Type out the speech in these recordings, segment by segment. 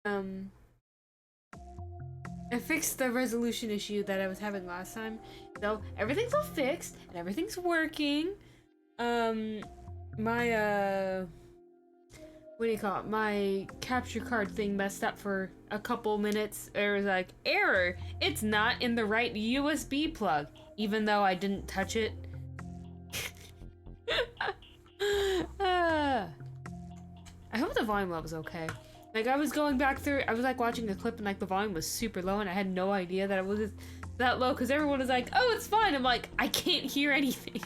Um, I fixed the resolution issue that I was having last time. So everything's all fixed and everything's working. My what do you call it? My capture card thing messed up for a couple minutes. It was like, error, it's not in the right USB plug, even though I didn't touch it. I hope the volume level's okay. Like, I was going back through, I was like watching a clip and like the volume was super low and I had no idea that it was that low because everyone was like, oh, it's fine. I'm like, I can't hear anything.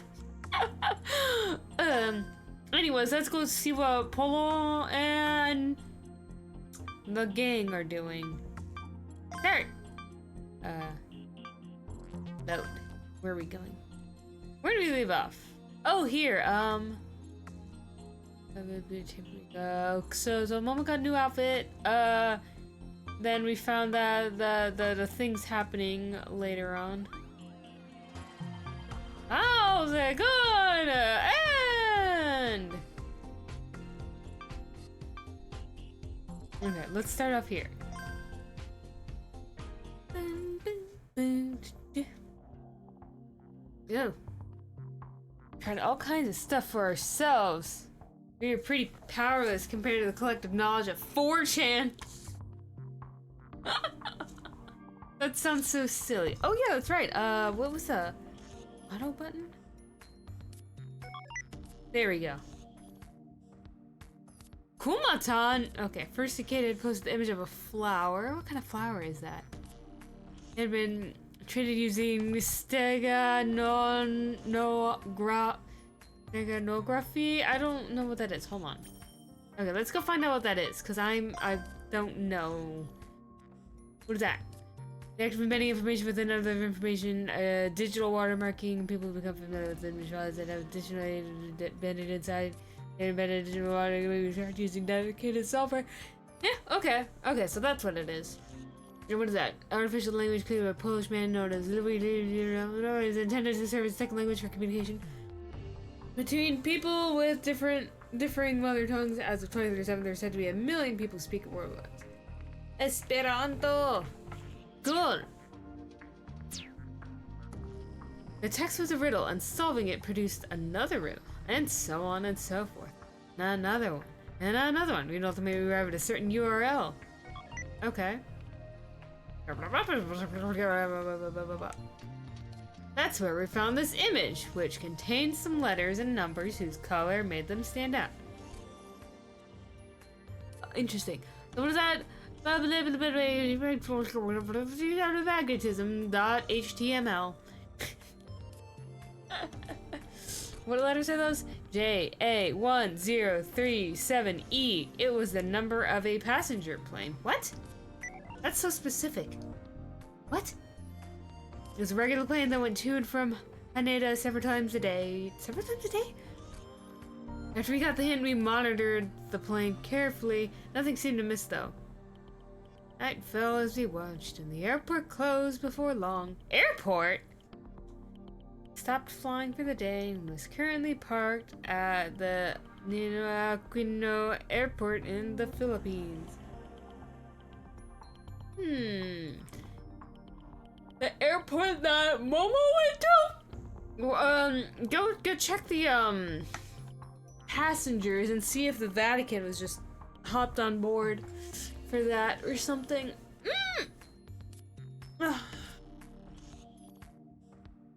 Anyways, let's go see what Polo and the gang are doing. Start. Note. Where are we going? Where do we leave off? Oh, here. So Mama got a new outfit. Then we found that the things happening later on. How's it gonna end? Okay, let's start off here. Go. Tried all kinds of stuff for ourselves. We are pretty powerless compared to the collective knowledge of 4chan. That sounds so silly. Oh yeah, that's right. What was the auto button? There we go. Kumatan! Okay, first the kid had posted the image of a flower. What kind of flower is that? It had been treated using steganography. I don't know what that is. Hold on. Okay, let's go find out what that is, because I don't know. What is that? The act of embedding information within other information, digital watermarking, people become familiar with images that have additionally embedded inside. Embedded digital watermarking using dedicated software. Yeah, okay. Okay, so that's what it is. And what is that? Artificial language created by a Polish man known as Louis is intended to serve as a second language for communication between people with differing mother tongues. As of 2037, there are said to be 1 million people speaking worldwide. Esperanto! Good! The text was a riddle, and solving it produced another riddle, and so on and so forth. And another one, and another one. We ultimately arrive at a certain URL. Okay. That's where we found this image, which contains some letters and numbers whose color made them stand out. Interesting. So what is that? Magnetism.html. What letters are those? JA1037E. It was the number of a passenger plane. What? That's so specific. What? It was a regular plane that went to and from Haneda several times a day. Several times a day? After we got the hint, we monitored the plane carefully. Nothing seemed to miss, though. Night fell as we watched, and the airport closed before long. Airport? Stopped flying for the day and was currently parked at the Ninoy Aquino Airport in the Philippines. The airport that Momo went to? Go check the, passengers and see if the Vatican was just hopped on board for that or something.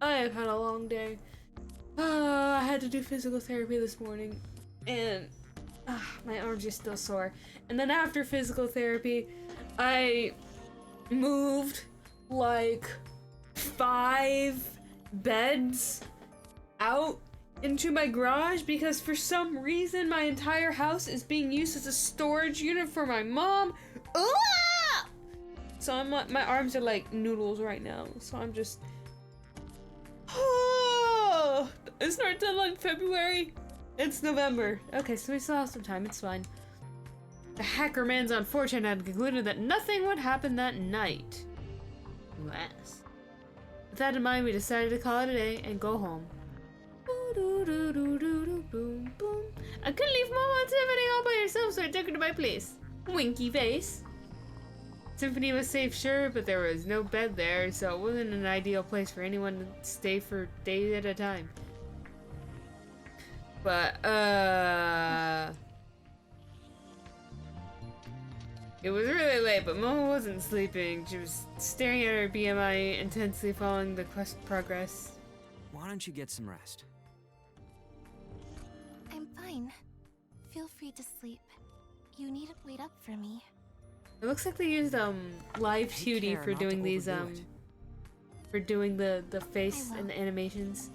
I have had a long day. I had to do physical therapy this morning, and my arms are still sore. And then after physical therapy, I moved like 5 beds out into my garage because for some reason my entire house is being used as a storage unit for my mom. So my arms are like noodles right now. So I'm just. It's not till like February. It's November. Okay, so we still have some time. It's fine. The hacker man's on 4chan had concluded that nothing would happen that night. Yes. With that in mind, we decided to call it a day and go home. Boom, boom. I couldn't leave Mama and Tiffany all by herself, so I took her to my place. Winky face. Symphony was safe, sure, but there was no bed there, so it wasn't an ideal place for anyone to stay for days at a time. But, it was really late, but Momo wasn't sleeping. She was staring at her BMI, intensely following the quest progress. Why don't you get some rest? I'm fine. Feel free to sleep. You needn't wait up for me. It looks like they used live 2D for doing these for doing the face and the animations.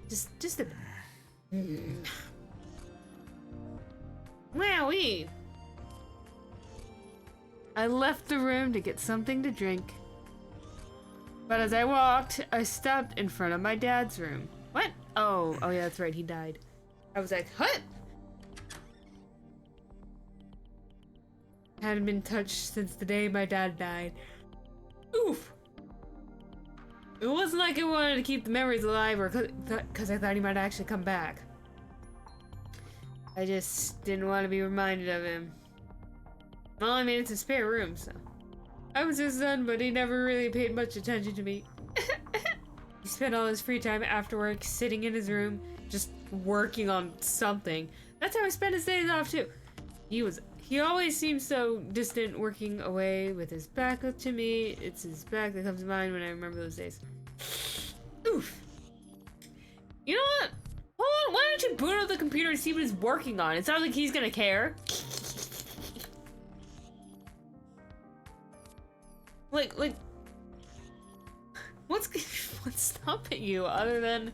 Just a Wowee! I left the room to get something to drink. But as I walked, I stopped in front of my dad's room. What? Oh yeah, that's right, he died. I was like, what? Hadn't been touched since the day my dad died. Oof! It wasn't like I wanted to keep the memories alive or because I thought he might actually come back. I just didn't want to be reminded of him. Well, I mean, it's a spare room, so. I was his son, but he never really paid much attention to me. He spent all his free time after work sitting in his room, just working on something. That's how I spent his days off, too. He always seems so distant, working away with his back up to me. It's his back that comes to mind when I remember those days. Oof. You know what? Hold on, why don't you boot up the computer and see what he's working on? It sounds like he's gonna care. Like, what's stopping you other than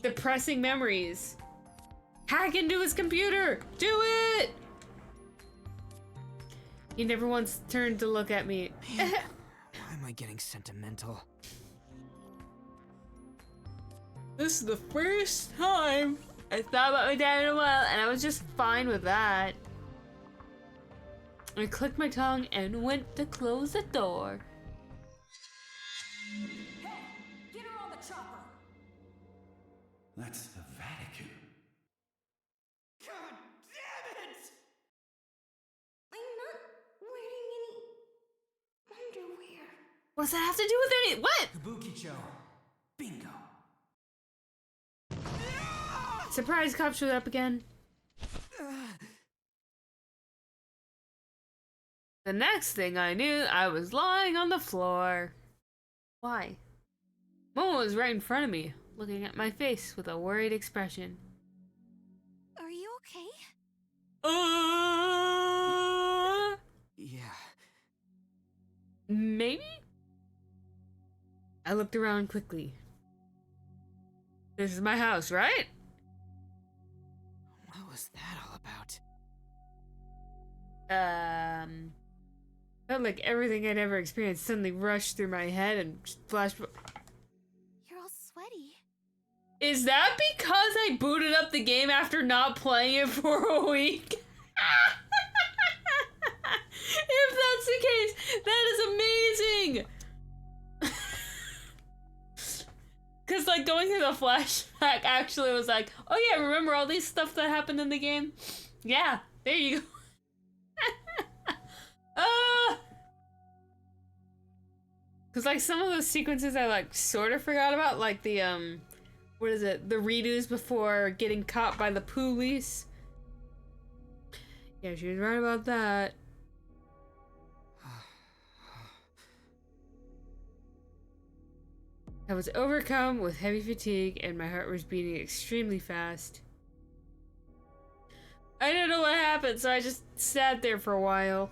depressing memories? Hack into his computer! Do it! He never once turned to look at me. Why am I getting sentimental? This is the first time I thought about my dad in a while, and I was just fine with that. I clicked my tongue and went to close the door. Hey, get her on the chopper. That's the Vatican. God damn it! I'm not wearing any underwear. What's that have to do with any? What? Kabuki-cho. Bingo. Surprise cop showed up again. The next thing I knew, I was lying on the floor. Why? Momo was right in front of me, looking at my face with a worried expression. Are you okay? Yeah. Maybe? I looked around quickly. This is my house, right? What was that all about? Felt like everything I'd ever experienced suddenly rushed through my head and flashed. You're all sweaty. Is that because I booted up the game after not playing it for a week? If that's the case, that is amazing! Cause like going through the flashback actually was like, oh yeah, remember all these stuff that happened in the game? Yeah, there you go. Cause like some of those sequences I like sort of forgot about, like the what is it? The redos before getting caught by the police. Yeah, she was right about that. I was overcome with heavy fatigue and my heart was beating extremely fast. I didn't know what happened, so I just sat there for a while.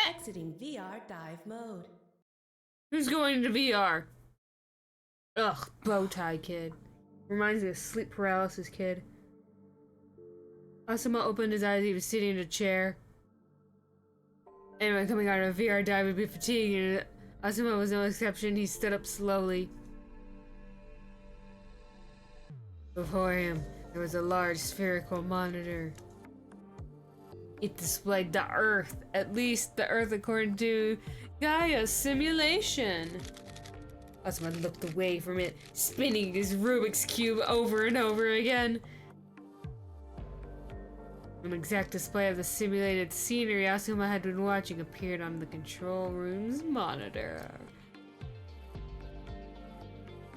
Exiting VR dive mode. Who's going into VR? Ugh, bow tie kid. Reminds me of sleep paralysis kid. Asuma opened his eyes. He was sitting in a chair. Anyone coming out of a VR dive would be fatigued, and Asuma was no exception. He stood up slowly. Before him, there was a large spherical monitor. It displayed the Earth, at least the Earth according to Gaia's simulation. Osman looked away from it, spinning his Rubik's Cube over and over again. An exact display of the simulated scenery Asuma had been watching appeared on the control room's monitor.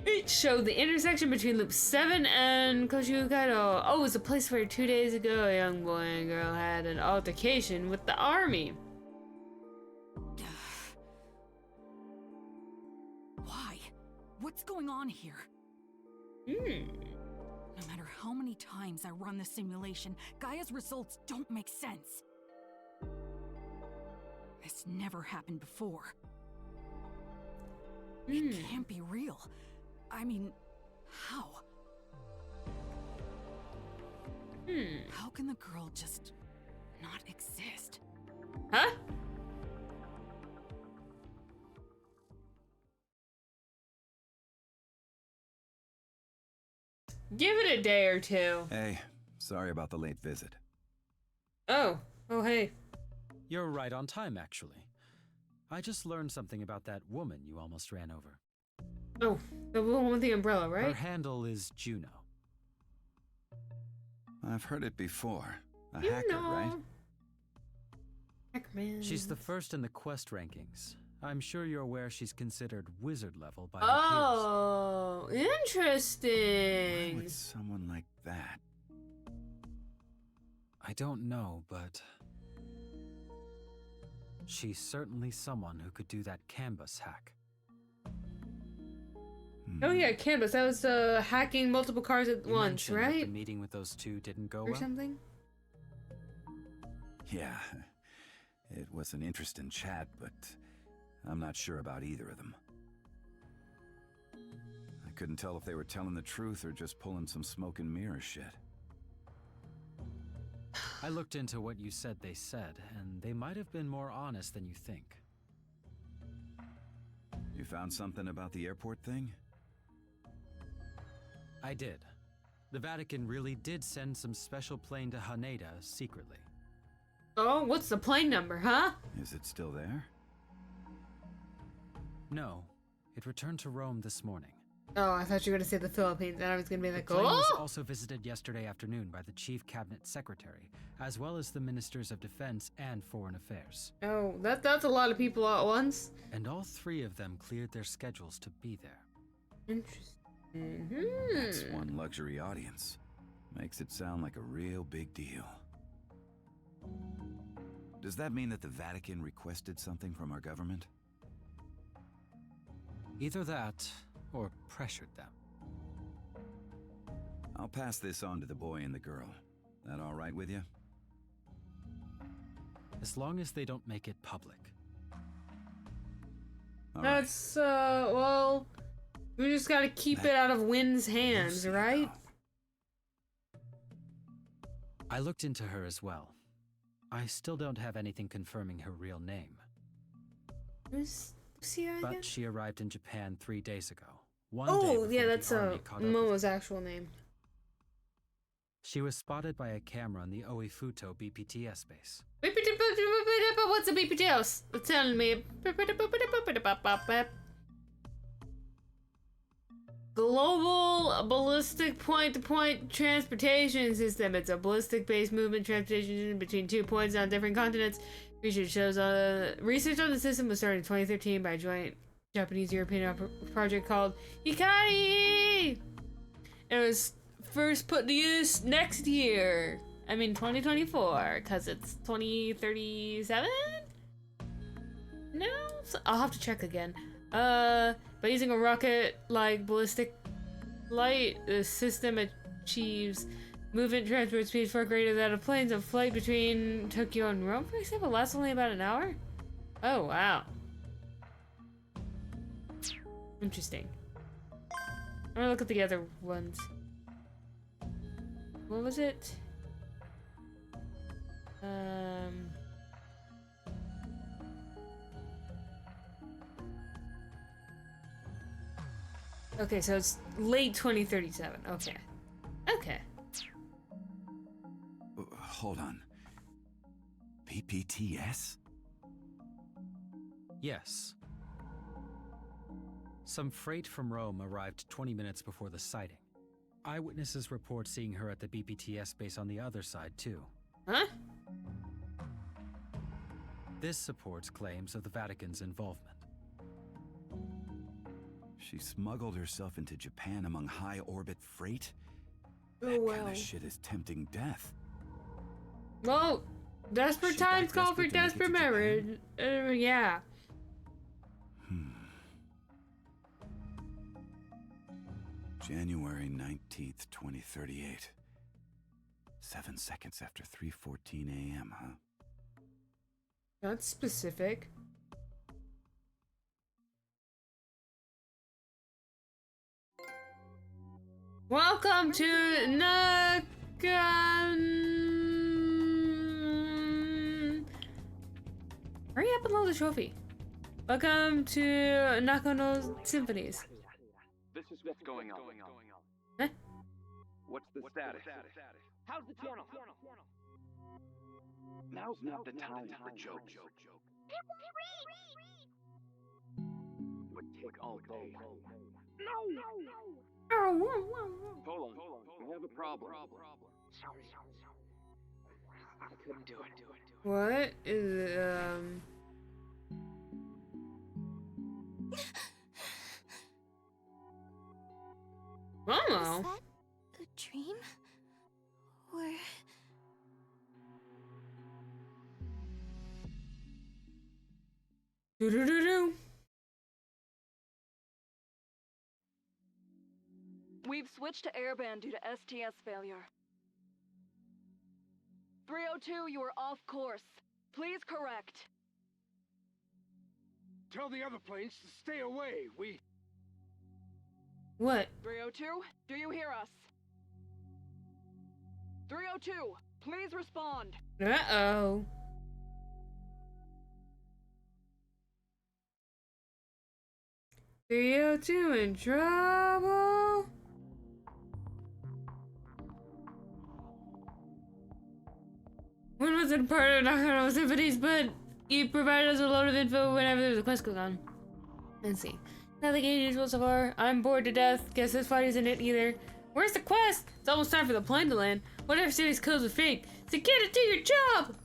It showed the intersection between Loop 7 and Koshikaido. Oh, it was a place where 2 days ago a young boy and girl had an altercation with the army. Why? What's going on here? No matter how many times I run the simulation, Gaia's results don't make sense. This never happened before. It can't be real. I mean, how? How can the girl just not exist? Huh? Give it a day or two. Hey, sorry about the late visit. Oh, hey. You're right on time, actually. I just learned something about that woman you almost ran over. Oh, the woman with the umbrella, right? Her handle is Juno. I've heard it before. A hacker, right? Hackerman. She's the first in the quest rankings. I'm sure you're aware she's considered wizard level by her Oh, Why interesting. would someone like that? I don't know, but she's certainly someone who could do that canvas hack. Oh yeah, Canvas. That was hacking multiple cars at You once, mentioned that right? the meeting with those two didn't go Or well. something? Yeah, it was an interesting chat, but I'm not sure about either of them. I couldn't tell if they were telling the truth or just pulling some smoke and mirror shit. I looked into what you said they said, and they might have been more honest than you think. You found something about the airport thing? I did. The Vatican really did send some special plane to Haneda secretly. Oh, what's the plane number, huh? Is it still there? No, it returned to Rome this morning. Oh, I thought you were gonna say the Philippines, and I was gonna be The like, plane was oh! also visited yesterday afternoon by the Chief Cabinet Secretary, as well as the Ministers of Defense and Foreign Affairs. Oh, that's a lot of people all at once. And all three of them cleared their schedules to be there. Interesting. That's one luxury audience. Makes it sound like a real big deal. Does that mean that the Vatican requested something from our government? Either that, or pressured them. I'll pass this on to the boy and the girl. That all right with you? As long as they don't make it public. All right. That's, well, we just gotta keep it out of Wynn's hands, right? I looked into her as well. I still don't have anything confirming her real name. Who's Lucia again? But she arrived in Japan 3 days ago. One day Oh, before yeah, the that's army caught up with Momo's her. actual name. She was spotted by a camera on the Oifuto BPTS base. What's a BPTOS? Tell me. Global Ballistic Point-to-Point Transportation System. It's a ballistic-based movement transportation between 2 points on different continents. Research shows research on the system was started in 2013 by a joint Japanese-European project called Hikari. It was first put to use next year. I mean 2024, because it's 2037? No? So I'll have to check again. By using a rocket-like ballistic light, the system achieves movement transport speeds far greater than that of planes. A flight between Tokyo and Rome, for example, lasts only about an hour? Oh, wow. Interesting. I'm gonna look at the other ones. What was it? Okay, so it's late 2037. Okay. Okay. Hold on. BPTS? Yes. Some freight from Rome arrived 20 minutes before the sighting. Eyewitnesses report seeing her at the BPTS base on the other side, too. Huh? This supports claims of the Vatican's involvement. She smuggled herself into Japan among high-orbit freight? Oh, That wow. kind of shit is tempting death. Well, desperate She got times call for desperate to make it desperate to marriage. Yeah. January 19th, 2038. 7 seconds after 3:14 a.m., huh? That's specific. Welcome to Nakan. Hurry up and load the trophy. Welcome to Nakano Symphonies. This is what's going on. Huh? What's the status? How's the channel? Now's not the time for jokes. Would take all day. No! Hold on. We have a problem. Sorry. I couldn't do it. What is Momo? Was that a dream? Or... Do. We've switched to airband due to STS failure. 302, you are off course. Please correct. Tell the other planes to stay away. What? 302, do you hear us? 302, please respond. Uh-oh. Two in trouble. One wasn't part of Nakano Symphonies, but he provided us with a load of info whenever there's a quest going on. Let's see. Nothing unusual so far. I'm bored to death. Guess this fight isn't it either. Where's the quest? It's almost time for the plane to land. Whatever city's closed with fate. So get it, do your job!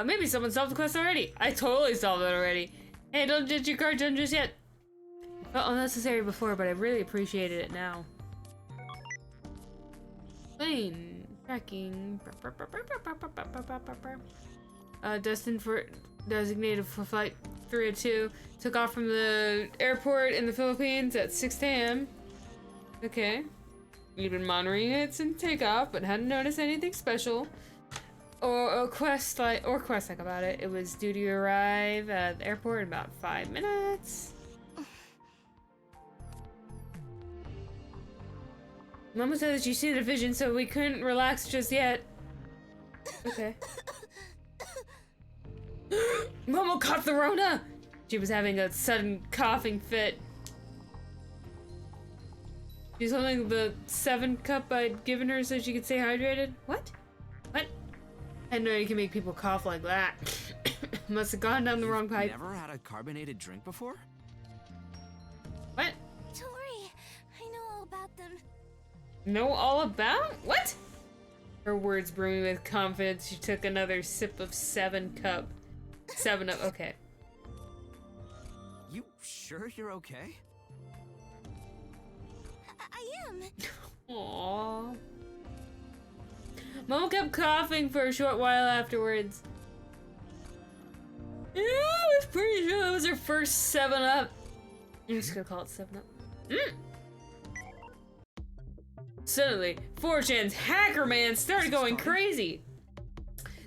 Maybe someone solved the quest already. I totally solved it already. Hey, don't judge your card done just yet. Felt unnecessary before, but I really appreciated it now. Plane tracking. Designated for flight 302. Took off from the airport in the Philippines at 6 a.m. Okay. You've been monitoring it since takeoff, but hadn't noticed anything special. Or quest like about it. It was due to arrive at the airport in about 5 minutes. Mama said that she seen a vision, so we couldn't relax just yet. Okay. Momo caught the Rona! She was having a sudden coughing fit. She's holding the 7 cup I'd given her so she could stay hydrated. What? What? I didn't know you can make people cough like that. Must have gone down the wrong pipe. Never had a carbonated drink before? What? Don't worry, I know all about them. Know all about? What? Her words brimming with confidence. She took another sip of 7 cup. 7 up. Okay. You sure you're okay? I am. Aww. Momo kept coughing for a short while afterwards. Yeah, I was pretty sure that was her first 7 up. I'm just gonna call it 7 up. Suddenly, 4chan's hacker man started going crazy.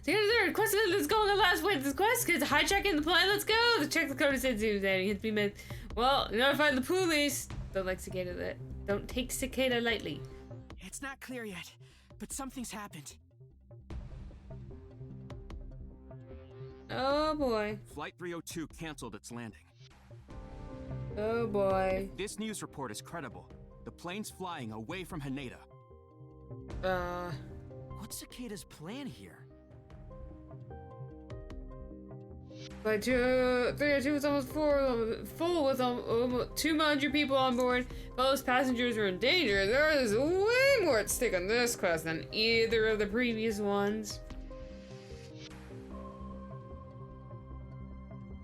The quest that's going on last week. This quest is hijacking the plane. Let's go. The check the code said to that. He hit me mid. Well, notify the police. Don't like cicada that. Don't take cicada lightly. It's not clear yet, but something's happened. Oh boy. Flight 302 canceled its landing. Oh boy. If this news report is credible, the plane's flying away from Haneda. What's Cicada's plan here? But 302 was almost full with almost 200 people on board. Those passengers were in danger. There is way more at stake on this quest than either of the previous ones.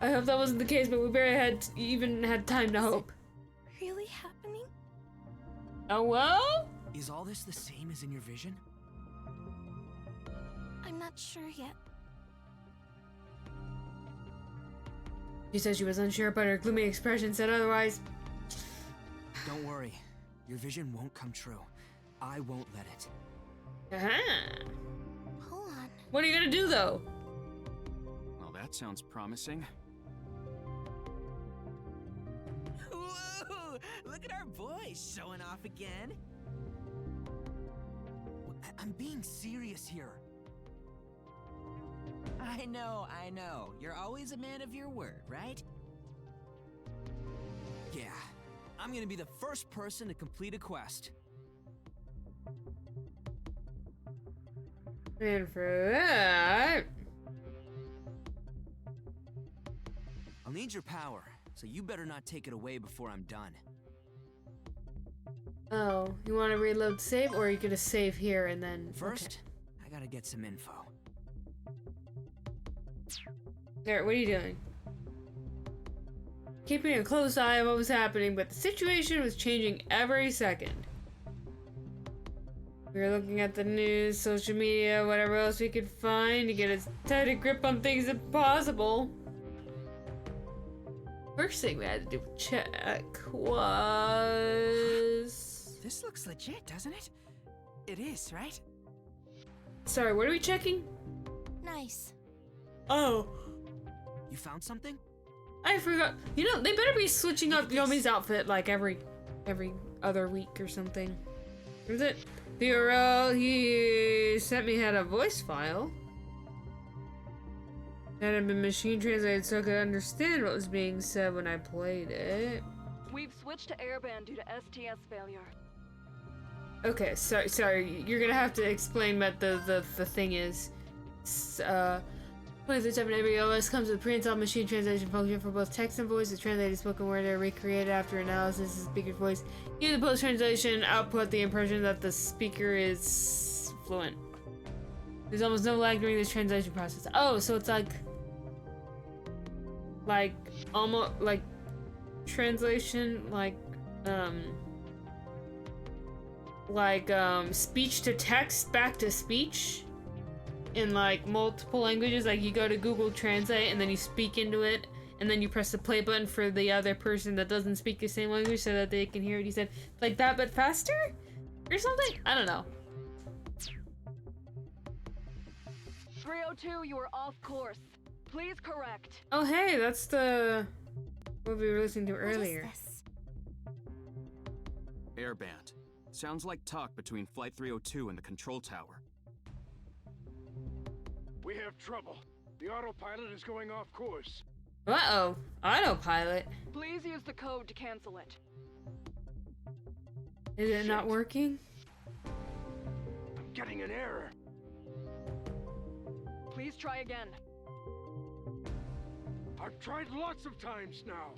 I hope that wasn't the case, but we barely even had time to hope. Really happening? Oh well? Is all this the same as in your vision? I'm not sure yet. She said she was unsure, but her gloomy expression said otherwise. Don't worry. Your vision won't come true. I won't let it. Hold on. What are you gonna do, though? Well, that sounds promising. Whoa! Look at our boys showing off again. I'm being serious here. I know. You're always a man of your word, right? Yeah. I'm gonna be the first person to complete a quest. And for that... I'll need your power, so you better not take it away before I'm done. Oh, you want to reload save, or are you gonna save here and then... First, I gotta get some info. There, what are you doing? Keeping a close eye on what was happening, but the situation was changing every second. We were looking at the news, social media, whatever else we could find to get as tight a grip on things as possible. First thing we had to do check was... This looks legit, doesn't it? It is, right? Sorry, what are we checking? Nice. Oh. You found something? I forgot. You know, they better be switching up Yomi's outfit like every other week or something. Is it? The URL he sent me had a voice file. That had been machine translated so I could understand what was being said when I played it. We've switched to airband due to STS failure. Okay, sorry. You're gonna have to explain what the thing is. 27 ABOS comes with pre-installed machine translation function for both text and voice. The translated spoken word are recreated after analysis of the speaker's voice. Use the post-translation output the impression that the speaker is fluent. There's almost no lag during this translation process. Oh, so it's like almost like translation, like speech to text back to speech. In like multiple languages, like you go to Google Translate and then you speak into it and then you press the play button for the other person that doesn't speak the same language so that they can hear what you said. Like that but faster? Or something? I don't know. 302, you are off course. Please correct. Oh hey, that's the... what we were listening to earlier. What is this? Airband. Sounds like talk between Flight 302 and the control tower. We have trouble. The autopilot is going off course. Uh-oh. Autopilot. Please use the code to cancel it. Is it not working? I'm getting an error. Please try again. I've tried lots of times now.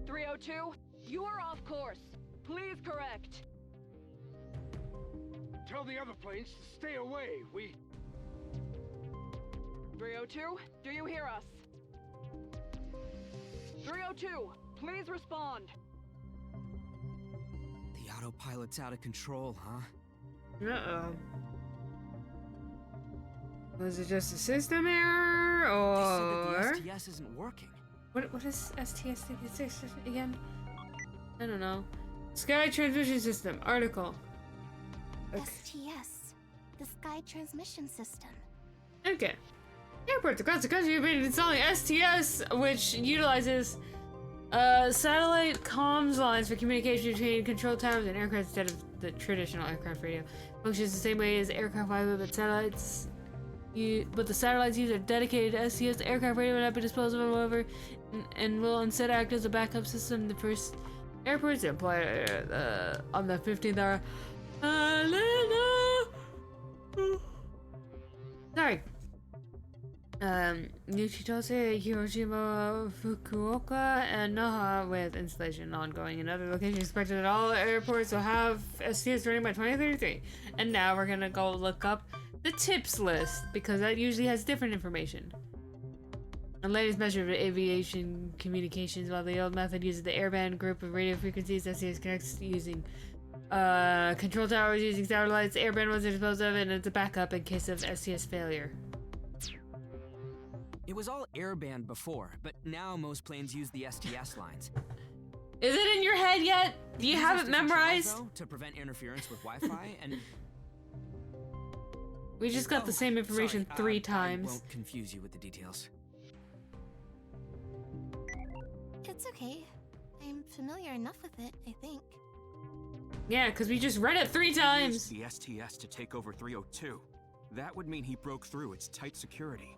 302, you are off course. Please correct. Tell the other planes to stay away. 302, do you hear us? 302, please respond. The autopilot's out of control, huh? Uh-oh. Was it just a system error, or... They said that the STS isn't working. What is STS again? I don't know. Sky Transmission System, article. Okay. STS. The Sky Transmission System. Okay. Airports across the country have been installing STS, which utilizes satellite comms lines for communication between control towers and aircraft instead of the traditional aircraft radio. Functions the same way as aircraft radio, but satellites. But the satellites use a dedicated STS. The aircraft radio will not be disposed of, however, and will instead act as a backup system. The first airports to employ on the 15th hour. Sorry. Nichitose, Hiroshima, Fukuoka, and Naha with installation ongoing in other locations expected at all airports will have STS running by 2033. And now we're gonna go look up the tips list because that usually has different information. The latest measure of aviation communications, while the old method uses the airband group of radio frequencies, STS connects using control towers using satellites. Airband was disposed of and it's a backup in case of STS failure. It was all airband before, but now most planes use the STS lines. Is it in your head yet? Do you have it memorized? To prevent interference with Wi-Fi and... We just got the same information three times. I won't confuse you with the details. It's okay. I'm familiar enough with it, I think. Yeah, because we just read it 3 times. He used the STS to take over 302. That would mean he broke through its tight security.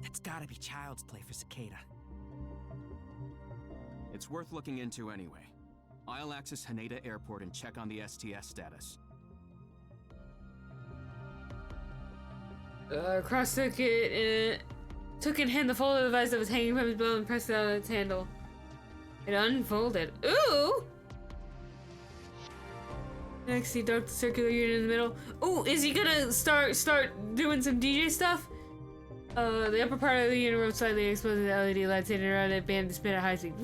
That's gotta be child's play for Cicada. It's worth looking into anyway. I'll access Haneda Airport and check on the STS status. Cross took in hand the folded device that was hanging from his belt and pressed it on its handle. It unfolded. Ooh! Next, he ducked the circular unit in the middle. Ooh, is he gonna start doing some DJ stuff? The upper part of the unit rolled slightly, exposing the LED lights hidden around it, began to spin at high speed.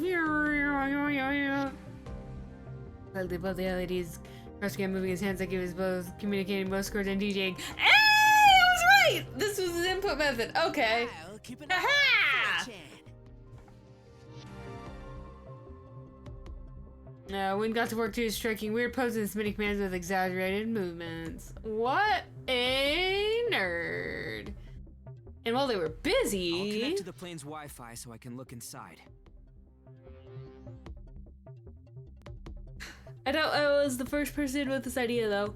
Slightly above the LEDs, Crush began moving his hands like he was both communicating both scores and DJing. Right! This was his input method. Okay. Aha! Wynn got to work too, striking weird poses and spinning commands with exaggerated movements. What a nerd. And while they were busy... I'll connect to the plane's Wi-Fi so I can look inside. I doubt I was the first person with this idea, though.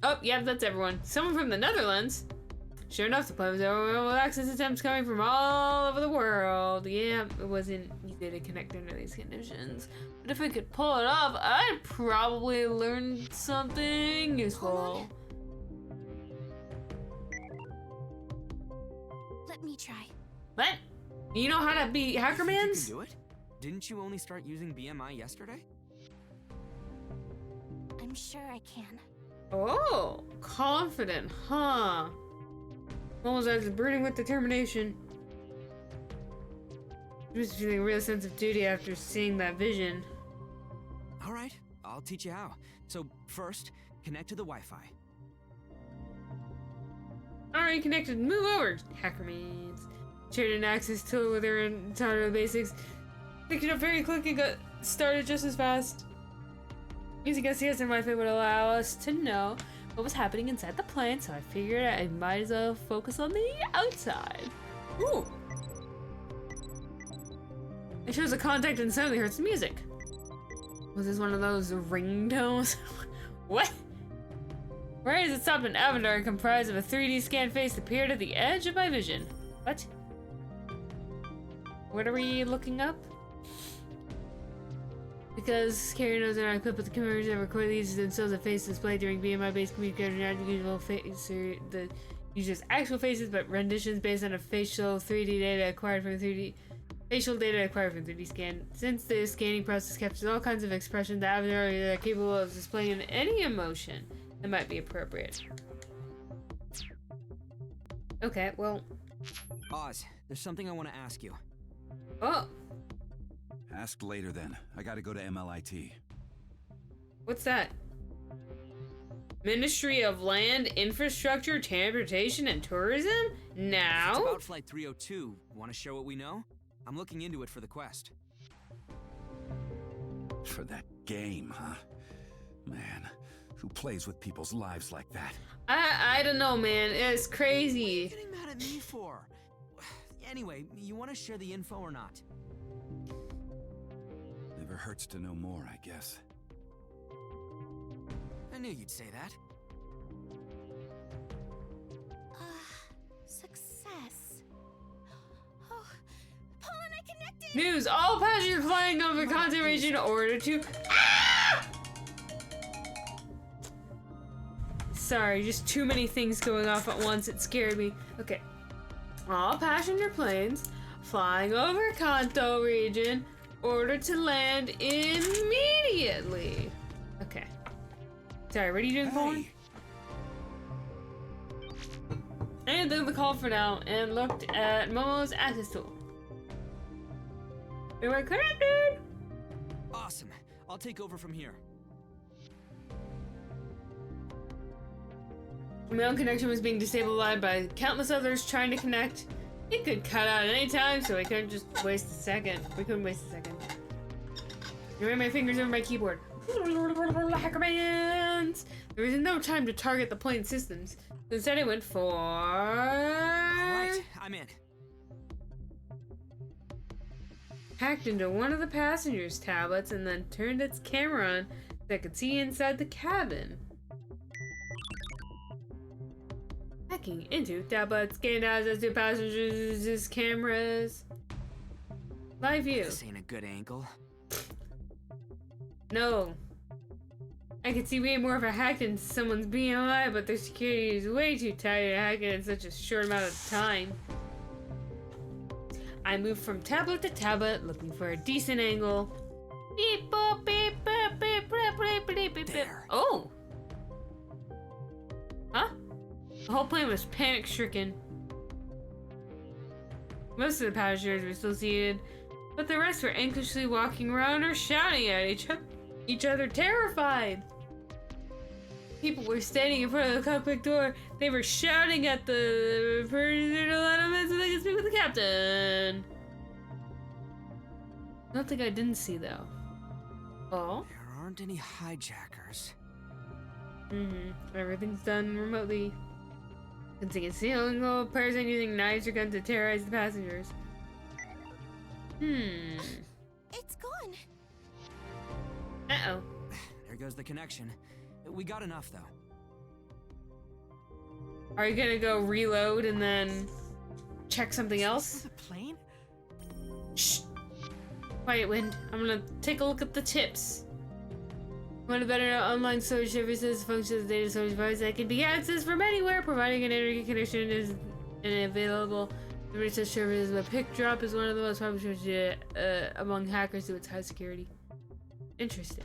Oh, yeah, that's everyone. Someone from the Netherlands. Sure enough, the plane was overwhelmed with access attempts coming from all over the world. Yeah, it wasn't easy to connect under these conditions. But if I could pull it off, I'd probably learn something useful. Let me try. What? You know how to be Hackermans? You can do it? Didn't you only start using BMI yesterday? I'm sure I can. Oh, confident, huh? Almost as brooding with determination. He was feeling a real sense of duty after seeing that vision. All right, I'll teach you how. So first, connect to the Wi-Fi. Alright, connected. Move over, Hackermans. Shared an access tool with her and taught her the basics. Picked it up very quick and got started just as fast. Using SES and Wi-Fi would allow us to know what was happening inside the plane, so I figured I might as well focus on the outside. Ooh! It shows a contact and suddenly heard some music. Was this one of those ringtones? What? Where is it stopped an avatar comprised of a 3D scanned face appeared at the edge of my vision? What? What are we looking up? Because carrier nodes are not equipped with the cameras that record these themselves a face display during BMI-based communication and usual face the user's actual faces, but renditions based on a facial 3D data acquired from 3D scan. Since the scanning process captures all kinds of expressions, the avatar are capable of displaying any emotion that might be appropriate. Okay, well. Oz, there's something I want to ask you. Oh. Ask later then. I gotta go to MLIT. What's that? Ministry of Land, Infrastructure, Transportation, and Tourism? Now? It's about Flight 302. Want to show what we know? I'm looking into it for the quest. For that game, huh? Man, who plays with people's lives like that? I don't know, man. It's crazy. What are you getting mad at me for? Anyway, you want to share the info or not? Never hurts to know more, I guess. I knew you'd say that. Success. Oh, Paul and I connected! News! All passengers flying over content region in order to... Ah! Sorry, just too many things going off at once. It scared me. Okay. All passenger planes flying over Kanto region ordered to land immediately. Okay. Sorry, what are you doing, Colin? And took the call for now and looked at Momo's access tool. We were connected! Awesome. I'll take over from here. My own connection was being disabled by countless others trying to connect. It could cut out at any time, so we couldn't just waste a second. We couldn't waste a second. I ran my fingers over my keyboard. Hackermans! There was no time to target the plane systems. Instead, I went for... Alright, I'm in. Hacked into one of the passengers' tablets and then turned its camera on so I could see inside the cabin. Hacking into tablets, scanned access to passengers' cameras. Live view. This ain't a good angle. No. I could see way more if I hacked into someone's BMI, but their security is way too tight to hack it in such a short amount of time. I moved from tablet to tablet, looking for a decent angle. Beep boop beep boop beep boop beep beep beep beep. Oh! Huh? The whole plane was panic-stricken. Most of the passengers were still seated, but the rest were anxiously walking around or shouting at each other, terrified. People were standing in front of the cockpit door. They were shouting at the person to let them in so they could speak with the captain. Nothing I didn't see, though. Oh? There aren't any hijackers. Everything's done remotely. Can see a single person using knives or guns to terrorize the passengers. It's gone. Uh-oh. There goes the connection. We got enough, though. Are you gonna go reload and then check something else? The plane? Shh. Quiet, Wind. I'm gonna take a look at the tips. Want to better know online storage services, functions, data storage device that can be accessed from anywhere, providing an internet connection is available. The research service, but pick drop is one of the most popular among hackers due to its high security. Interesting.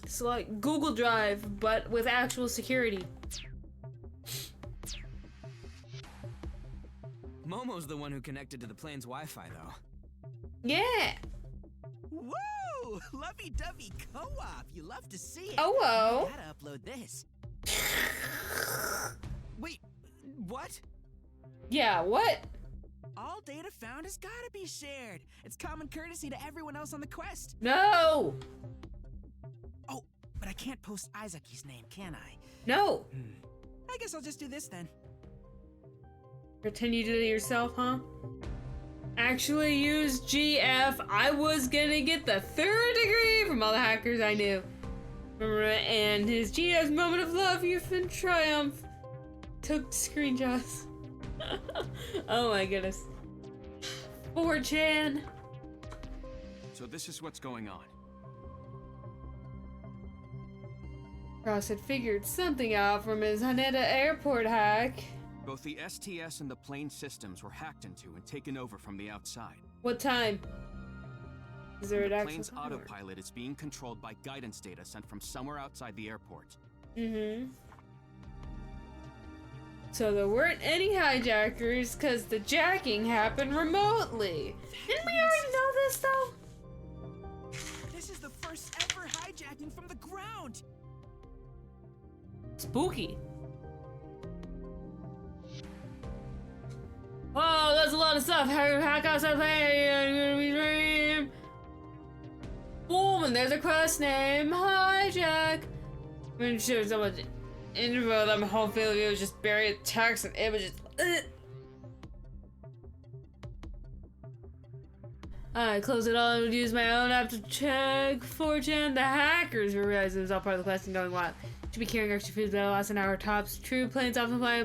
It's like Google Drive, but with actual security. Momo's the one who connected to the plane's Wi-Fi, though. Yeah! Woo! Lovey-dovey co-op. You love to see it. Oh, whoa. Gotta upload this. Wait, what? Yeah, what? All data found has gotta be shared. It's common courtesy to everyone else on the quest. No! Oh, but I can't post Isaac's name, can I? No! I guess I'll just do this then. Pretend you did it yourself, huh? Actually use GF. I was gonna get the 3rd degree from all the hackers I knew. And his GF's moment of love, youth, and triumph. Took screenshots. Oh my goodness. 4chan. So this is what's going on. Cross had figured something out from his Haneda airport hack. Both the STS and the plane systems were hacked into and taken over from the outside. What time? Is there an The actual plane's time? autopilot is being controlled by guidance data sent from somewhere outside the airport. So there weren't any hijackers because the jacking happened remotely. Didn't we already know this though? This is the first ever hijacking from the ground. Spooky. Whoa, that's a lot of stuff. Hack outside plane. Boom, and there's a quest name. Hijack. I'm gonna show so much info that my whole field of view is just buried text and images. I closed it all and would use my own app to check 4chan. The hackers realized it was all part of the quest and going wild. Should be carrying extra food that lasts an hour tops. True, planes often fly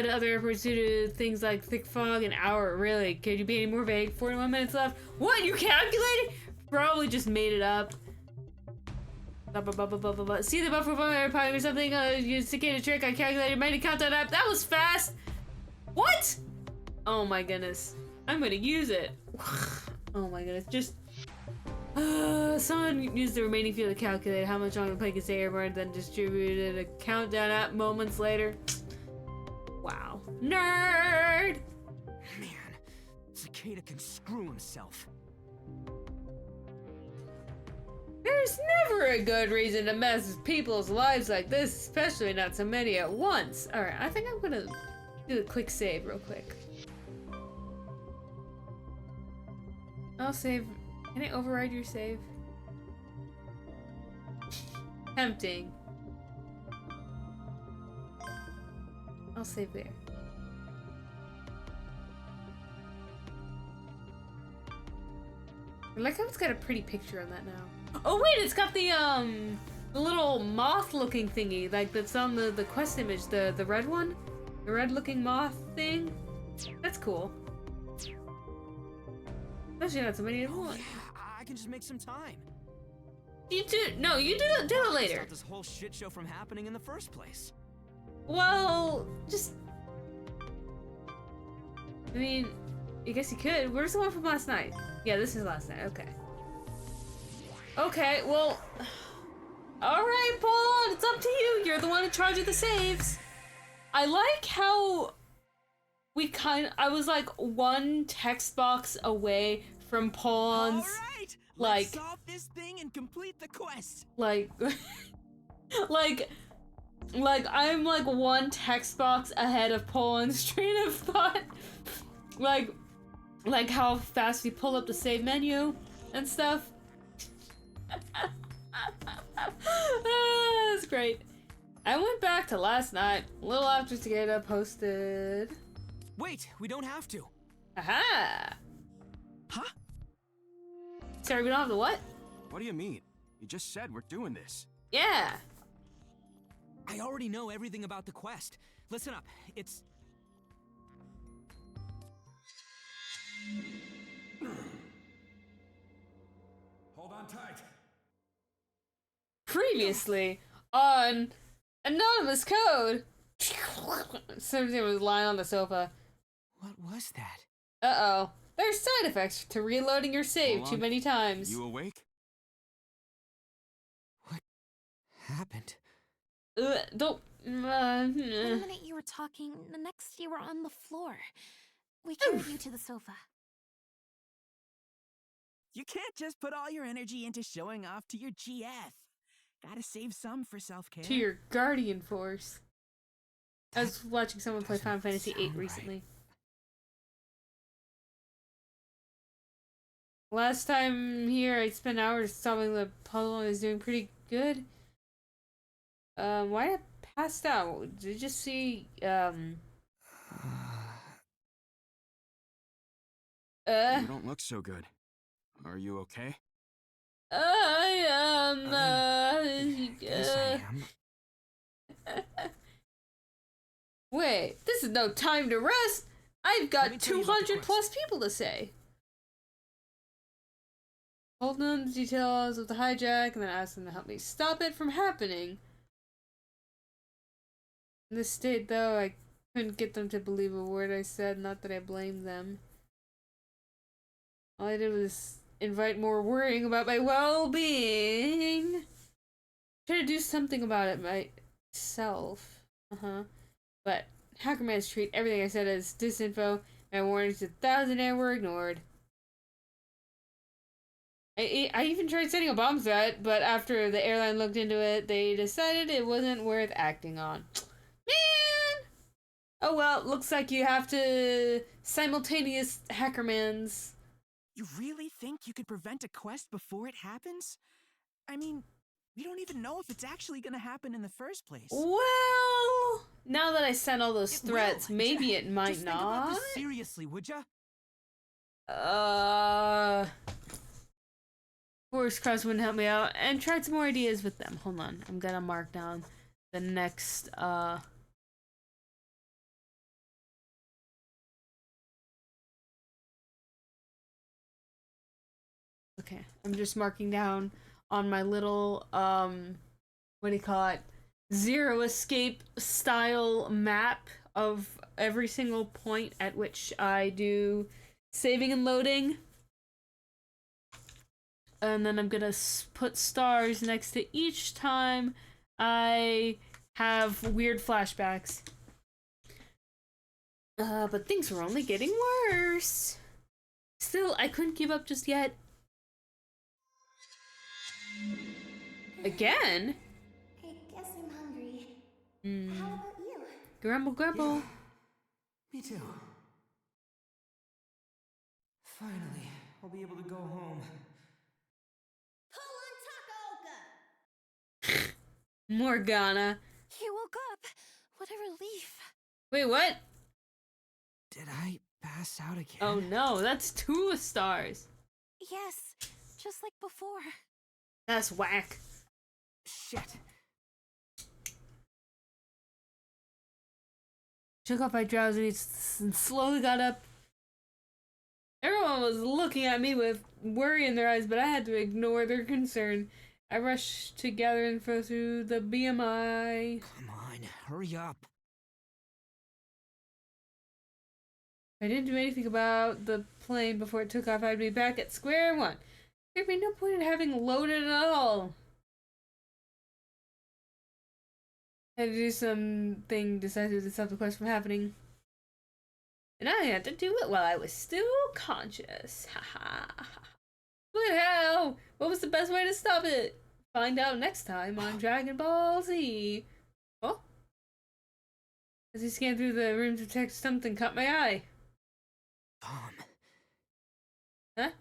to other airports due to things like thick fog. An hour, really? Could you be any more vague? 41 minutes left. What? You calculated? Probably just made it up. Blah, blah, blah, blah, blah, blah, blah. See the buffer pipe or something? You cicada trick. I calculated mighty countdown app. That was fast. What? Oh my goodness. I'm gonna use it. Oh my goodness. Just. Someone used the remaining fuel to calculate how much longer the plane can stay airborne, then distributed a countdown app moments later. Wow. Nerd! Man, Cicada can screw himself. There's never a good reason to mess with people's lives like this, especially not so many at once. Alright, I think I'm gonna do a quick save real quick. I'll save. Can I override your save? Tempting. I'll save there. I like how it's got a pretty picture on that now. Oh wait, it's got the little moth-looking thingy, like that's on the quest image, the red one, the red-looking moth thing. That's cool. Especially not somebody at once. Yeah, I can just make some time. You do no, you do it later. Stop this whole shit show from happening in the first place. Well, just. I mean, I guess you could. Where's the one from last night? Yeah, this is last night. Okay. Okay, well. Alright, Paul, it's up to you. You're the one in charge of the saves. I like how I was like one text box away from Paul's. Alright! Like. Let's solve this thing and complete the quest! Like. Like, I'm like one text box ahead of Poland's train of thought. Like how fast we pull up the save menu and stuff. That's great. I went back to last night, a little after Cicada posted. Wait, we don't have to. Aha! Huh? Sorry, we don't have the what? What do you mean? You just said we're doing this. Yeah. I already know everything about the quest. Listen up, it's... Hold on tight. Previously on Anonymous Code. Somebody was lying on the sofa. What was that? Uh-oh. There's side effects to reloading your save too many times. You awake? What happened? Don't... The minute you were talking, the next you were on the floor. We carried you to the sofa. You can't just put all your energy into showing off to your GF. Gotta save some for self-care. To your Guardian Force. I was watching someone play Final Fantasy VIII recently. Last time here, I spent hours solving the puzzle and I was doing pretty good. Why did I pass out? Did you just see, You don't look so good. Are you okay? Yes, I am. Wait, this is no time to rest. I've got 200 plus people to say. Hold on the details of the hijack and then ask them to help me stop it from happening. In this state, though, I couldn't get them to believe a word I said, not that I blamed them. All I did was invite more worrying about my well-being. Try to do something about it myself. But hacker managed to treat everything I said as disinfo. My warnings 1,000 were ignored. I even tried setting a bomb threat, but after the airline looked into it, they decided it wasn't worth acting on. Man! Oh well, looks like you have to simultaneous hackermans. You really think you could prevent a quest before it happens? I mean, we don't even know if it's actually gonna happen in the first place. Well, now that I sent all those threats, maybe it might Just think not. about this seriously, would ya? Force Cross wouldn't help me out, and tried some more ideas with them. Hold on, I'm gonna mark down the next, Okay, I'm just marking down on my little, what do you call it? Zero escape style map of every single point at which I do saving and loading. And then I'm gonna put stars next to each time I have weird flashbacks. But things were only getting worse. Still, I couldn't give up just yet. Again? I guess I'm hungry. Mm. How about you? Grumble, grumble. Yeah, me too. Finally, I'll be able to go home. Morgana. You woke up. What a relief. Wait, what? Did I pass out again? Oh no, that's 2 stars. Yes, just like before. That's whack. Shit. Shook off my drowsiness and slowly got up. Everyone was looking at me with worry in their eyes, but I had to ignore their concern. I rushed to gather info through the BMI. Come on, hurry up. If I didn't do anything about the plane before it took off, I'd be back at square one. There'd be no point in having loaded at all. I had to do something decisive to stop the quest from happening. And I had to do it while I was still conscious. Haha. What the hell? What was the best way to stop it? Find out next time on Dragon Ball Z. Oh? As I scanned through the room to detect something caught my eye. Bomb. Huh?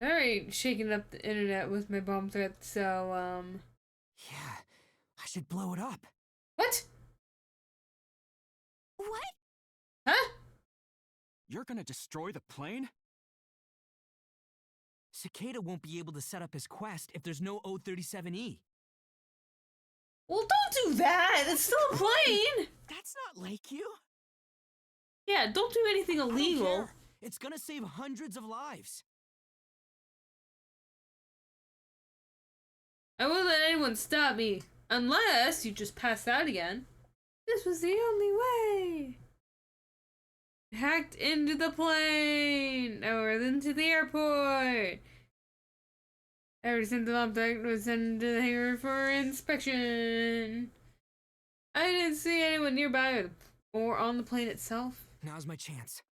I'm already shaking up the internet with my bomb threat, so, Yeah, I should blow it up. What? What? Huh? You're gonna destroy the plane? Cicada won't be able to set up his quest if there's no O-37E. Well, don't do that! It's still a plane! That's not like you. Yeah, don't do anything I don't illegal. care. It's gonna save hundreds of lives. I won't let anyone stop me. Unless you just pass out again. This was the only way. Hacked into the plane. Or into the airport. Every single object was sent to the hangar for inspection. I didn't see anyone nearby or on the plane itself. Now's my chance.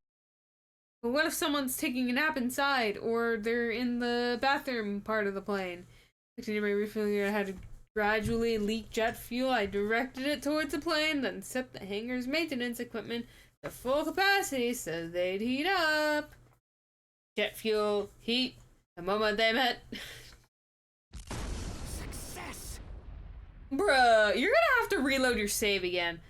But what if someone's taking a nap inside, or they're in the bathroom part of the plane? Continuing my refueling, I had to gradually leak jet fuel. I directed it towards the plane, then set the hangar's maintenance equipment to full capacity so they'd heat up. Jet fuel, heat, the moment they met. Success! Bruh, you're gonna have to reload your save again.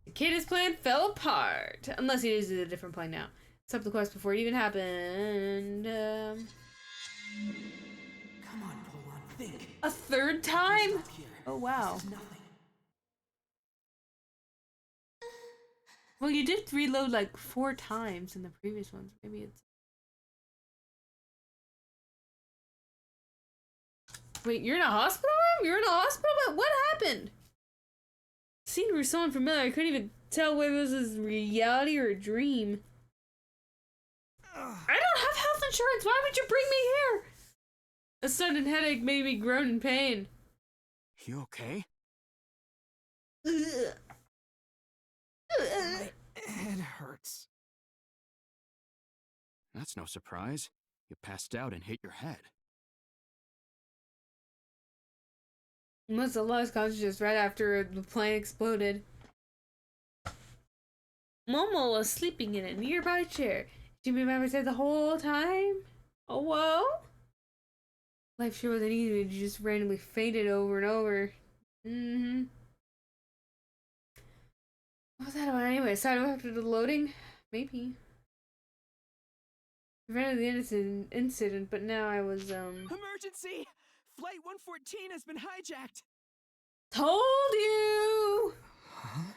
The kid's plan fell apart. Unless he uses a different plane now. Stop the quest before it even happened. Come on, Polan, think. A third time? Oh wow. This is nothing. Well, you did reload like 4 times in the previous ones. Maybe it's... Wait, you're in a hospital room? You're in a hospital? But what happened? The scene was so unfamiliar, I couldn't even tell whether this was reality or a dream. I don't have health insurance. Why would you bring me here? A sudden headache made me groan in pain. You okay? Ugh. My head hurts. That's no surprise. You passed out and hit your head. You must have lost consciousness right after the plane exploded. Momo was sleeping in a nearby chair. She remember said the whole time? Oh, whoa? Life sure wasn't easy. You just randomly fainted over and over. Mm-hmm. What was that about anyway? Side after the loading? Maybe. Prevented the incident, but now I was, Emergency! Flight 114 has been hijacked! Told you! Huh?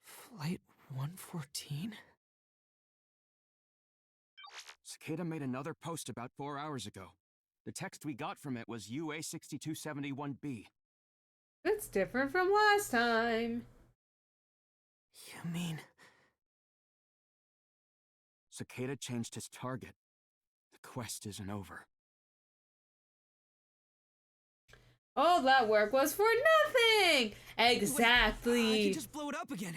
Flight 114? Cicada made another post about 4 hours ago. The text we got from it was UA6271B. That's different from last time. You mean... Cicada changed his target. The quest isn't over. All that work was for nothing! Exactly. I can just blow it up again.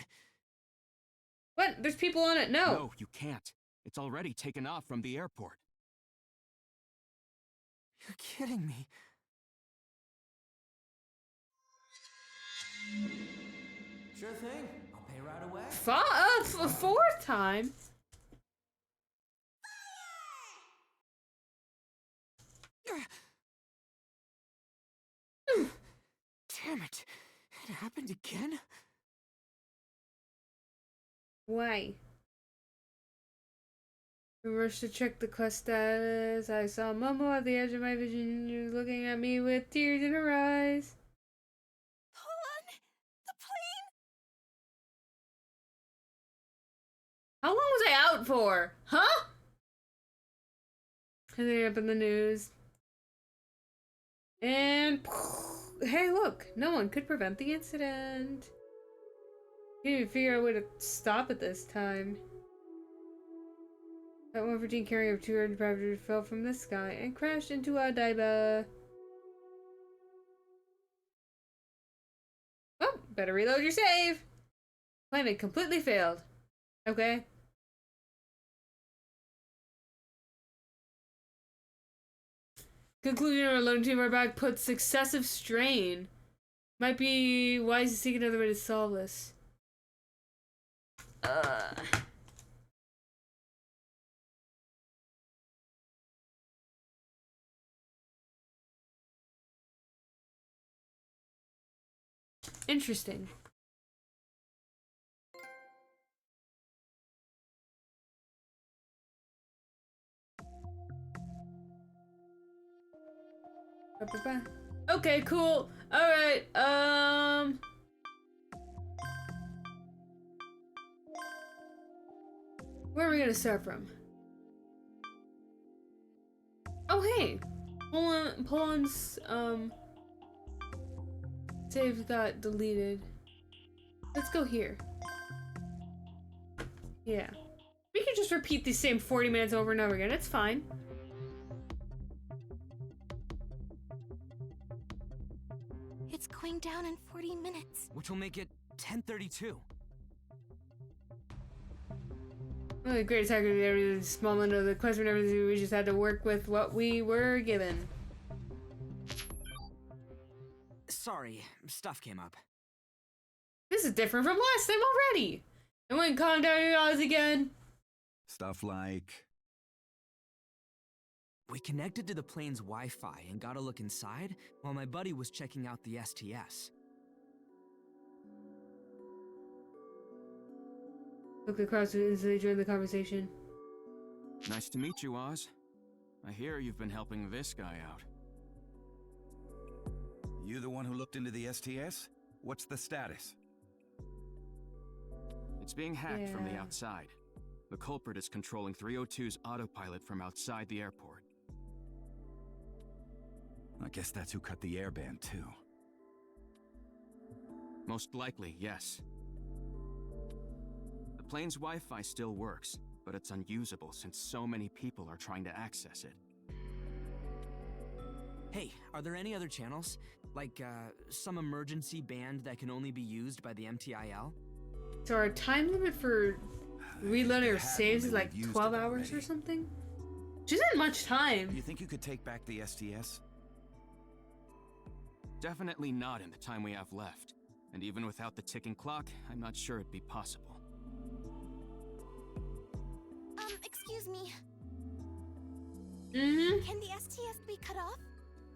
What? There's people on it? No. No, you can't. It's already taken off from the airport. You're kidding me. Sure thing. I'll pay right away. A fourth time? Damn it. It happened again? Why? I rushed to check the quest status. I saw Momo at the edge of my vision. She was looking at me with tears in her eyes. Hold on! The plane! How long was I out for? Huh? And then up in the news. And hey, look, no one could prevent the incident. Can't even figure out a way to stop it this time. That 114 carrier of 200 passengers fell from the sky and crashed into a dive. Oh, better reload your save. Plan had completely failed. Okay. Conclusion our loan team are back puts excessive strain. Might be wise to seek another way to solve this. Interesting. Okay, cool. Alright, where are we gonna start from? Oh, hey! Poland's, save got deleted. Let's go here. Yeah. We can just repeat the same 40 minutes over and over again. It's fine. It's going down in 40 minutes. Which will make it 10:32. One of the greatest hackers we ever did, small end of the quest and everything. We just had to work with what we were given. Sorry, stuff came up. This is different from last time already. And when calm down your eyes again. Stuff like... We connected to the plane's Wi-Fi and got a look inside while my buddy was checking out the STS. Look across and instantly joined the conversation. Nice to meet you, Oz. I hear you've been helping this guy out. You the one who looked into the STS? What's the status? It's being hacked from the outside. The culprit is controlling 302's autopilot from outside the airport. I guess that's who cut the airband, too. Most likely, yes. The plane's Wi-Fi still works, but it's unusable since so many people are trying to access it. Hey, are there any other channels? Like, some emergency band that can only be used by the MTIL? So our time limit for reloading or saves is like 12 hours or something? Which isn't much time. You think you could take back the STS? Definitely not in the time we have left. And even without the ticking clock, I'm not sure it'd be possible. Excuse me. Mm-hmm. Can the STS be cut off?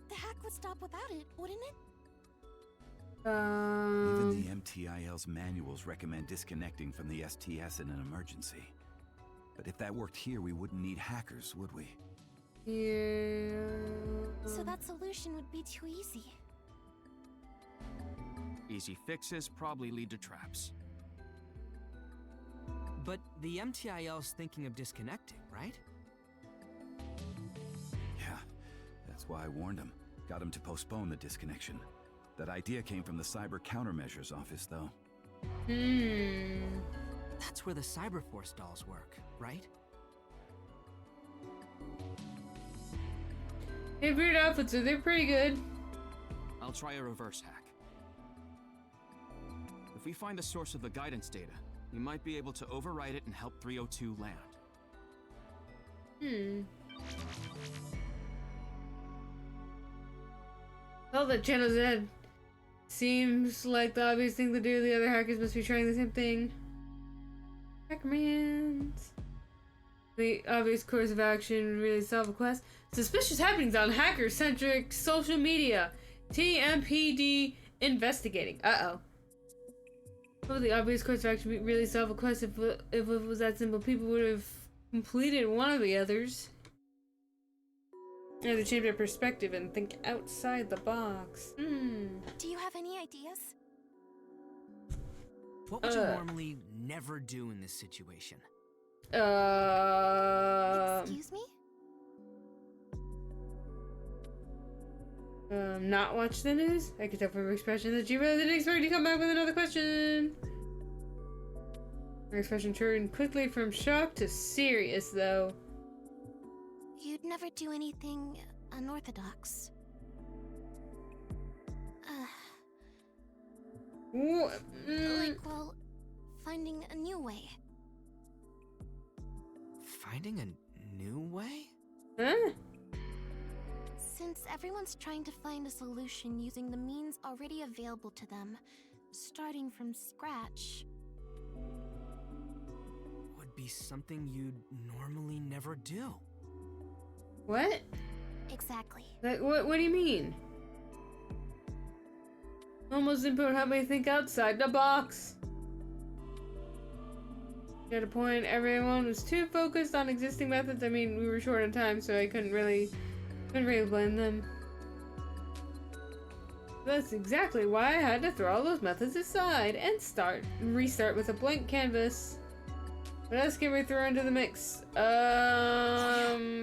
The hack would stop without it, wouldn't it? Even the MTIL's manuals recommend disconnecting from the STS in an emergency. But if that worked here, we wouldn't need hackers, would we? Yeah. So that solution would be too easy. Easy fixes probably lead to traps. But the MTIL's thinking of disconnecting, right? Yeah, That's why I warned him. Got him to postpone the disconnection. That idea came from the Cyber Countermeasures office, though. That's where the Cyberforce dolls work, right? Hey, weird outfits, so they're pretty good. I'll try a reverse hack. If we find the source of the guidance data, we might be able to override it and help 302 land. Well, the channel's dead. Seems like the obvious thing to do. The other hackers must be trying the same thing. Hackermans. The obvious course of action really solve a quest. Suspicious happenings on hacker-centric social media. TMPD investigating. Uh-oh. Oh, the obvious course of action really solve a quest. If it was that simple, people would have completed one of the others. Either change their perspective and think outside the box. Do you have any ideas? What would you normally never do in this situation? Excuse me? Not watch the news? I could tell from her expression that she really didn't expect to come back with another question. Her expression turned quickly from shock to serious, though. You'd never do anything unorthodox. Like, well, finding a new way. Finding a new way? Huh? Since everyone's trying to find a solution using the means already available to them, starting from scratch Would be something you'd normally never do. What? Exactly. Like, what do you mean? Almost input helped me think outside the box. At a point, everyone was too focused on existing methods. I mean, we were short on time, so I couldn't really blame them. That's exactly why I had to throw all those methods aside and restart with a blank canvas. What else can we throw into the mix?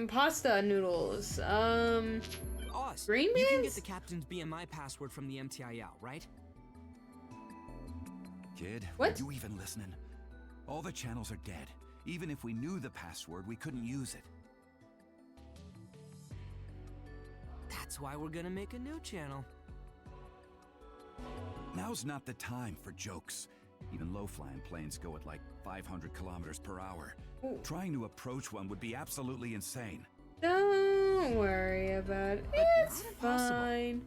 Pasta noodles. Oz, Green beans? you can get the captain's BMI password from the MTIL, right? Kid, what? Are you even listening? All the channels are dead. Even if we knew the password, we couldn't use it. That's why we're gonna make a new channel. Now's not the time for jokes. Even low-flying planes go at like 500 kilometers per hour. Ooh. Trying to approach one would be absolutely insane. Don't worry about it. It's fine.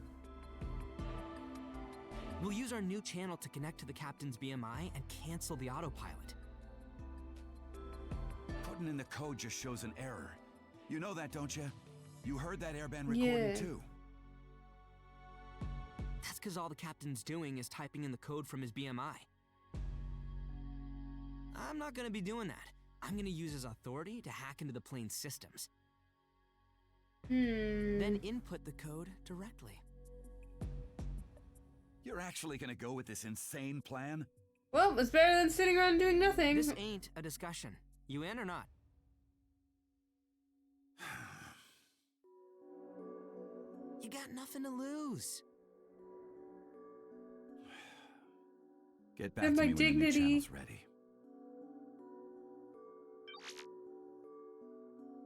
We'll use our new channel to connect to the captain's BMI and cancel the autopilot. Putting in the code just shows an error. You know that, don't you? You heard that airband recording too. That's because all the captain's doing is typing in the code from his BMI. I'm not gonna be doing that. I'm gonna use his authority to hack into the plane's systems. Then input the code directly. You're actually gonna go with this insane plan? Well, it's better than sitting around doing nothing. This ain't a discussion. You in or not? You got nothing to lose. Get back to me when the new channel's ready.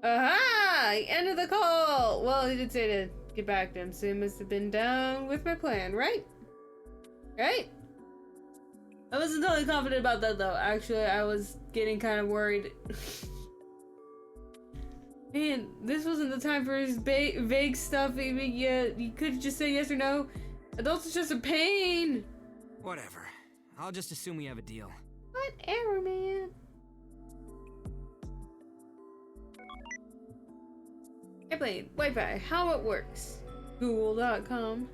Aha! End of the call! Well, he did say to get back to him, so he must have been down with my plan, right? Right? I wasn't totally confident about that, though. Actually, I was getting kind of worried. Man, this wasn't the time for his vague stuff. You could just say yes or no. Adults are just a pain. Whatever. I'll just assume we have a deal. Whatever, man. Airplane, Wi-Fi, how it works. Google.com.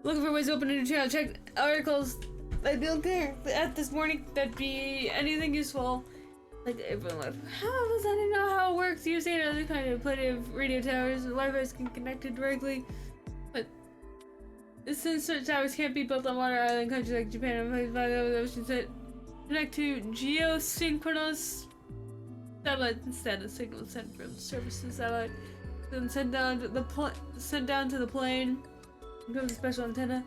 Looking for ways to open a new channel. Check articles. I don't care. At this morning, that'd be anything useful. Like everyone left. How does I don't know how it works? You say other kind of plenty of radio towers and Wi-Fi's can connect it directly. But since such towers can't be built on water island countries like Japan and places by the oceans that connect to geosynchronous satellites instead of signals sent from services satellite. Then sent down to the plane. Comes a special antenna.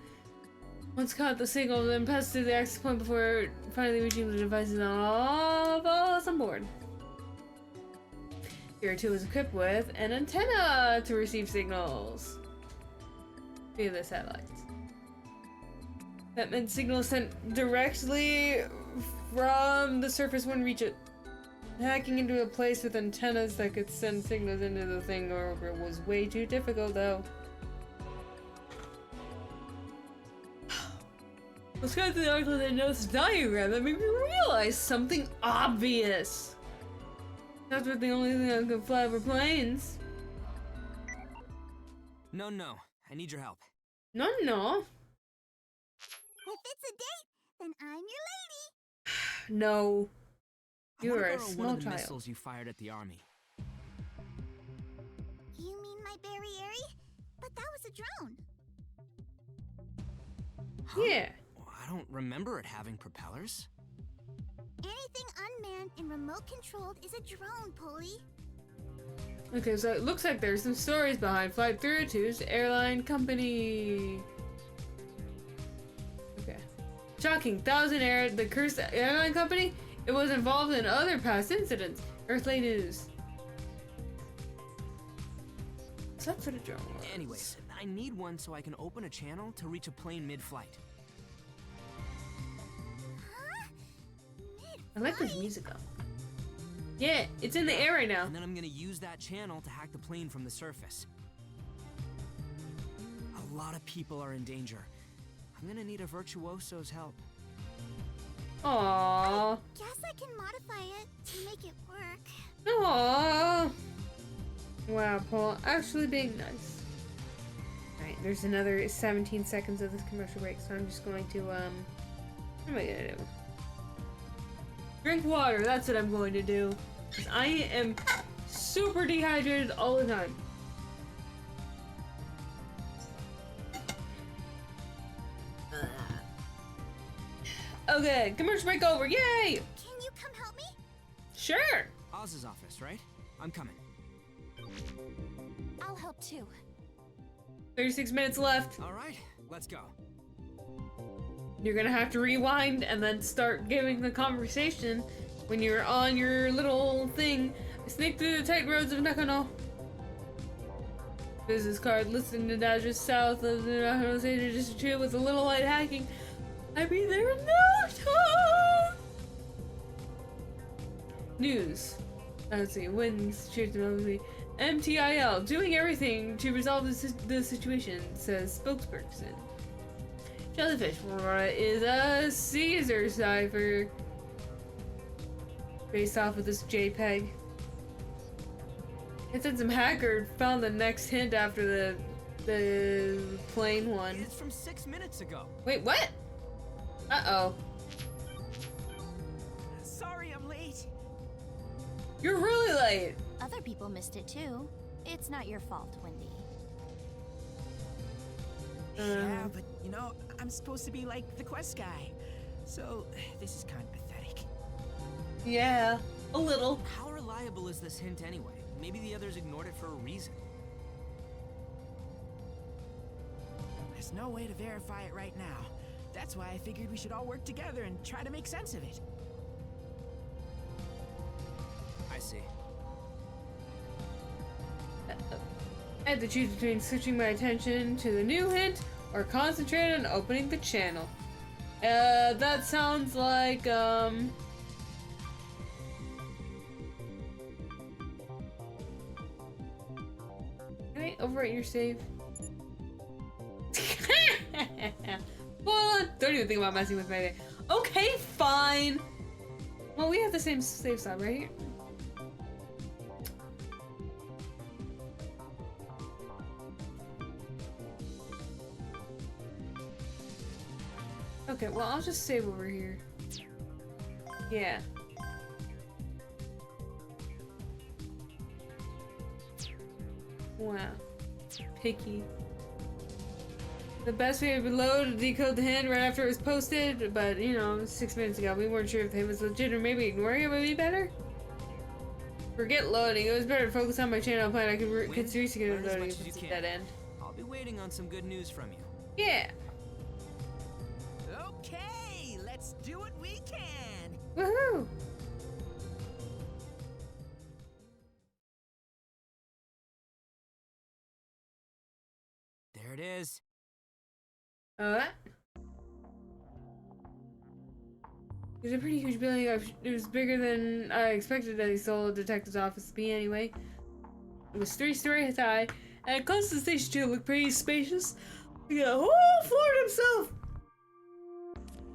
Once caught the signal, then passed through the access point before finally reaching the devices and all us on board. Here too is equipped with an antenna to receive signals via the satellites. That meant signals sent directly from the surface wouldn't reach it. Hacking into a place with antennas that could send signals into the thing over was way too difficult, though. Let's go to the article that notes diagram that made me realize something obvious. That's what the only thing that could fly over planes. No, I need your help. No. If it's a date, then I'm your lady. No. I You wanna are a borrow small one of the child. missiles you fired at the army. You mean my Berry Airy? But that was a drone. Huh? Yeah. I don't remember it having propellers. Anything unmanned and remote controlled is a drone, Polly. Okay, so it looks like there's some stories behind Flight 302's airline company. Okay. Shocking. The cursed airline company? It was involved in other past incidents. Earthly News. So that's what a drone was. Anyways, I need one so I can open a channel to reach a plane mid-flight. I like this music though. Yeah, it's in the air right now. And then I'm gonna use that channel to hack the plane from the surface. A lot of people are in danger. I'm gonna need a virtuoso's help. Aww. Guess I can modify it to make it work. Aww. Wow, Paul, actually being nice. Alright, there's another 17 seconds of this commercial break, so I'm just going to, what am I gonna do? Drink water, that's what I'm going to do. 'Cause I am super dehydrated all the time. Okay, commercial break over, yay! Can you come help me? Sure! Oz's office, right? I'm coming. I'll help too. 36 minutes left. Alright, let's go. You're gonna have to rewind and then start giving the conversation when you're on your little thing. Sneak through the tight roads of Nakano. Business card listed in the address south of the Nakano Station District 2 with a little light hacking. I'll be there in no time! News. Let's see. Wins. Cheers to MTIL. Doing everything to resolve the situation, says spokesperson. Jellyfish is a Caesar cipher. Based off of this JPEG. It said some hacker found the next hint after the plane one. It's from 6 minutes ago. Wait, what? Uh-oh. Sorry I'm late. You're really late. Other people missed it too. It's not your fault, Wendy. Yeah, but you know, I'm supposed to be like the quest guy. So, this is kind of pathetic. Yeah, a little. How reliable is this hint anyway? Maybe the others ignored it for a reason. There's no way to verify it right now. That's why I figured we should all work together and try to make sense of it. I see. I had to choose between switching my attention to the new hint or concentrate on opening the channel. That sounds like, Can I overwrite your save? Well, don't even think about messing with my day. Okay, fine. Well, we have the same save slot, right? Okay, well, I'll just save over here. Yeah. Wow. Picky. The best way to load decode the hint right after it was posted, but you know, 6 minutes ago, we weren't sure if the hint was legit or maybe ignoring it would be better. Forget loading. It was better to focus on my channel plan. I could seriously get Learn as loading much if as it's you at that can. end. I'll be waiting on some good news from you. Yeah. Okay, let's do what we can. Woohoo! There it is. It's a pretty huge building. It was bigger than I expected at the solo detective's office to be anyway. It was 3 stories high, and close to the station too. It looked pretty spacious. We got a whole floor to himself.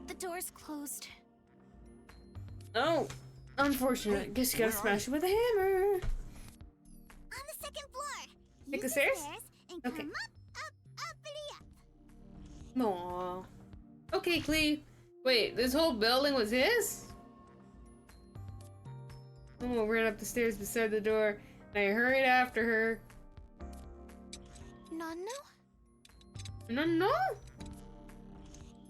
The door's closed. Oh, unfortunate. Guess you gotta smash it with a hammer. On the second floor. Take the Use stairs? and Okay. come up, Aww. Okay, Clee. Wait, this whole building was his? Momo ran up the stairs beside the door, and I hurried after her. Nano? No.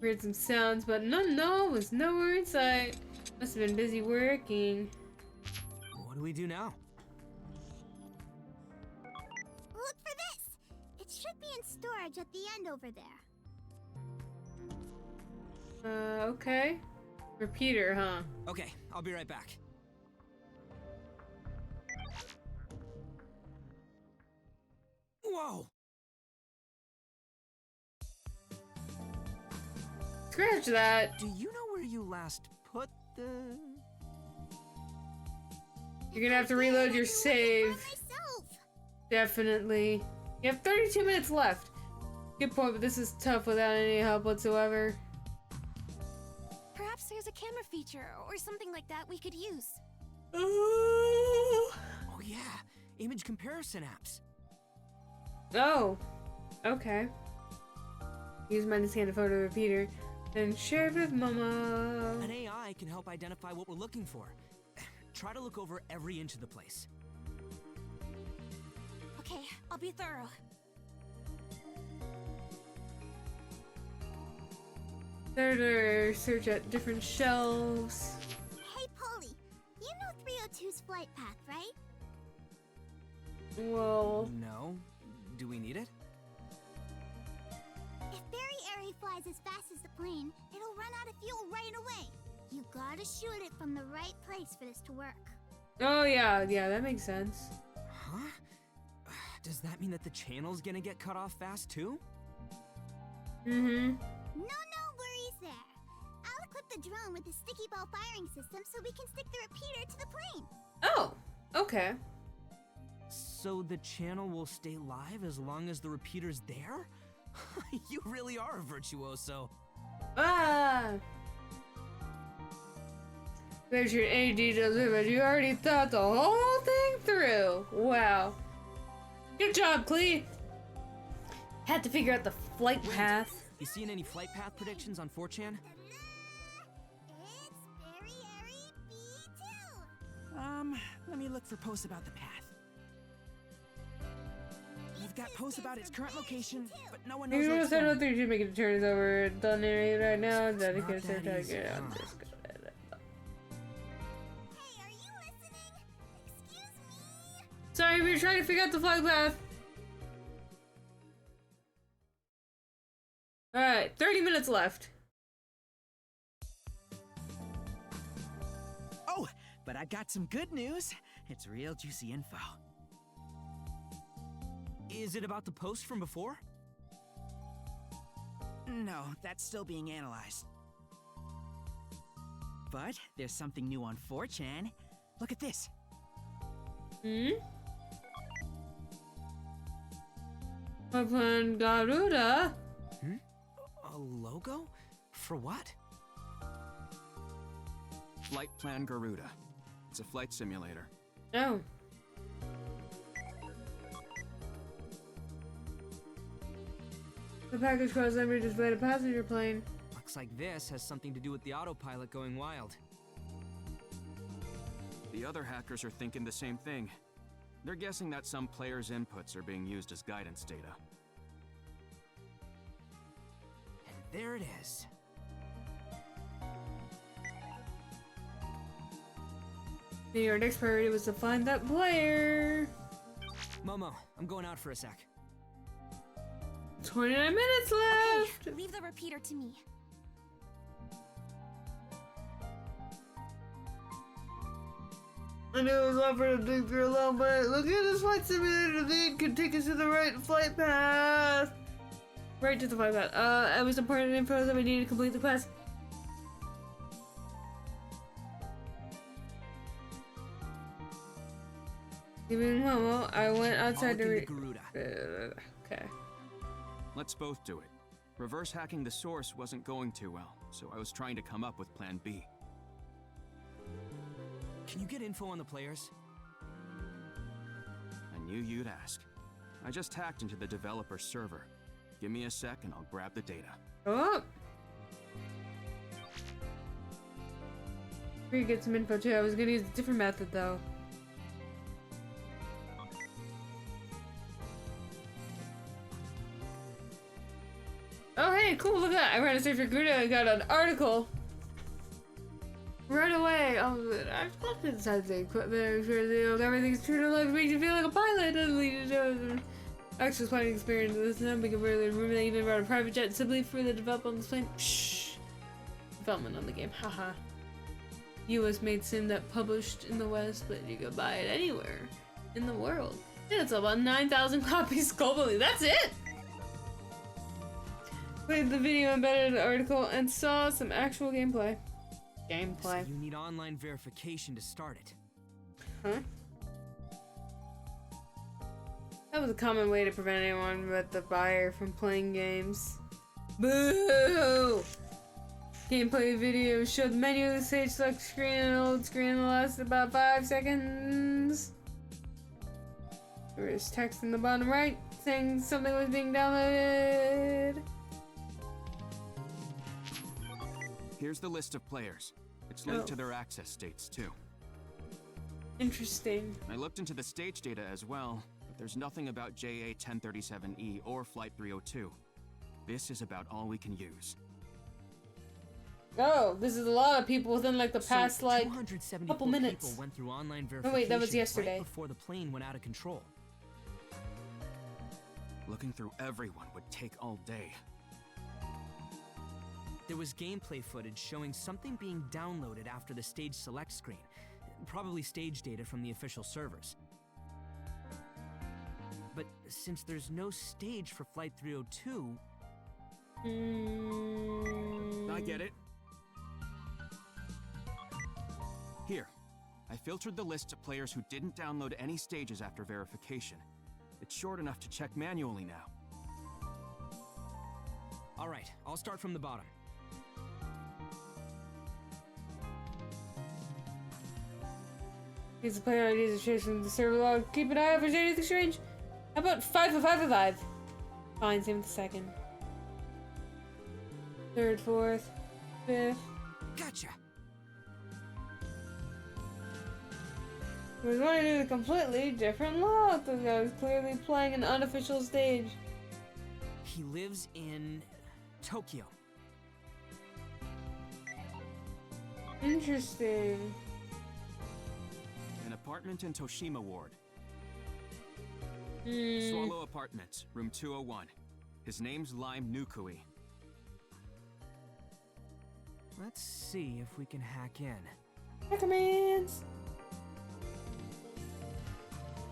Heard some sounds, but no was nowhere in sight. Must have been busy working. What do we do now? Look for this! It should be in storage at the end over there. Okay. Repeater, huh? Okay, I'll be right back. Whoa! Scratch that! Do you know where you last put the... You're gonna have to reload your save. Definitely. You have 32 minutes left. Good point, but this is tough without any help whatsoever. Perhaps there's a camera feature or something like that we could use. Oh yeah, image comparison apps. Oh, okay. Use mine to scan the photo repeater, then share it with Mama. An AI can help identify what we're looking for. Try to look over every inch of the place. Okay, I'll be thorough. There, search at different shelves. Hey, Polly, you know 302's flight path, right? Well, No. Do we need it? If Barry Airy flies as fast as the plane, it'll run out of fuel right away. You gotta shoot it from the right place for this to work. oh yeah, that makes sense. Huh? Does that mean that the channel's gonna get cut off fast too? No worries there. I'll equip the drone with the sticky ball firing system so we can stick the repeater to the plane. Oh, okay. So the channel will stay live as long as the repeater's there? You really are a virtuoso. Ah! There's your AD delivered. You already thought the whole thing through. Wow. Good job, Clee. Had to figure out the flight path. You seen any flight path predictions on 4chan? It's Barry Airy B2. Let me look for posts about the path. We've got posts about its current location, but no one knows You where know it's what going. thing to make it turn is over. Done it right now. It's That not can start that to easy, get out. huh? Just go ahead. Hey, are you listening? Excuse me? Sorry, we were trying to figure out the flight path. Alright, 30 minutes left. Oh, but I got some good news. It's real juicy info. Is it about the post from before? No, that's still being analyzed. But there's something new on 4chan. Look at this. Upon Garuda. A logo? For what? Flight Plan Garuda. It's a flight simulator. Oh. The package cross number displayed a passenger plane. Looks like this has something to do with the autopilot going wild. The other hackers are thinking the same thing. They're guessing that some players' inputs are being used as guidance data. And there it is. Maybe our next priority was to find that player. Momo, I'm going out for a sec. 29 minutes left! Okay, leave the repeater to me. I know it was offered to dig through alone, but look at this flight simulator. They could take us to the right flight path. Right to the flight path. It was important info that we needed to complete the quest. Even Momo, I went outside to read. Okay. Let's both do it. Reverse hacking the source wasn't going too well, so I was trying to come up with plan B. Can you get info on the players? I knew you'd ask. I just hacked into the developer server. Give me a sec and I'll grab the data. Oh! We could get some info too. I was gonna use a different method though. Oh hey, cool, look at that! I ran a search for Gruda, I got an article! Right away! I've looked inside the equipment, everything's true to life, makes you feel like a pilot, and lead to actual flying experience. This is we can really remember that even brought a private jet simply for the development on this plane. Shh! Development on the game, haha. US made sim that published in the West, but you can buy it anywhere in the world. And it's about 9,000 copies globally, that's it! Played the video embedded article and saw some actual gameplay. So you need online verification to start it. Huh? That was a common way to prevent anyone but the buyer from playing games. Boo! Gameplay video showed the menu of the stage select screen and old screen that lasted about 5 seconds. There was text in the bottom right saying something was being downloaded. Here's the list of players. It's linked to their access states, too. Interesting. I looked into the stage data as well, but there's nothing about JA-1037E or Flight 302. This is about all we can use. Oh, this is a lot of people within like the past like couple minutes. People went through online verification. Oh wait, that was yesterday. Right before the plane went out of control. Looking through everyone would take all day. There was gameplay footage showing something being downloaded after the stage select screen. Probably stage data from the official servers. But since there's no stage for Flight 302... I get it. Here, I filtered the list of players who didn't download any stages after verification. It's short enough to check manually now. Alright, I'll start from the bottom. Use the player IDs to trace from the server log. Keep an eye out for anything strange. How about 5 for 5 for 5? Fine, same with the second. Third, fourth, fifth. Gotcha! I was going to do a completely different log. This guy was clearly playing an unofficial stage. He lives in Tokyo. Interesting. An apartment in Toshima Ward. Hmm. Swallow Apartments, room 201. His name's Lime Nukui. Let's see if we can hack in. Hackmans!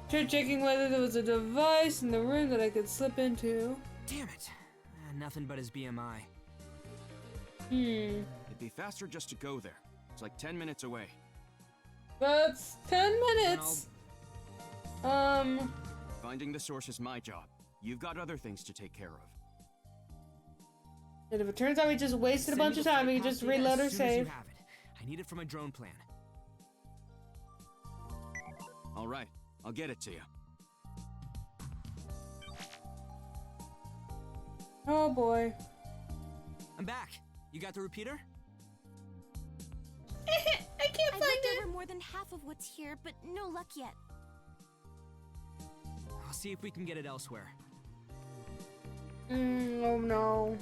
Tried checking whether there was a device in the room that I could slip into. Damn it. Nothing but his BMI. It'd be faster just to go there. It's like 10 minutes away. That's 10 minutes! Finding the source is my job. You've got other things to take care of. And if it turns out we just wasted a bunch of time, we can just reload or save. I need it for my drone plan. All right, I'll get it to you. Oh boy. I'm back. You got the repeater? I can't find it. I've looked over more than half of what's here, but no luck yet. I'll see if we can get it elsewhere. Oh no.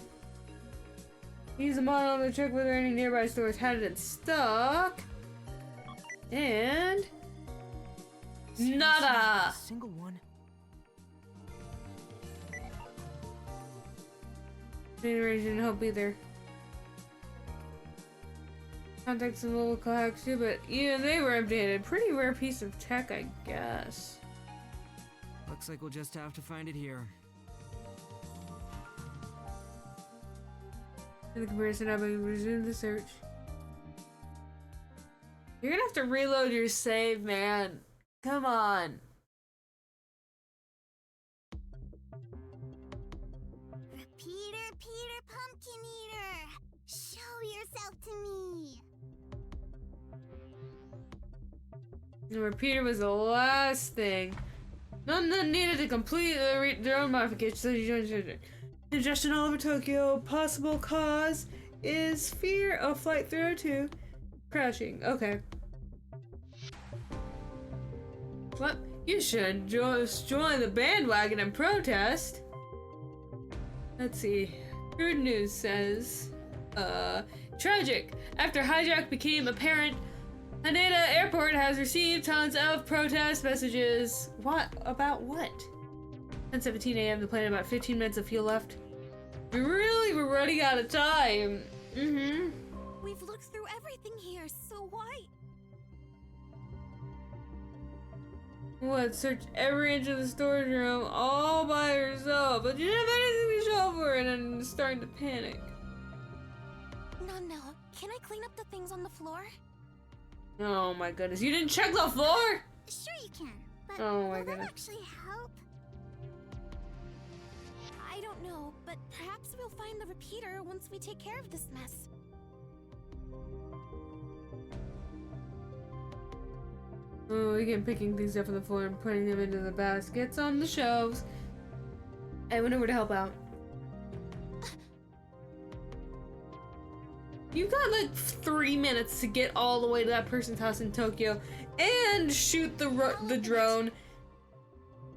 Use the model to check whether any nearby stores had it in stock. And Seriously, nada. not a single one. Didn't help either. Contacts some local hacks too, but even they were empty-handed. Pretty rare piece of tech, I guess. Looks like we'll just have to find it here. In the comparison, I'll resume the search. You're gonna have to reload your save, man. Come on. Peter Pumpkin Eater, show yourself to me. The repeater was the last thing. None needed to complete their own modification, so you joined congestion all over Tokyo. Possible cause is fear of Flight 302 crashing. Okay. What? You should just join the bandwagon and protest. Let's see. Good news says, tragic. After hijack became apparent, Haneda Airport has received tons of protest messages. What? About what? 10:17 a.m. The plane had about 15 minutes of fuel left. We really were running out of time. We've looked through everything here, so why? What? Search every inch of the storage room all by yourself, but you didn't have anything to show for it, and I'm starting to panic. No. Can I clean up the things on the floor? Oh my goodness, you didn't check the floor? Sure you can, but Oh my will that goodness. actually help? I don't know, but perhaps we'll find the repeater once we take care of this mess. Oh, again, picking things up on the floor and putting them into the baskets on the shelves. I went over to help out. You've got like 3 minutes to get all the way to that person's house in Tokyo and shoot the drone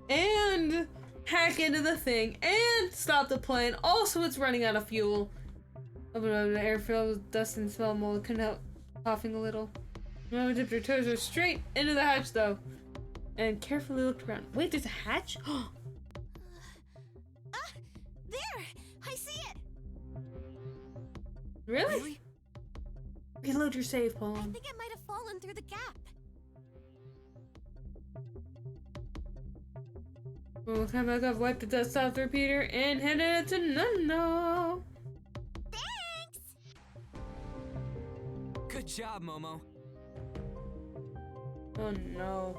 and hack into the thing and stop the plane. Also, it's running out of fuel. Open up the air filled with dust and smell mold. Couldn't help coughing a little. Mama dipped her toes straight into the hatch though and carefully looked around. Wait, there's a hatch? There! I see it! Really? Reload your save, Paul. I think it might have fallen through the gap. We'll come back up, wipe the dust off the repeater, and hand it to Nano. Thanks! Good job, Momo. Oh no.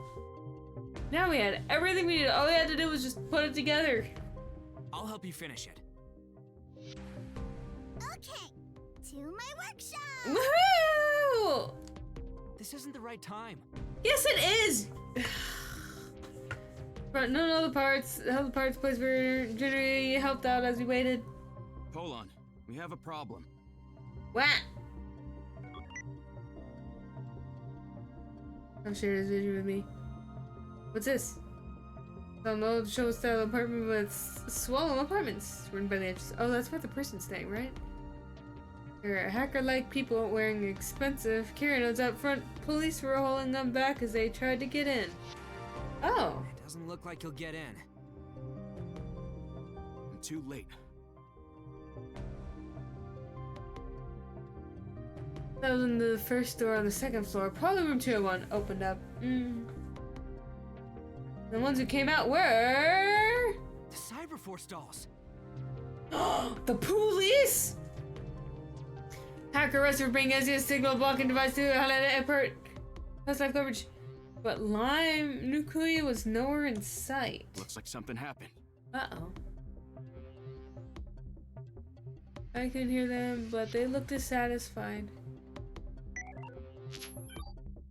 Now we had everything we needed. All we had to do was just put it together. I'll help you finish it. Okay, to my workshop! Woohoo! This isn't the right time. Yes, it is! But none of the parts, held the parts placed were generally helped out as we waited. Polon, we have a problem. What? I'm sharing this vision with me. What's this? Some old show style apartment with swollen apartments run by the edges. Oh, that's where the person's staying, right? There are hacker-like people wearing expensive carry notes out front. Police were holding them back as they tried to get in. Oh. It doesn't look like you'll get in. I'm too late. That was in the first door on the second floor. Probably room 201 opened up. The ones who came out were... The Cyberforce dolls. The police! Hacker arrested for bringing SES signal blocking device to Haneda Airport. That's live coverage. But Lime Nukuya was nowhere in sight. Looks like something happened. Uh-oh. I couldn't hear them, but they looked dissatisfied.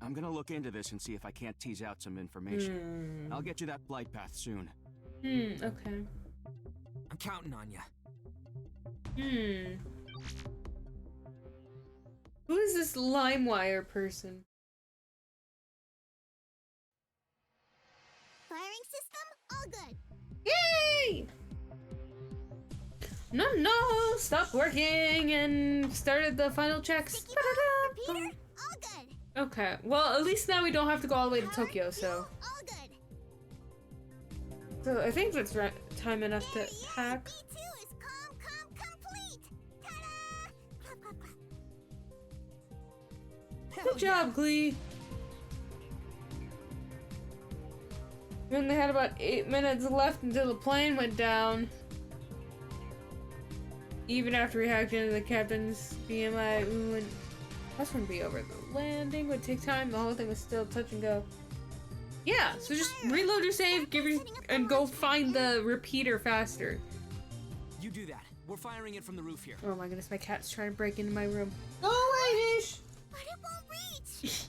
I'm gonna look into this and see if I can't tease out some information. I'll get you that flight path soon. Okay. I'm counting on you. Who is this LimeWire person? Firing system, all good. Yay! No, stopped working and started the final checks. Repeater, all good. Okay. Well, at least now we don't have to go all the way to Tokyo, so. So I think that's time enough to hack. Good job, Glee. And they had about 8 minutes left until the plane went down. Even after we hacked into the captain's BMI, we wouldn't. That's gonna be over. The landing would take time. The whole thing was still touch and go. Yeah, so just reload your save, and go find the repeater faster. You do that. We're firing it from the roof here. Oh my goodness, my cat's trying to break into my room. Go away, Nish! But it won't reach!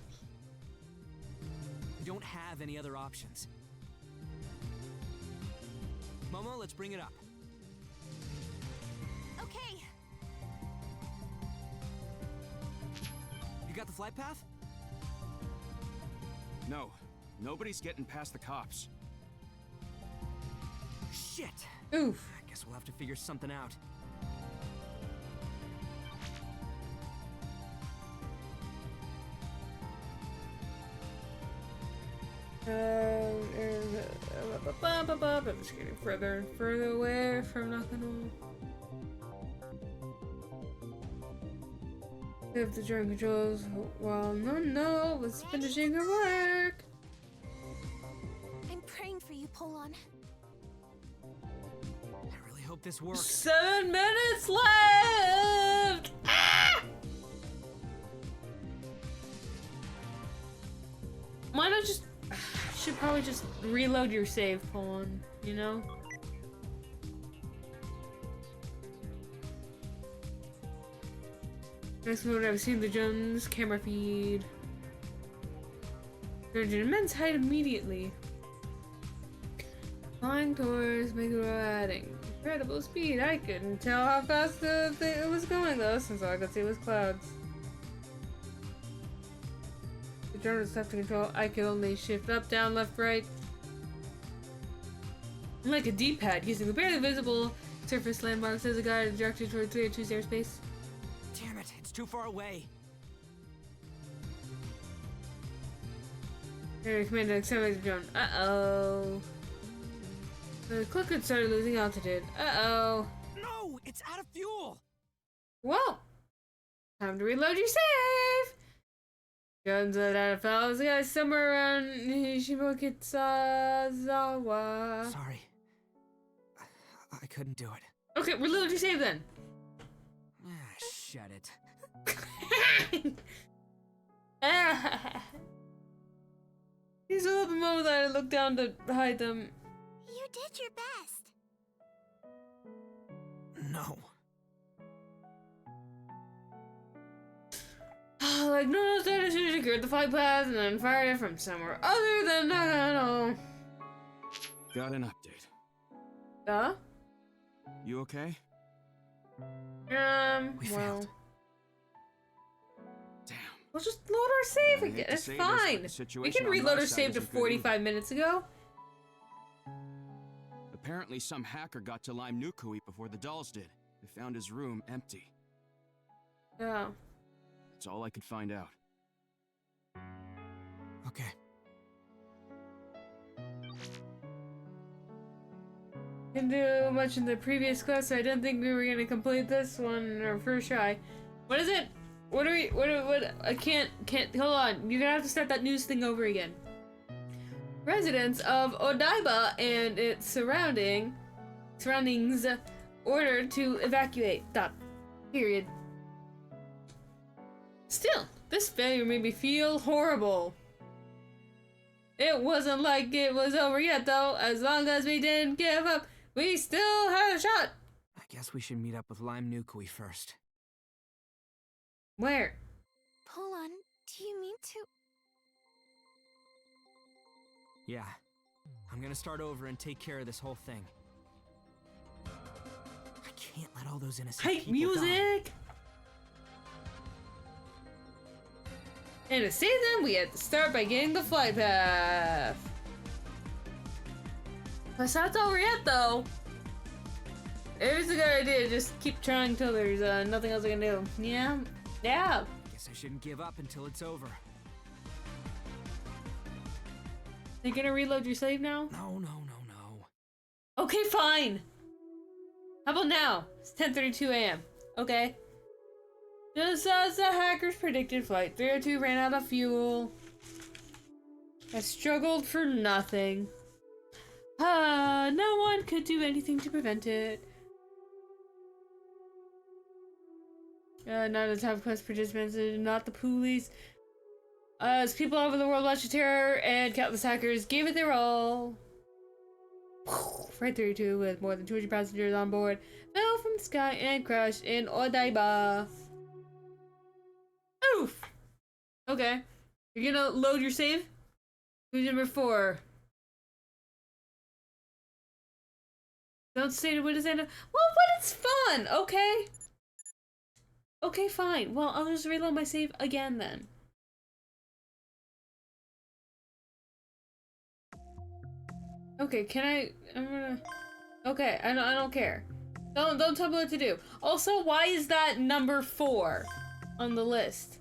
We don't have any other options. Momo, let's bring it up. Okay. You got the flight path? No. Nobody's getting past the cops. Shit! Oof. I guess we'll have to figure something out. I'm just getting further and further away from nothing. If the drone controls, well, no, was finishing her work. I'm praying for you, Polon. I really hope this works. 7 minutes left! Ah! Why not just... should probably just reload your save, Polon, you know? Next moment I've seen the Jones camera feed. Surge an immense height immediately. Flying towards adding incredible speed. I couldn't tell how fast it was going though, since all I could see was clouds. The drone was left to control. I could only shift up, down, left, right. Like a D-pad, using the barely visible surface landmarks as a guide directed toward 302's airspace. Damn it, it's too far away. Area command to accelerate the drone. Uh-oh. The clicker started losing altitude. Uh-oh. No, it's out of fuel. Well, time to reload your save. Guns let out of foul. This guy's somewhere around Shimokitsuzawa. Sorry. I couldn't do it. Okay, reload your save then. Shut it. He's a little bit more that I look down to hide them. You did your best. No. Like, no, that should have secured the flight path and then fired it from somewhere other than Nagano. Got an update. Huh? You okay? We well. failed. Damn. We'll just load our save again. It's fine. We can reload our save to 45 minutes ago. Apparently some hacker got to Lime Nukui before the dolls did. They found his room empty. Oh. That's all I could find out. Okay. Didn't do much in the previous quest, so I didn't think we were gonna complete this one in our first try. What is it? What I can't, hold on. You're gonna have to start that news thing over again. Residents of Odaiba and its surroundings ordered to evacuate. Stop. Period. Still, this failure made me feel horrible. It wasn't like it was over yet, though. As long as we didn't give up, we still have a shot. I guess we should meet up with Lime Nukui first. Where? Polon, do you mean to? Yeah. I'm gonna start over and take care of this whole thing. I can't let all those innocent people music! die. And to save them, we had to start by getting the flight path. That's not over yet, though. It was a good idea. Just keep trying till there's nothing else I can do. Yeah. Yeah. Guess I shouldn't give up until it's over. Are you gonna reload your save now? No, no, no, no. Okay, fine. How about now? It's 10:32 a.m. Okay. Just as the hackers predicted, Flight 302 ran out of fuel. I struggled for nothing. No one could do anything to prevent it. Not a top quest participants, not the police. As people all over the world watched the terror and countless hackers gave it their all. Flight 32 with more than 200 passengers on board fell from the sky and crashed in Odaiba. Oof! Okay. You're gonna load your save? Who's number 4? Don't say what is it? Well, but it's fun, okay? Okay, fine. Well, I'll just reload my save again then. Okay, I'm gonna... Okay, I don't care. Don't tell me what to do. Also, why is that number 4 on the list?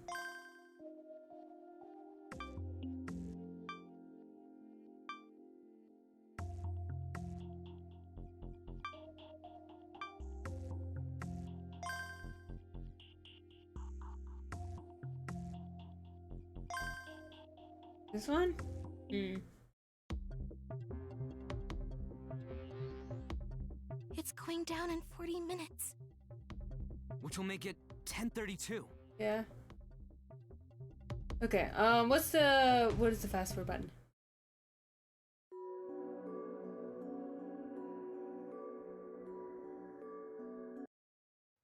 This one? It's going down in 40 minutes. Which will make it 10:32. Yeah. Okay, what is the fast forward button?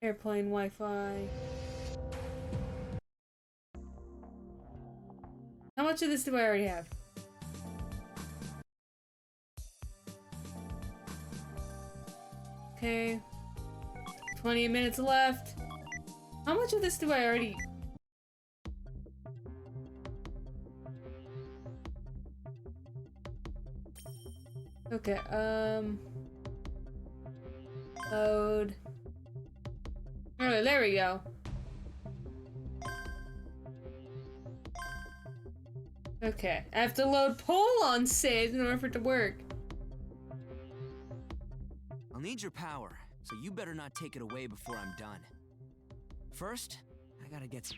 Airplane Wi-Fi. How much of this do I already have? Okay. 20 minutes left. How much of this do I already... Okay, load. Oh, there we go. Okay, I have to load poll on save in order for it to work. I'll need your power, so you better not take it away before I'm done. First, I gotta get...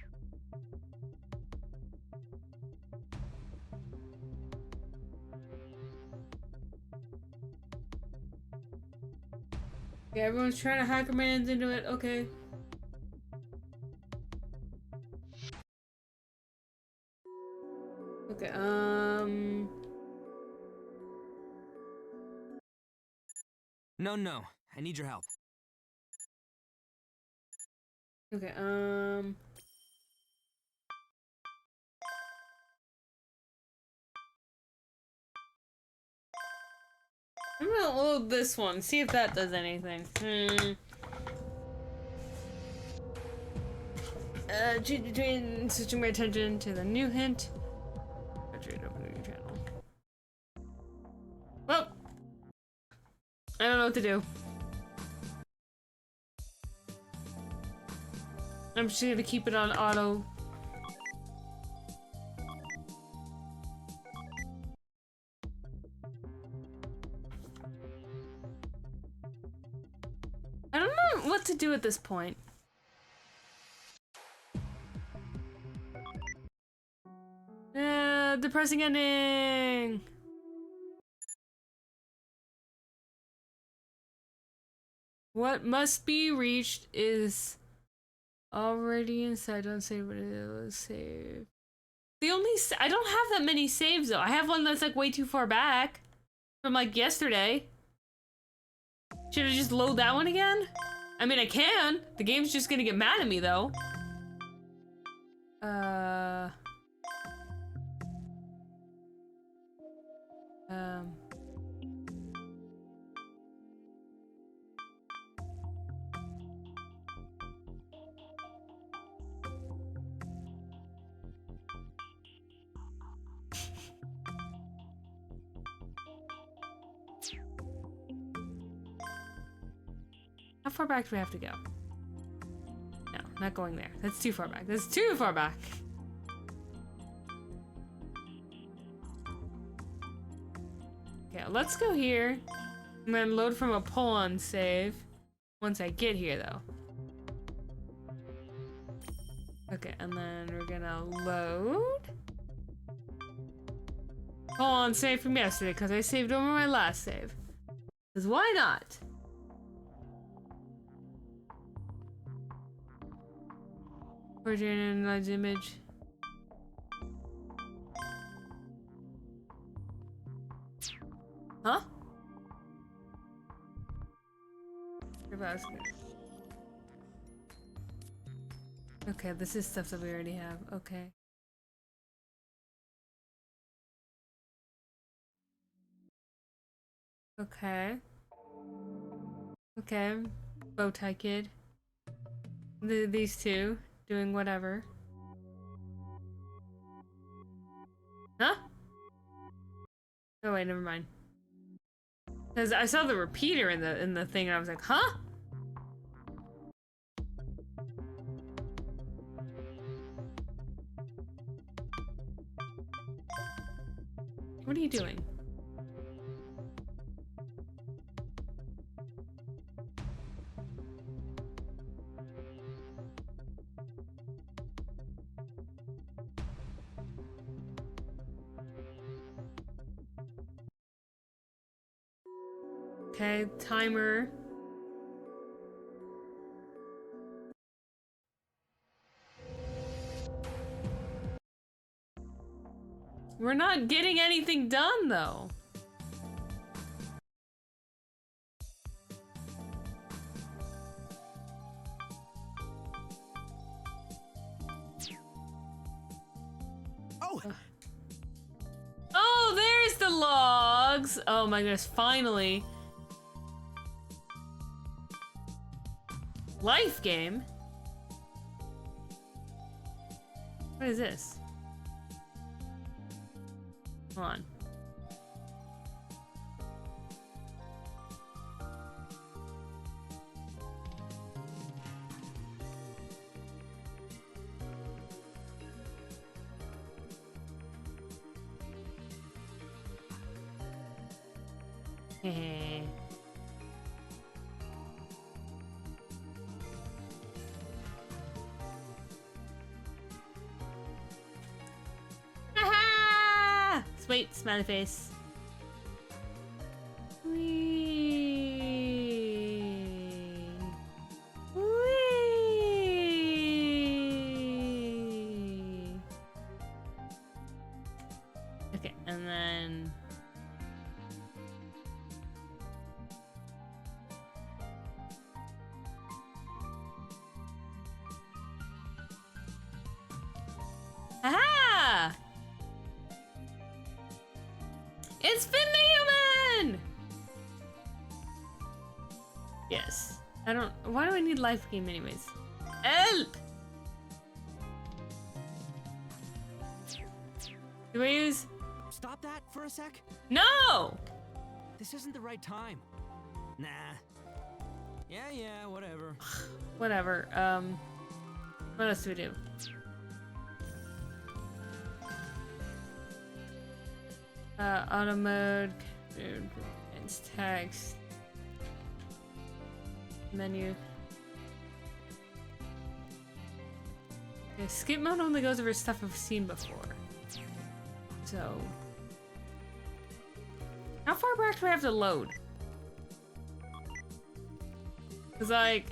Okay, everyone's trying to hack a man's into it. Okay. Okay, No, I need your help. Okay, I'm gonna load this one, see if that does anything. Switching my attention to the new hint. Open new channel. Well, I don't know what to do. I'm just gonna keep it on auto. I don't know what to do at this point. Depressing ending! What must be reached is already inside. Don't say what it is. Save. I don't have that many saves though. I have one that's like way too far back from like yesterday. Should I just load that one again? I mean, I can. The game's just gonna get mad at me though. How far back do we have to go? No, not going there. That's too far back. That's too far back. Okay, let's go here. I'm gonna load from a pull-on save. Once I get here, though. Okay, and then we're gonna load. Pull-on save from yesterday, because I saved over my last save. Because why not? Where's your analyze image? Huh? Okay, this is stuff that we already have. Okay. Okay. Okay. Bowtie kid. These two doing whatever. Huh? Oh wait, never mind. Cause I saw the repeater in the thing and I was like, huh? What are you doing? Okay, timer. We're not getting anything done though. Oh! Oh, there's the logs! Oh my goodness, finally. Life game? What is this? Hold on. Hehe. Haha! Sweet, smiley face. Whee! Whee! Okay, and then... Aha! It's been the human! Yes. I don't... Why do I need life game anyways? Help! Do I use... Stop that for a sec? No! This isn't the right time. Nah. Yeah, whatever. Whatever. What else do we do? Auto mode, advanced text, menu. Okay, skip mode only goes over stuff I've seen before. So, how far back do I have to load? Cause like,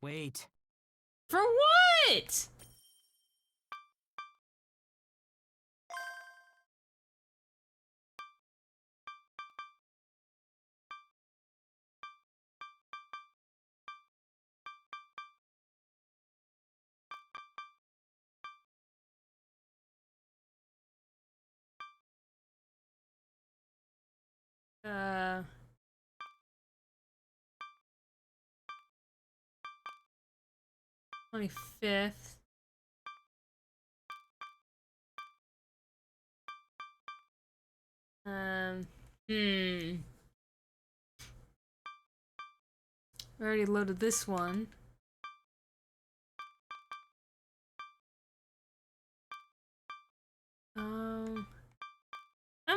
Wait. for what? Uh... 25th. I already loaded this one.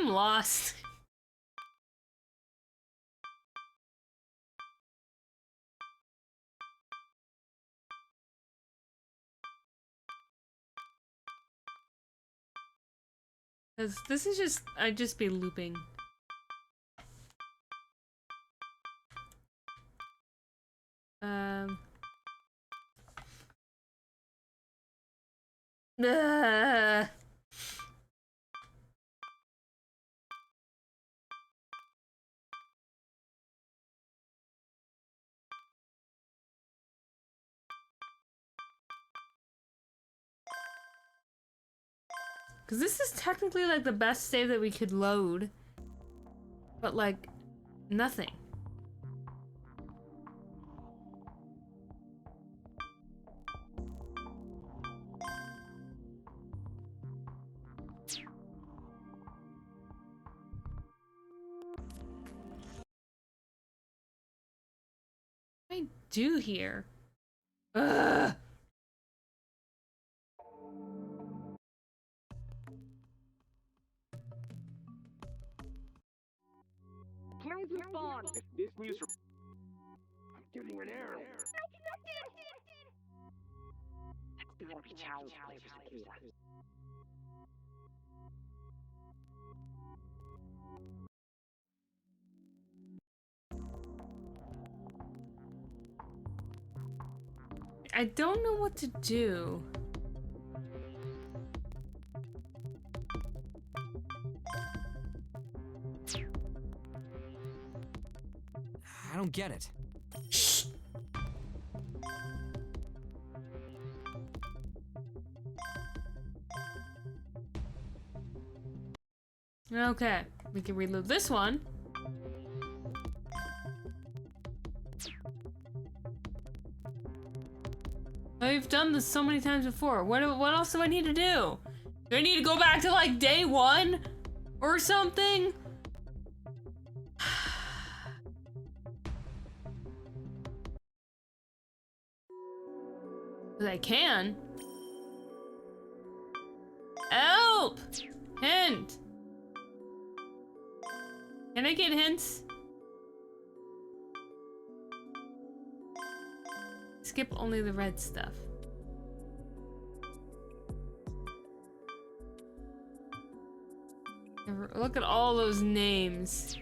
I'm lost. Cause this is just, I'd just be looping. Uh, Cause this is technically like the best save that we could load. But like, nothing. What do I do here? Ugh. Please respond. This news from... I'm getting an error. That's gotta be child's play for Sakura. I don't know what to do. I don't get it. Shh. Okay, we can reload this one. I've done this so many times before. What else do I need to do? Do I need to go back to like day 1 or something? I can. Help! Hint! Can I get hints? Skip only the red stuff. Look at all those names.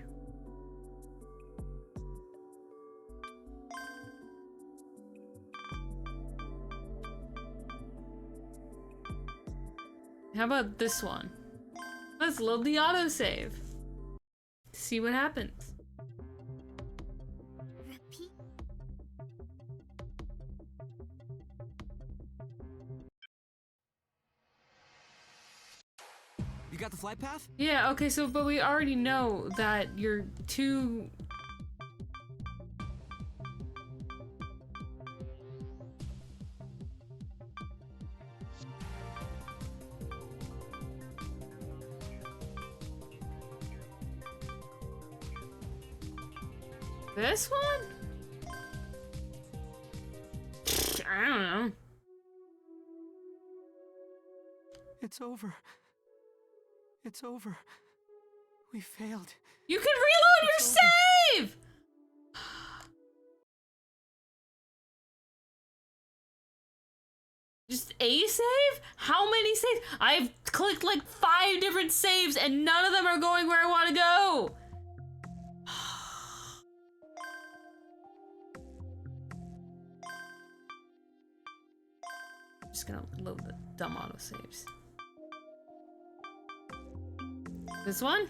How about this one? Let's load the autosave. See what happens. Repeat. You got the flight path? Yeah, okay, so, but we already know that you're too... This one? I don't know. It's over. It's over. We failed. You can reload your save! Just a save? How many saves? I've clicked like 5 different saves and none of them are going where I want to go. I'm just gonna load the dumb autosaves. This one?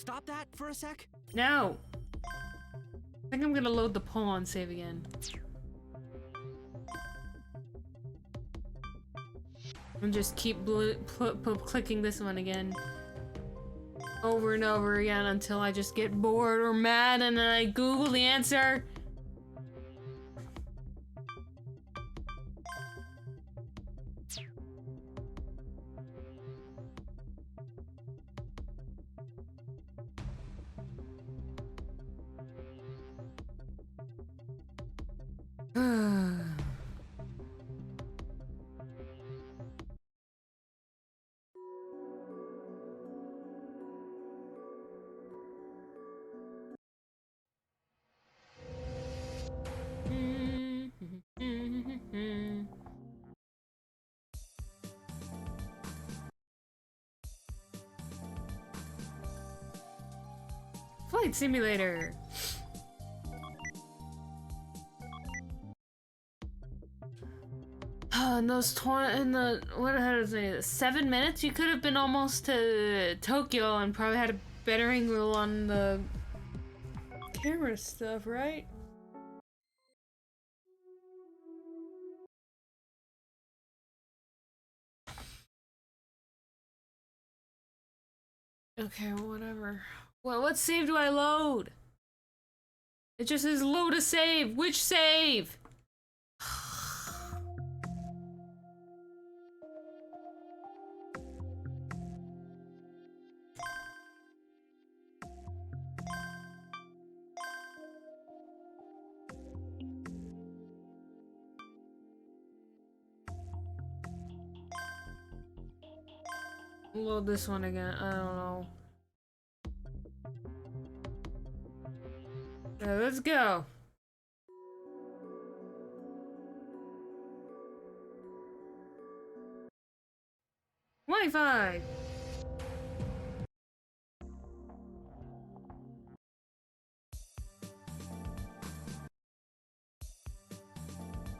Stop that for a sec. No. think I'm gonna load the poll on save again. And just keep clicking this one again. Over and over again until I just get bored or mad and then I Google the answer. Flight simulator. In those what did I say? 7 minutes, you could have been almost to Tokyo and probably had a better angle on the camera stuff, right? Okay, whatever. Well, what save do I load? It just says load a save. Which save? Load this one again. I don't know. Let's go. Wi-Fi.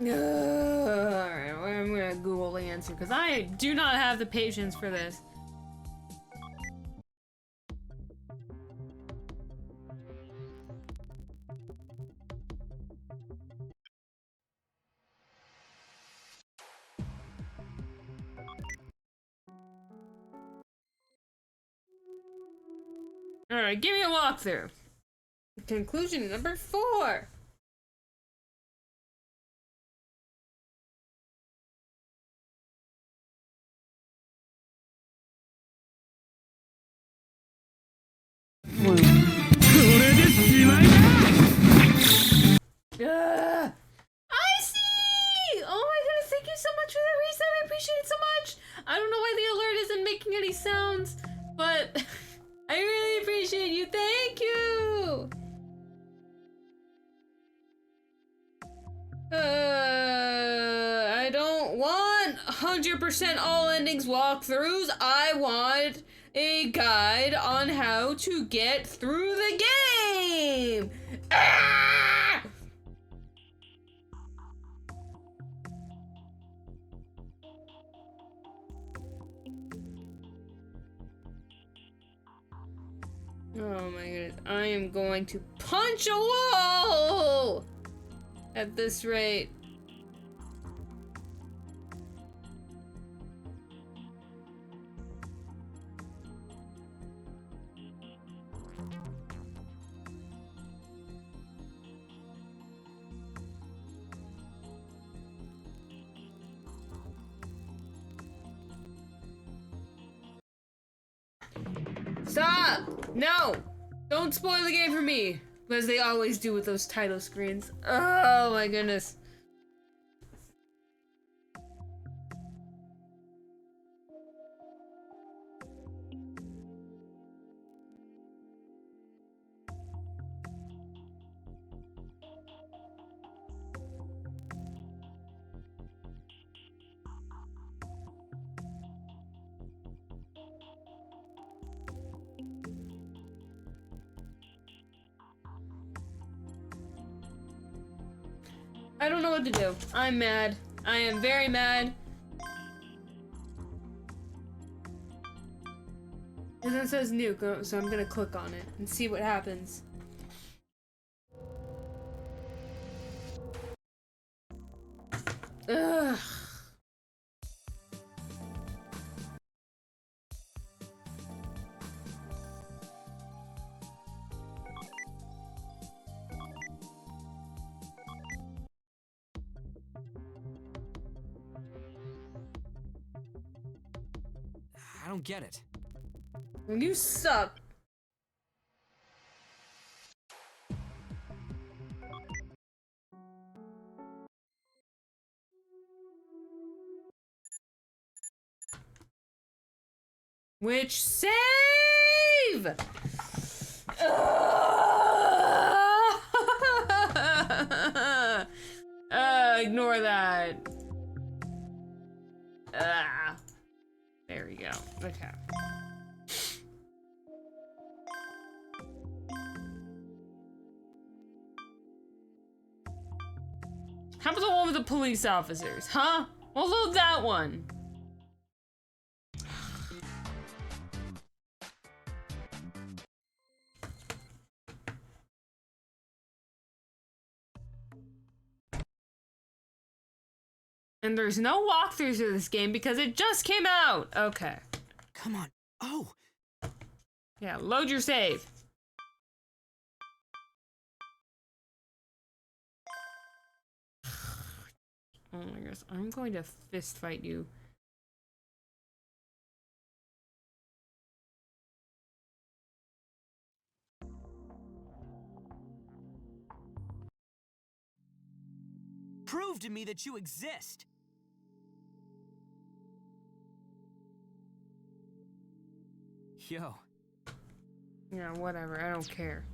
Alright, I'm gonna Google the answer because I do not have the patience for this. Alright, give me a walkthrough. Conclusion number 4. I see! Oh my goodness, thank you so much for that reset. I appreciate it so much. I don't know why the alert isn't making any sounds, but I really appreciate you. Thank you! I don't want 100% all endings walkthroughs. I want a guide on how to get through the game! Ah! Oh my goodness, I am going to punch a wall at this rate. Stop! No! Don't spoil the game for me! As they always do with those title screens. Oh my goodness. I don't know what to do. I'm mad. I am very mad. And it says nuke, so I'm gonna click on it and see what happens. Ugh. I don't get it. You suck. Which save? Ignore that. There we go. Okay. How about the one with the police officers, huh? We'll load that one. And there's no walkthroughs of this game because it just came out. Okay. Come on. Oh. Yeah, load your save. Oh my gosh, I'm going to fist fight you. Prove to me that you exist. Yo. Yeah, whatever. I don't care.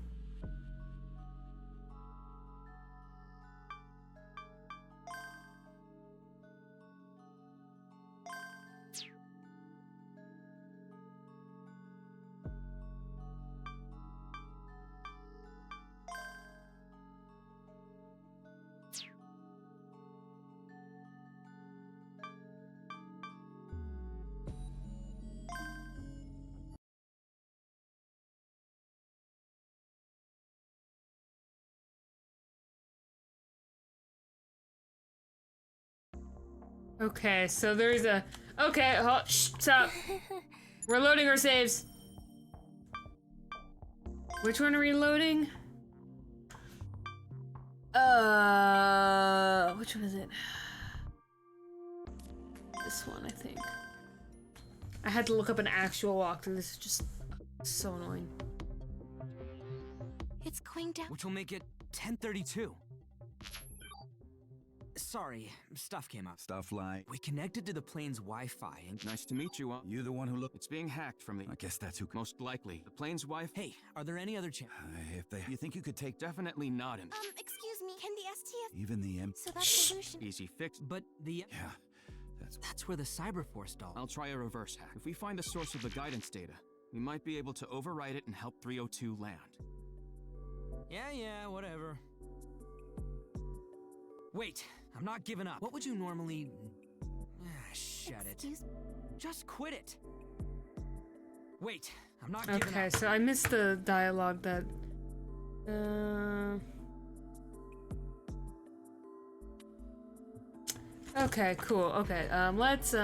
Okay, so there's a... Okay, shh, stop. We're loading our saves. Which one are we loading? Which one is it? This one, I think. I had to look up an actual walkthrough. This is just so annoying. It's going down. Which will make it 10:32. Sorry, stuff came up. Stuff like... We connected to the plane's Wi-Fi and... Nice to meet you. You the one who looked... It's being hacked from the... I guess that's who... Most likely. The plane's Wi-Fi... Hey, are there any other channels? If they... You think you could take... Definitely not in... Excuse me, can the STS... Even the M... So that's solution. Easy fix. But the... Yeah, That's where the Cyberforce doll... I'll try a reverse hack. If we find the source of the guidance data, we might be able to overwrite it and help 302 land. Yeah, whatever. Wait, I'm not giving up. What would you normally... shut it. Just quit it. Wait, I'm not giving up. Okay, so I missed the dialogue that... Okay, cool. Okay, let's,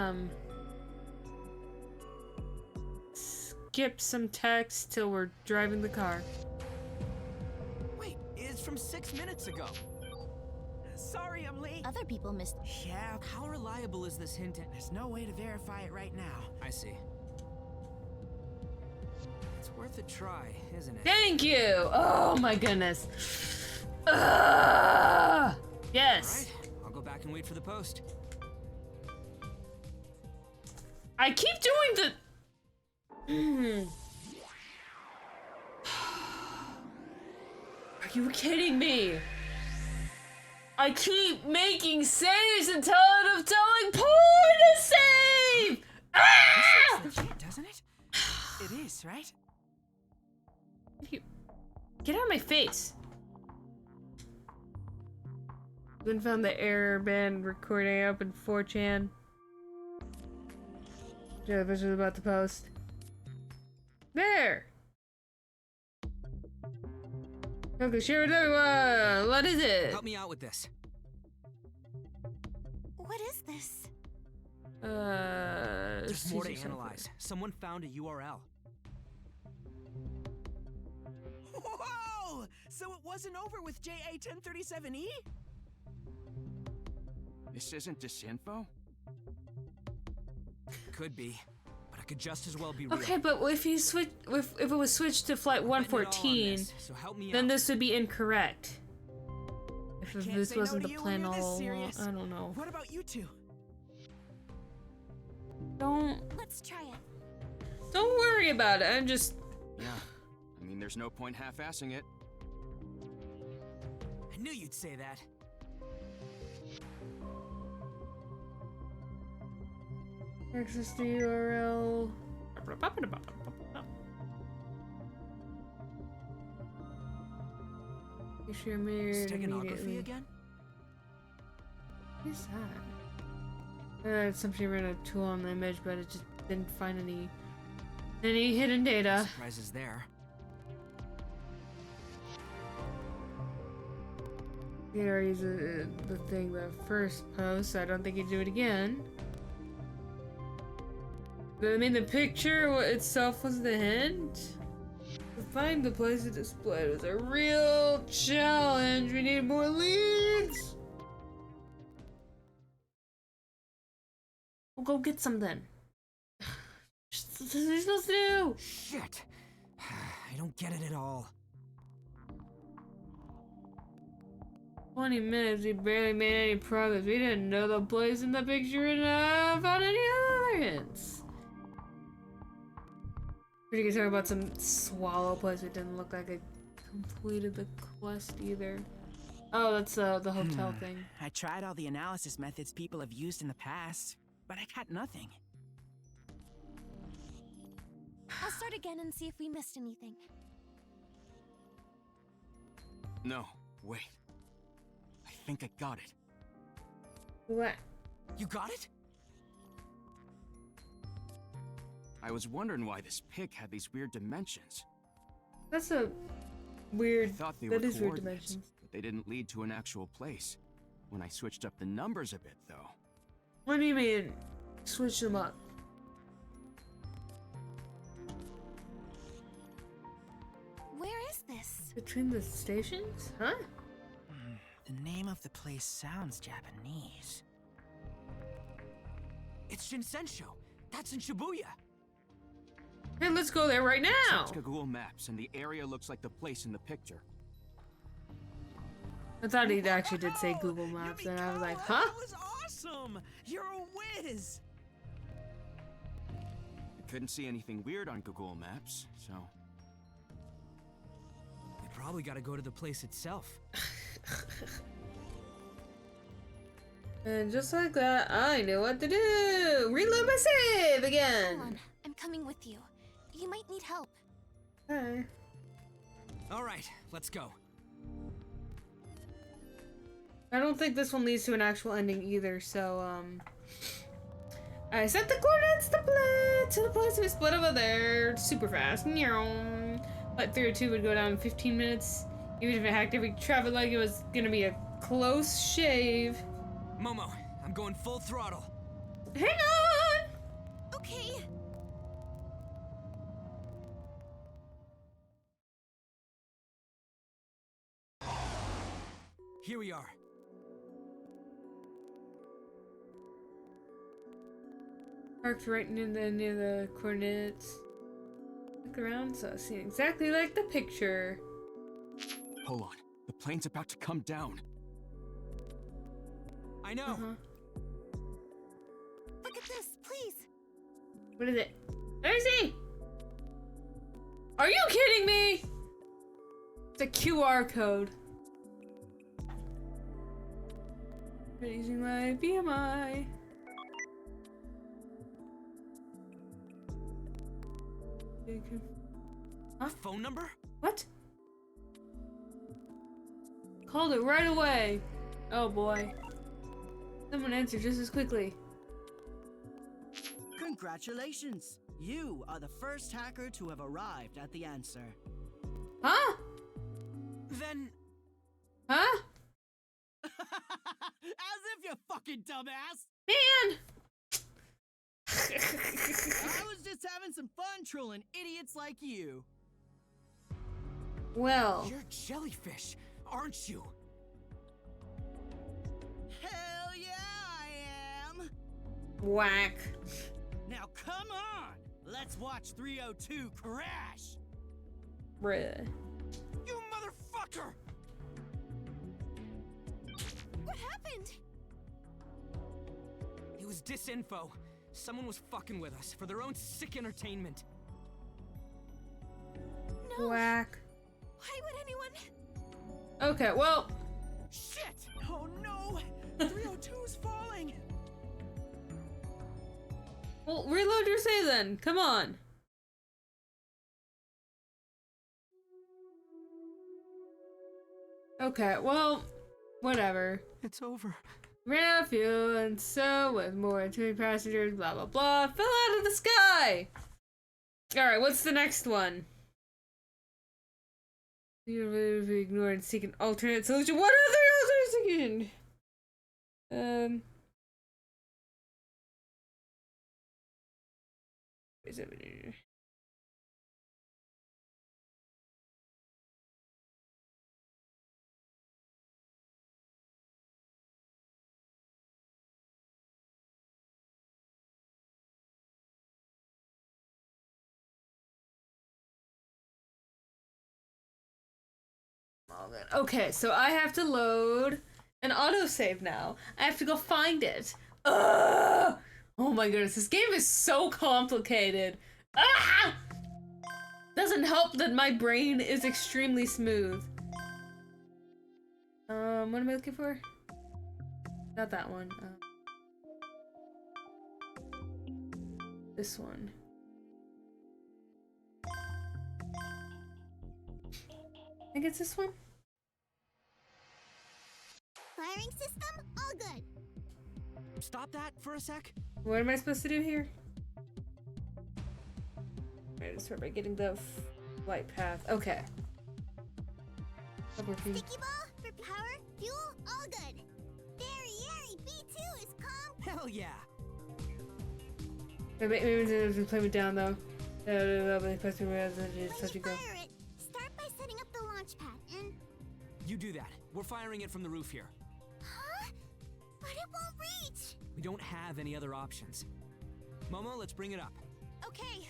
skip some text till we're driving the car. Wait, it's from 6 minutes ago. Sorry, I'm late. Other people missed. Yeah, how reliable is this hint? There's no way to verify it right now. I see. It's worth a try, isn't it? Thank you! Oh my goodness. Yes! Alright, I'll go back and wait for the post. I keep doing the... Are you kidding me? I keep making saves and telling Paul to save! Ah! This looks legit, doesn't it? It is, right? Get out of my face. Then found the error band recording up in 4chan. Yeah, this is about to post. There! Okay, share with everyone! What is it? Help me out with this. What is this? There's more to analyze. Someone found a URL. Whoa! So it wasn't over with JA1037E? This isn't disinfo? Could be, but it could just as well be real. Okay, but if you switch, if it was switched to flight 114, so help me then out. this would be incorrect. If this wasn't the plan all along, serious. I don't know. What about you two? Let's try it. Don't worry about it. I'm just. Yeah. I mean, there's no point half-assing it. I knew you'd say that. Access the URL. Make sure you're mirrored Steganography immediately. again? What is that? Somebody ran a tool on the image, but it just didn't find any hidden data. Surprises there. You already used the thing, the first post, so I don't think you'd do it again. But I mean, the picture itself was the hint. To find the place to display it was a real challenge. We need more leads. We'll go get some then. What are we supposed to do? Shit. I don't get it at all. 20 minutes, we barely made any progress. We didn't know the place in the picture enough. Found any other hints? We could talk about some swallow place. It didn't look like it completed the quest either. Oh, that's the hotel thing. I tried all the analysis methods people have used in the past, but I got nothing. I'll start again and see if we missed anything. No, wait. I think I got it. What? You got it? I was wondering why this pic had these weird dimensions. That's a weird. I thought they that were is weird coordinates, dimensions. but they didn't lead to an actual place. When I switched up the numbers a bit, though. What do you mean? Switch them up. Where is this? Between the stations? Huh? The name of the place sounds Japanese. It's Shinsensho. That's in Shibuya. Hey, let's go there right now. Check Google Maps, and the area looks like the place in the picture. I thought he actually did say Google Maps, and I was like, huh? That was awesome! You're a whiz! I couldn't see anything weird on Google Maps, so... We probably gotta go to the place itself. And just like that, I knew what to do. Reload my save again. Hold on, I'm coming with you. You might need help. Hey. All right, let's go. I don't think this one leads to an actual ending either, so, I set the coordinates to the place we split over there super fast. Flight 302 would go down in 15 minutes. Even if it hacked every traffic light, it was gonna be a close shave. Momo, I'm going full throttle. Hang on! Okay. Here we are. Parked right near the coordinates. Look around, so I see exactly like the picture. Hold on. The plane's about to come down. I know. Look at this, please. What is it? Let me see! Are you kidding me? It's a QR code. I'm using my BMI. Huh? Phone number? What? Called it right away. Oh boy. Someone answered just as quickly. Congratulations! You are the first hacker to have arrived at the answer. Huh? Then... Huh? As if you fucking fucking dumbass! Man! I was just having some fun trolling idiots like you. Well. You're jellyfish, aren't you? Hell yeah, I am! Whack. Now come on! Let's watch 302 crash! Bruh. You motherfucker! What happened? It was disinfo. Someone was fucking with us for their own sick entertainment. No. Whack. Why would anyone? Okay, well. Shit! Oh no! 302 is falling! Well, reload your save then. Come on. Okay, well, whatever. It's over. Ran out of fuel, and so with more than 2 passengers, blah blah blah, fell out of the sky! Alright, what's the next one? You ignore and seek an alternate solution. What other alternate solution? Is it? Okay, so I have to load an autosave now. I have to go find it. Ugh! Oh my goodness, this game is so complicated. Ah! Doesn't help that my brain is extremely smooth. What am I looking for? Not that one. This one. I think it's this one. Firing system, all good. Stop that for a sec. What am I supposed to do here? Right, start by getting the flight path. Okay. Sticky ball for power, fuel, all good. Very, B2 is calm. Hell yeah. Maybe it's play me down though. Let When you fire it, start by setting up the launch pad and... You do that. We're firing it from the roof here. Huh? But it won't reach. We don't have any other options. Momo, let's bring it up. Okay.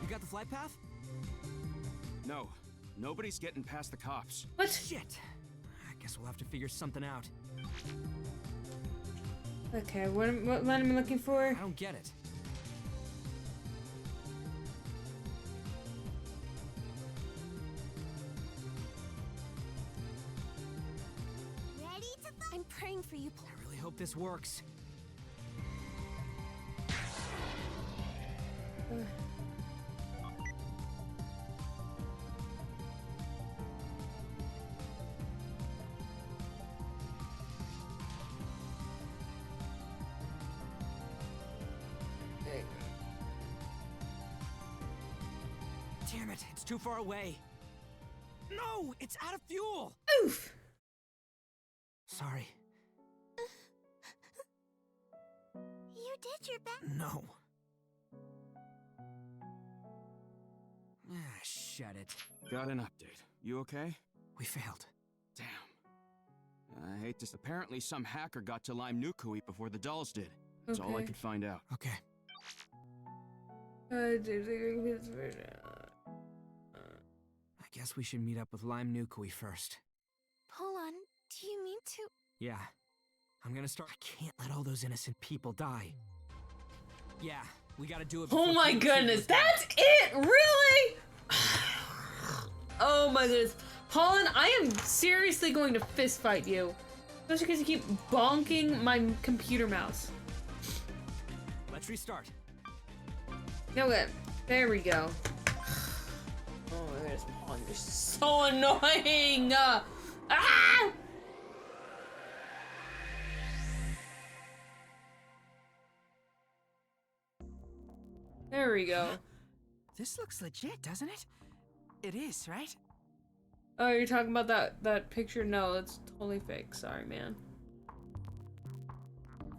You got the flight path? No. Nobody's getting past the cops. What? Shit. I guess we'll have to figure something out. Okay, what line am I looking for? I don't get it. Ready to fly? I'm praying for you. I really hope this works. Damn it, it's too far away. No, it's out of fuel. Oof. Sorry. You did your best. No. Ah, shut it. Got an update. You okay? We failed. Damn. I hate this. Apparently some hacker got to Lime Nukui before the dolls did. That's all I Okay. could find out. Okay. I Guess we should meet up with Lime Nukui first. Hold on. Do you mean to? Yeah. I'm gonna start. I can't let all those innocent people die. Yeah, we gotta do it. Oh my goodness, that's it? Really? Oh my goodness. Pollen, I am seriously going to fist fight you. Especially because you keep bonking my computer mouse. Let's restart. Okay, there we go. Oh my goodness, Pollen, you're so annoying! Ah! There we go. This looks legit, doesn't it? It is, right? Oh, you're talking about that picture? No, it's totally fake. Sorry, man.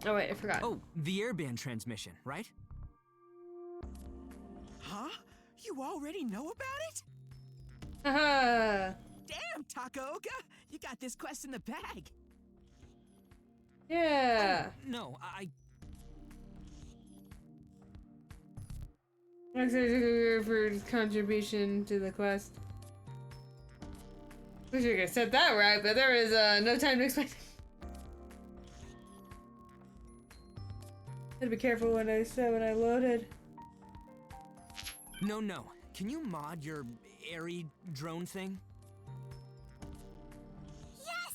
Oh wait, I forgot. Oh, the airband transmission, right? Huh? You already know about it? Haha. Damn, Takaoka! You got this quest in the bag. Yeah. Oh, no, Thanks for his contribution to the quest. Wish I could set that right, but there is no time to explain. Gotta be careful when I loaded. No. Can you mod your airy drone thing? Yes!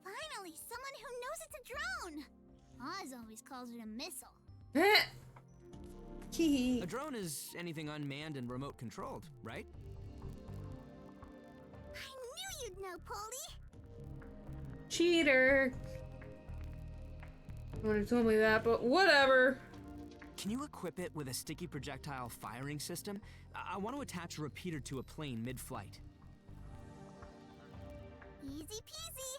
Finally, someone who knows it's a drone! Oz always calls it a missile. A drone is anything unmanned and remote controlled, right? I knew you'd know, Polly! Cheater! No one told me that, but whatever. Can you equip it with a sticky projectile firing system? I want to attach a repeater to a plane mid-flight. Easy peasy.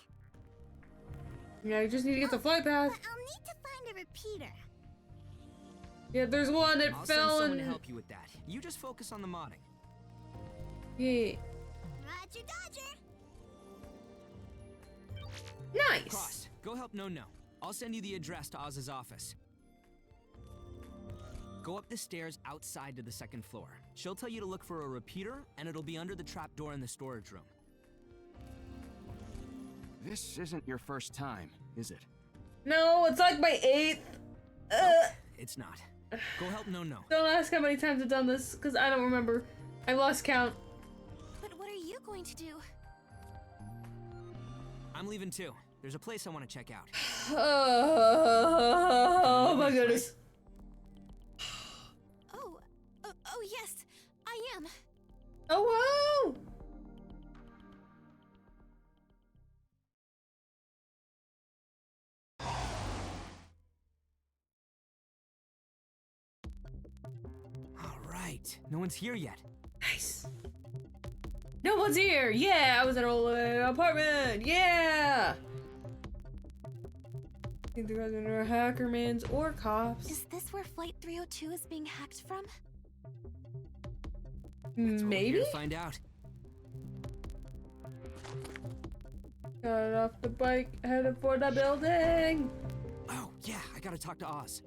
Yeah, you just need to get the flight path. But I'll need to find a repeater. Yeah, there's one that I'll fell send someone and... to help you with that. You just focus on the modding. Yeah. Roger Dodger. Nice! Cross, go help No. I'll send you the address to Oz's office. Go up the stairs outside to the second floor. She'll tell you to look for a repeater, and it'll be under the trapdoor in the storage room. This isn't your first time, is it? No, it's like my 8th. Nope, it's not. Go help No. Don't ask how many times I've done this, because I don't remember. I lost count. But what are you going to do? I'm leaving too. There's a place I want to check out. Oh my goodness. Oh yes, I am. Oh wow! All right, no one's here yet. Nice. No one's here. Yeah, I was in an old apartment. Yeah. I think there wasn't no hackermans or cops. Is this where Flight 302 is being hacked from? Maybe? Find out. Got off the bike, headed for the building. Oh, yeah, I gotta talk to Oz.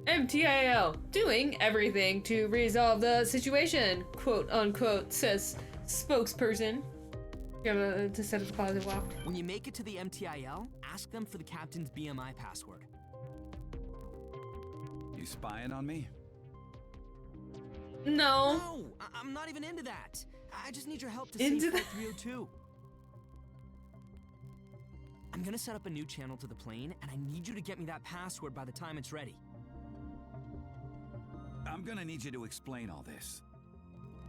MTIL, doing everything to resolve the situation, quote unquote, says spokesperson. To set up a positive walk. When you make it to the MTIL, ask them for the captain's BMI password. You spying on me? No. No, I'm not even into that. I just need your help to save Flight 302. I'm gonna set up a new channel to the plane, and I need you to get me that password by the time it's ready. I'm gonna need you to explain all this.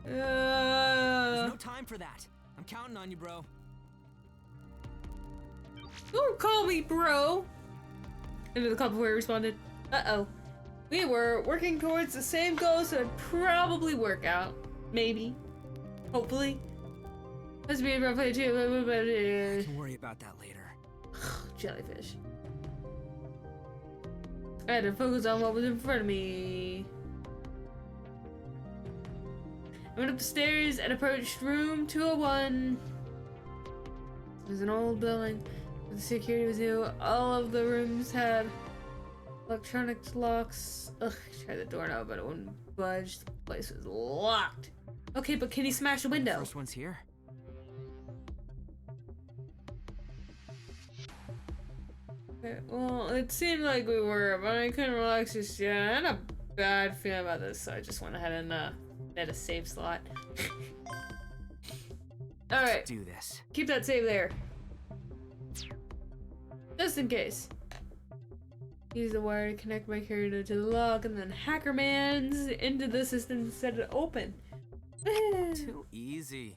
There's no time for that. I'm counting on you, bro. Don't call me bro. And the couple where responded, uh-oh. We were working towards the same goal, so it'd probably work out. Maybe. Hopefully. Must be a rough play too. Don't worry about that later. Jellyfish. I had to focus on what was in front of me. I went up the stairs and approached room 201. It was an old building. The security was new. All of the rooms had electronic locks. Ugh, I tried the doorknob, but it wouldn't budge. The place was locked. Okay, but can he smash a window? First one's here. Okay, well, it seemed like we were, but I couldn't relax just yet. I had a bad feeling about this, so I just went ahead and net a save slot. Alright. Let's do this. Keep that save there. Just in case. Use the wire to connect my carrier to the lock, and then Hackerman's into the system to set it open. Too easy.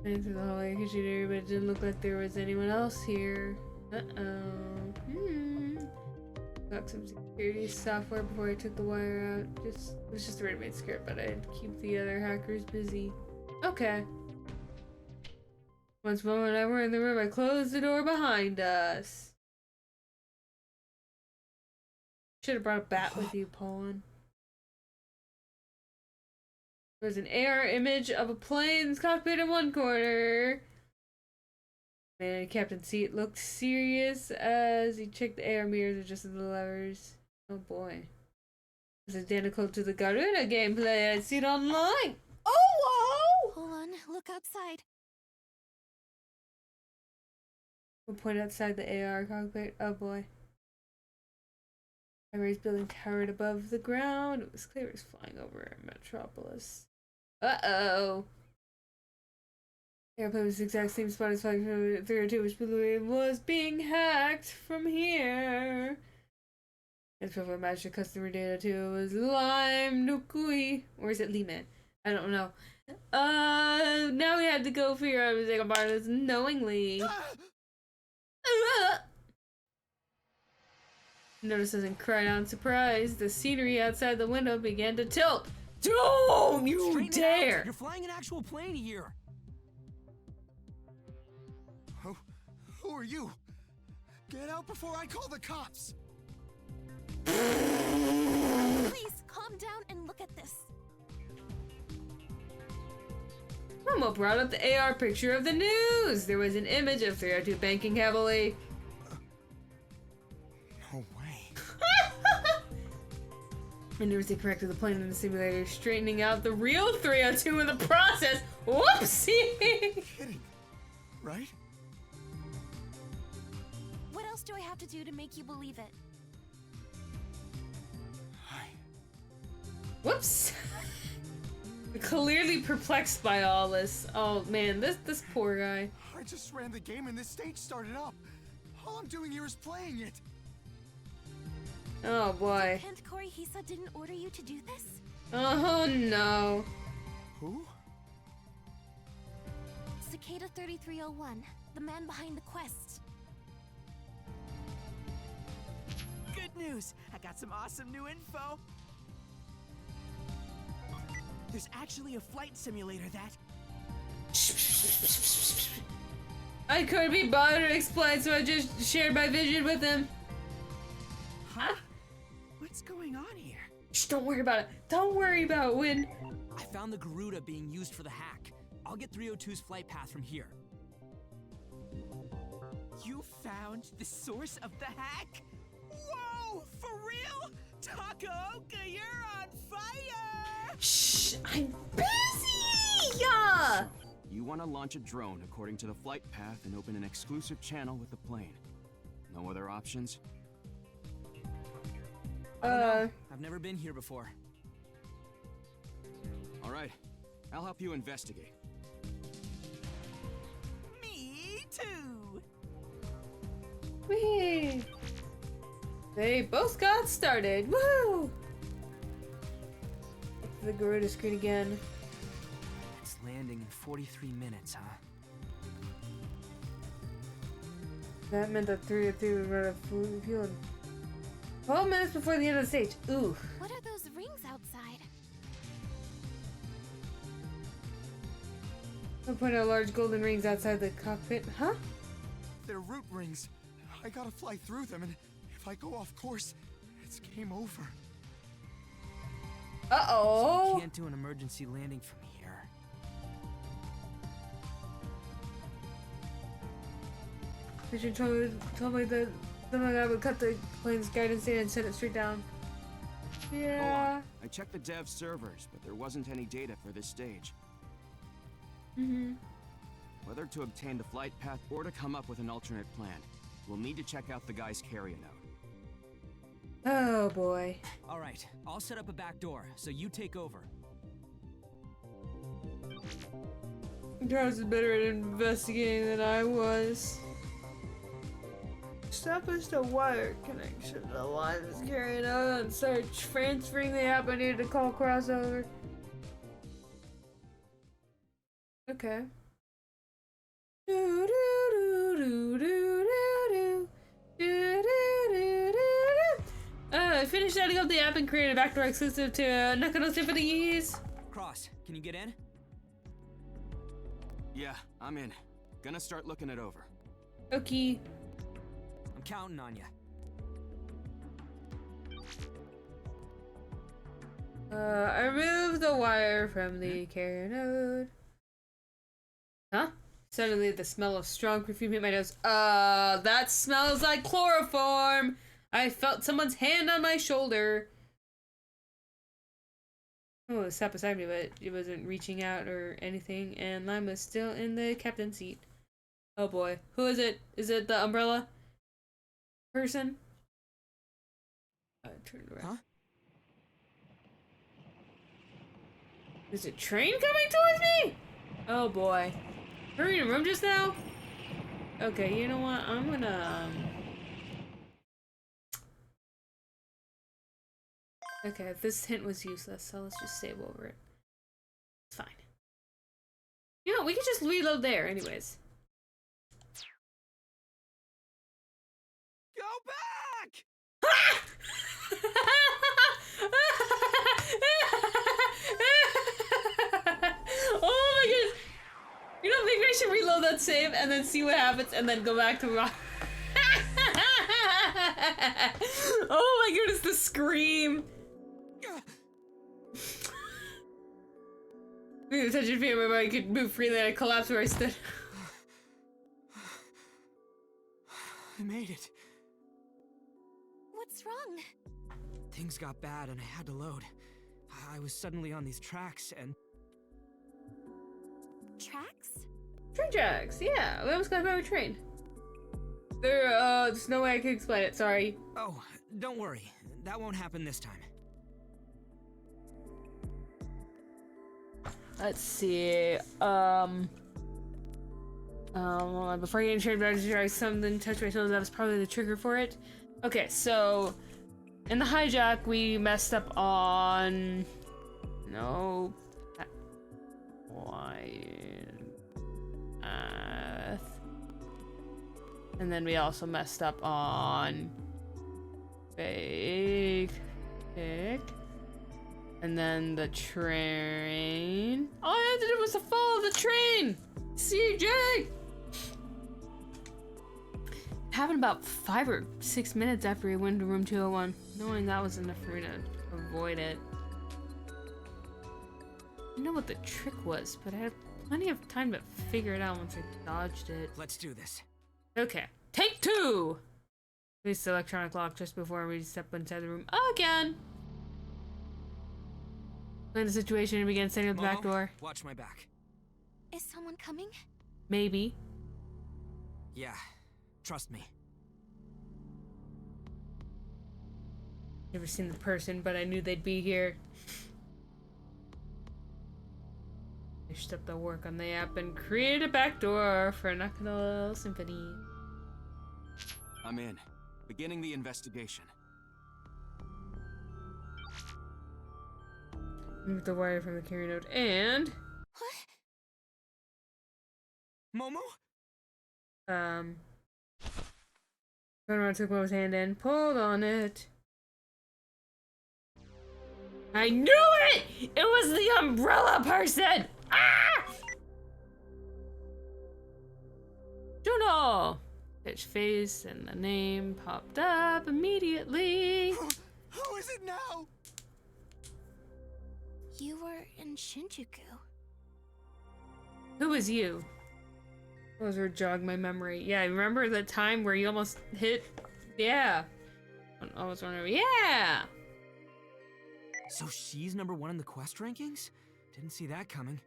Ran through the hallway kitchen area, but it didn't look like there was anyone else here. Uh-oh. Got some security software before I took the wire out. It was just a ready-made script, but I'd keep the other hackers busy. Okay. Once Mom and I were in the room, I closed the door behind us. Should have brought a bat with you, Poland. There's an AR image of a plane's cockpit in one corner. Man in the captain's seat looked serious as he checked the AR mirrors and adjusted the levers. Oh boy. This is identical to the Garuda gameplay I'd seen online. Oh, whoa! Hold on, look outside. We'll point outside the AR cockpit. Oh boy. I raised building towered above the ground. It was clear it was flying over Metropolis. Uh-oh. Airplane was the exact same spot as Flight 302, which was being hacked from here. It's probably matched the customer data too. It was Lime Nukui. Or is it Liman? I don't know. Now we had to go figure out if we can borrow this knowingly. Notice as in cried out in surprise, the scenery outside the window began to tilt. Don't you dare! You're flying an actual plane here. Who are you? Get out before I call the cops! Please, calm down and look at this. Momo brought up the AR picture of the news. There was an image of 302 banking heavily. No way. And they corrected the plane in the simulator, straightening out the real 302 in the process. Whoopsie! Kidding, right? What else do I have to do to make you believe it? Whoops! Clearly perplexed by all this. Oh man, this poor guy. I just ran the game and this stage started up. All I'm doing here is playing it. Oh boy. Kent Corey Hisa didn't order you to do this? Oh no. Who? Cicada 3301, the man behind the quest. Good news! I got some awesome new info. There's actually a flight simulator that... I couldn't be bothered to explain, so I just shared my vision with him. Huh? What's going on here? Shh, don't worry about it. Don't worry about when. I found the Garuda being used for the hack. I'll get 302's flight path from here. You found the source of the hack? Whoa! For real? Takaoka, you're on fire! Shh, I'm busy! Yeah! You want to launch a drone according to the flight path and open an exclusive channel with the plane. No other options? I've never been here before. All right, I'll help you investigate. Me too! Whee! They both got started. Woo! The Garuda screen again. It's landing in 43 minutes, huh? That meant that 302 would run out of fuel in 12 minutes before the end of the stage. Ooh. What are those rings outside? I'll point out large golden rings outside the cockpit. Huh? They're root rings. I gotta fly through them, and if I go off course, it's game over. Uh-oh. So we can't do an emergency landing from here. Richard told me that something I would cut the plane's guidance data and send it straight down. Yeah. I checked the dev servers, but there wasn't any data for this stage. Mm-hmm. Whether to obtain the flight path or to come up with an alternate plan, we'll need to check out the guy's carrier note. Oh boy. All right, I'll set up a back door, so you take over. Charles is better at investigating than I was. Establish the wire connection. The line is carrying out and start transferring the app I needed to call crossover. Okay. I finished setting up the app and created a backdoor exclusive to Nakano Symphonies. Cross, can you get in? Yeah, I'm in. Gonna start looking it over. Okay. I'm counting on you. I removed the wire from the carrier node. Huh? Suddenly the smell of strong perfume hit my nose. That smells like chloroform! I felt someone's hand on my shoulder. Oh, it sat beside me, but it wasn't reaching out or anything, and Lime was still in the captain's seat. Oh boy. Who is it? Is it the umbrella person? I turned around. Huh? Is a train coming towards me? Oh boy. Are we in a room just now? Okay, you know what? I'm gonna... Okay, this hint was useless, so let's just save over it. It's fine. You know, we could just reload there anyways. Go back! Oh my goodness! You know, maybe I should reload that save and then see what happens and then go back to rock. Oh my goodness, the scream! The attention fear my body could move freely and I collapsed where I stood. I made it. What's wrong? Things got bad and I had to load. I was suddenly on these tracks and... Tracks? Train tracks, yeah. We almost got by a train. There's no way I can explain it, sorry. Oh, don't worry. That won't happen this time. Let's see, before I get insured, I something touched my shoulder. That was probably the trigger for it. Okay, so in the hijack, we messed up on no and then we also messed up on fake pick. And then the train. All I had to do was to follow the train! CJ! It happened about 5 or 6 minutes after we went to room 201. Knowing that was enough for me to avoid it. I didn't know what the trick was, but I had plenty of time to figure it out once I dodged it. Let's do this. Okay. Take 2! Release the electronic lock just before we step inside the room again. Plan the situation and began standing at the back door. Watch my back. Is someone coming? Maybe. Yeah, trust me. Never seen the person, but I knew they'd be here. I stepped the work on the app and created a back door for Nocturnal Symphony. I'm in. Beginning the investigation. Move the wire from the carrier node and... Momo? Turned around, took Momo's hand and pulled on it. I knew it! It was the umbrella person! Ah! Juno! Pitch face and the name popped up immediately. Who is it now? You were in Shinjuku. Who was you? Those were jog my memory. Yeah, remember the time where you almost hit? Yeah. I was wondering. Yeah. So she's #1 in the quest rankings? Didn't see that coming.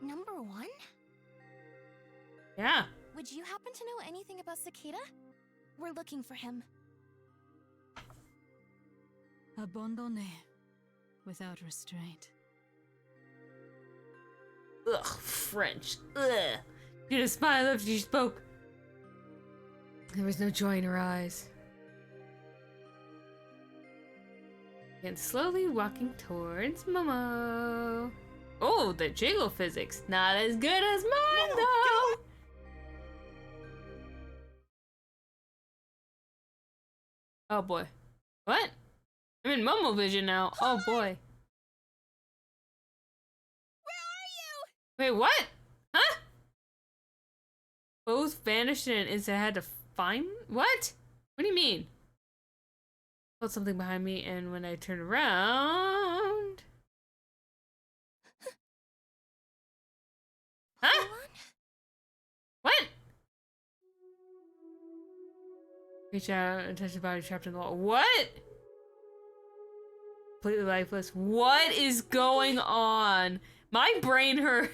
#1? Yeah. Would you happen to know anything about Cicada? We're looking for him. Abandonné. Without restraint. Ugh, French. Ugh. She had a smile after she spoke. There was no joy in her eyes. And slowly walking towards Momo. Oh, the jiggle physics. Not as good as mine, though. Oh boy. What? I'm in Momo vision now. Oh boy. Where are you? Wait, what? Huh? Both vanished in an instant. I had to find. What? What do you mean? Felt something behind me, and when I turned around. Huh? What? Reach out and touch the body trapped in the wall. What? Completely lifeless. What is going on? My brain hurt.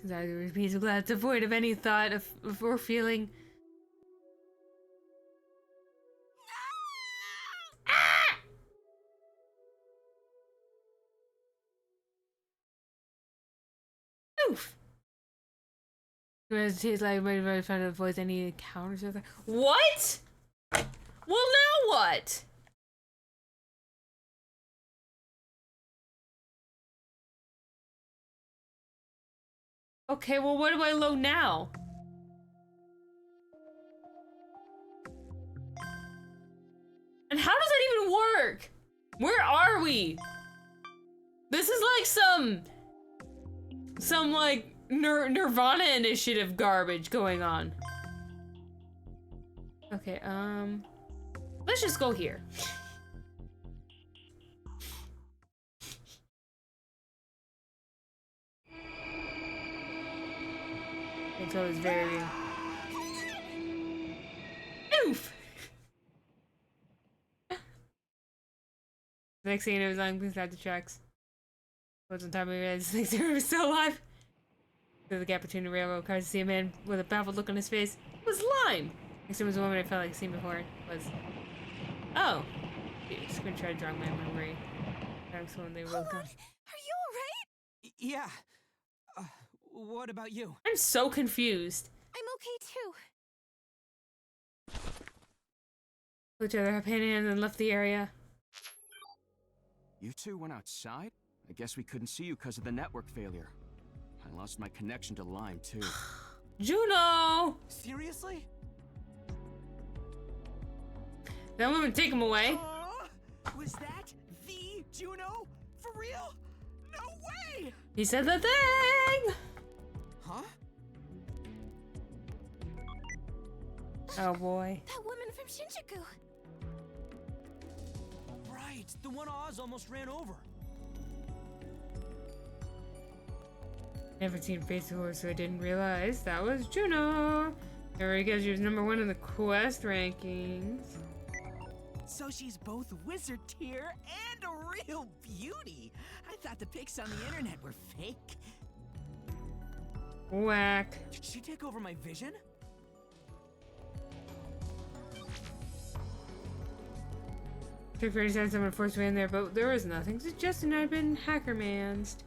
I repeat, so glad, devoid of any thought of or feeling. Ah! Oof. Hesitates like trying to avoid any encounters with her. What? Well, now what? Okay, well, what do I load now? And how does that even work? Where are we? This is like some like Nirvana initiative garbage going on. Okay, let's just go here. So it's very oof. Next thing you know, it was lying beside the tracks. Wasn't time we realized things were still alive. Through the gap between the railroad cars, to see a man with a baffled look on his face. It was Lime. Next to him was a woman I felt like I'd seen before. It was oh, just gonna try to jog my memory. Next one they wrote down. Are you alright? Yeah. What about you? I'm so confused. I'm okay too. Put each other up hand in hand and left the area. You two went outside? I guess we couldn't see you because of the network failure. I lost my connection to Lime, too. Juno! Seriously? That woman take him away. Was that the Juno? For real? No way! He said the thing! Huh? Oh boy. That woman from Shinjuku. Right, the one Oz almost ran over. Never seen face before, so I didn't realize that was Juno. Everybody guess she was #1 in the quest rankings. So she's both wizard tier and a real beauty. I thought the pics on the internet were fake. Whack. Did she take over my vision? Took 30 seconds, someone forced me in there, but there was nothing. Suggesting I'd been hacker-mansed.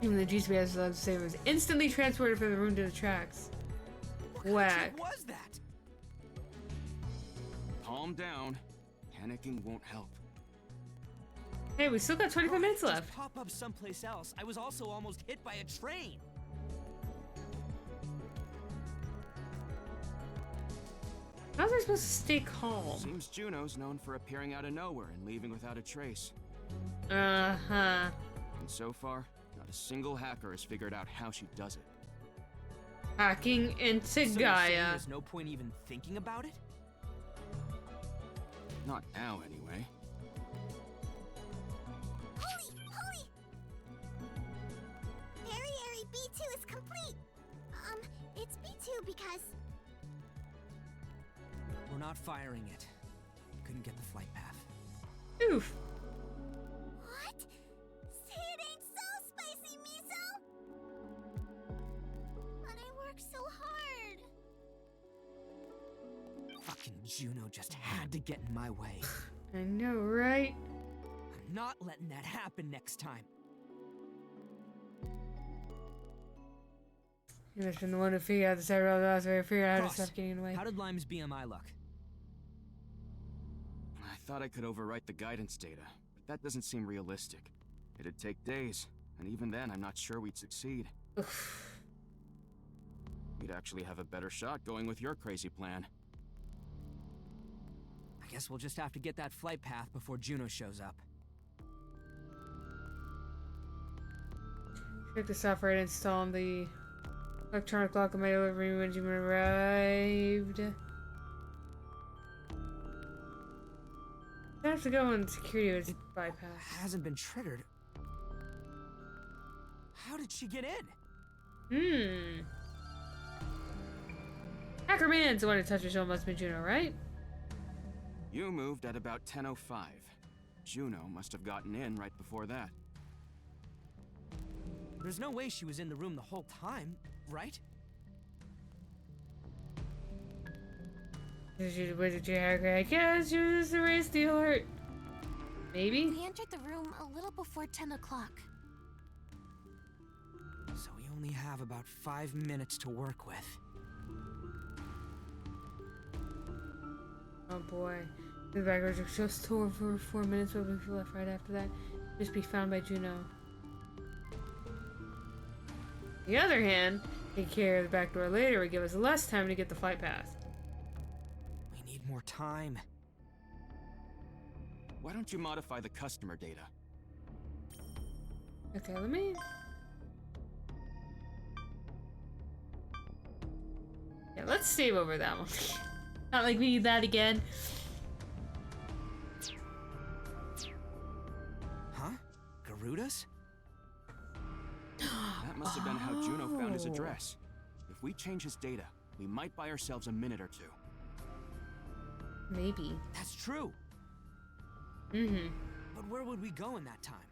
Even the GPS allowed to say it was instantly transported from the room to the tracks. Whack. What was that? Calm down. Panicking won't help. Hey, we still got 25 minutes Just left. pop up someplace else. I was also almost hit by a train. How was I supposed to stay calm? Seems Juno's known for appearing out of nowhere and leaving without a trace. Uh-huh. And so far, not a single hacker has figured out how she does it. Hacking into So you're saying Gaia. there's no point even thinking about it? Not now, anyway. Holy! Airy B2 is complete. It's B2 because... We're not firing it. Couldn't get the flight path. Oof. What? Say it ain't so, Spicy Miso! But I worked so hard. Fucking Juno just had to get in my way. I know, right? I'm not letting that happen next time. You must have been the one who figured out the side of the last way to figure out how to Boss, stop getting away. how did Lime's BMI look? I thought I could overwrite the guidance data, but that doesn't seem realistic. It'd take days, and even then I'm not sure we'd succeed. We'd actually have a better shot going with your crazy plan. I guess we'll just have to get that flight path before Juno shows up. Check the software and install on the electronic lock on my delivery when you arrived. I have to go on security with bypass. Hasn't been triggered. How did she get in? Hacker Man's the one who touched your show, must be Juno, right? You moved at about 10:05. Juno must have gotten in right before that. There's no way she was in the room the whole time, right? Was it your hacker? I guess she was just a race dealer. Maybe? We entered the room a little before 10 o'clock. So we only have about 5 minutes to work with. Oh boy. The backwards are just tore for 4 minutes, but we left right after that. Just be found by Juno. On the other hand, take care of the back door later would give us less time to get the flight pass. We need more time. Why don't you modify the customer data? Okay, let me... Yeah, let's save over that one. Not like we need that again. Huh? Garudas? That must have been how Juno found his address. If we change his data, we might buy ourselves a minute or two. Maybe. That's true. But where would we go in that time?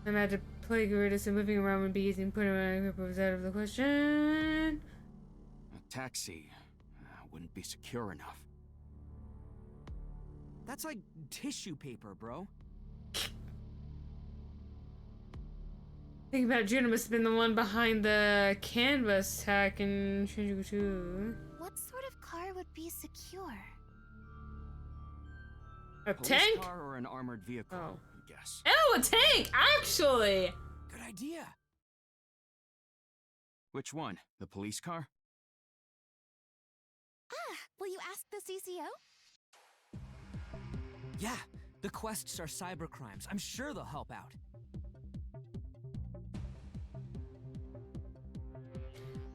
I'm about to play Garudis and moving around would be easy and putting my grip was out of the question. A taxi wouldn't be secure enough. That's like tissue paper, bro. Think about Juno must have been the one behind the canvas attack in Shinjuku. What sort of car would be secure? A Police tank? car or an armored vehicle, I guess. Oh, a tank! Actually! Good idea. Which one? The police car? Will you ask the CCO? Yeah, the quests are cybercrimes. I'm sure they'll help out.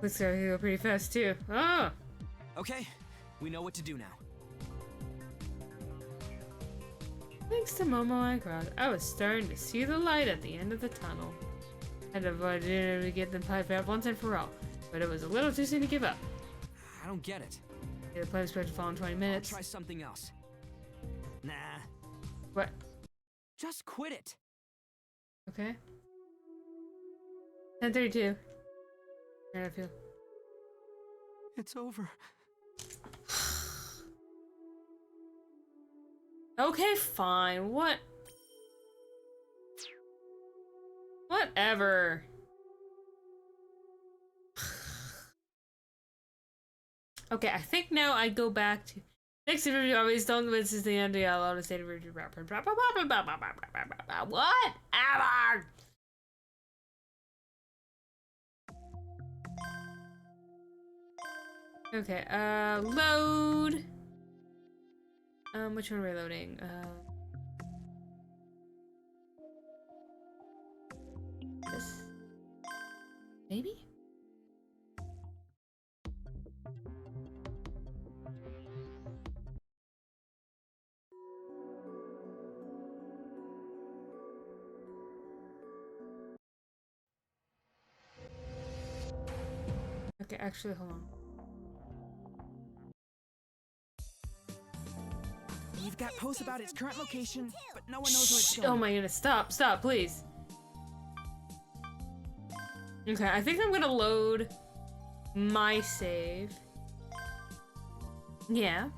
Looks like he go pretty fast too. Oh! Okay, we know what to do now. Thanks to Momo and Cross, I was starting to see the light at the end of the tunnel. I'd avoided it to get them piped out once and for all, but it was a little too soon to give up. I don't get it. The plan was supposed to fall in 20 minutes. I'll try something else. Nah. What? Just quit it. Okay. 10:32. How do I feel? It's over. Okay, fine. What? Whatever. Okay, I think now I go back to next interview. Always don't. This is the end. Yeah, a lot of state of review. Whatever. Okay, load. Which one are we loading? This? Maybe? Okay, actually, hold on. We've got posts about its current location, but no one knows where it's going. Oh my goodness, stop, please. Okay, I think I'm gonna load my save. Yeah.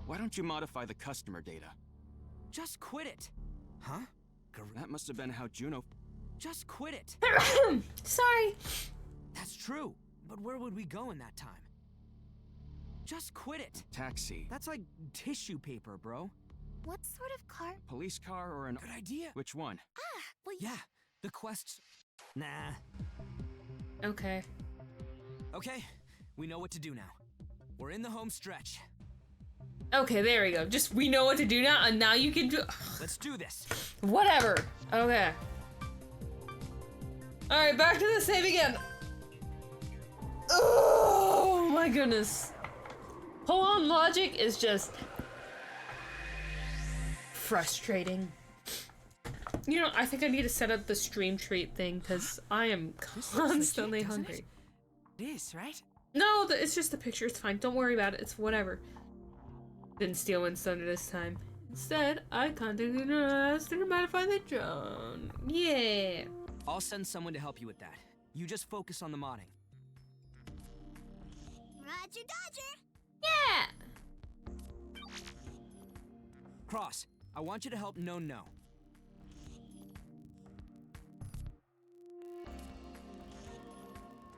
Why don't you modify the customer data? Just quit it. Huh? That must have been how Juno... Just quit it. Sorry. That's true, but where would we go in that time? Just quit it. Taxi. That's like tissue paper, bro. What sort of car? Police car or an... Good idea. Which one? Well, yeah, the quests... Nah. Okay. Okay, we know what to do now. We're in the home stretch. Okay, there we go. Just, we know what to do now, and now you can do- Let's do this. Whatever. Okay. Alright, back to the save again. Oh my goodness. Pull-on logic is just frustrating. You know, I think I need to set up the stream treat thing because I am constantly hungry. It is, right? No, it's just the picture. It's fine. Don't worry about it. It's whatever. Didn't steal Wind's thunder this time. Instead, I contacted us to modify the drone. Yeah. I'll send someone to help you with that. You just focus on the modding. Roger Dodger! Yeah! Cross, I want you to help No.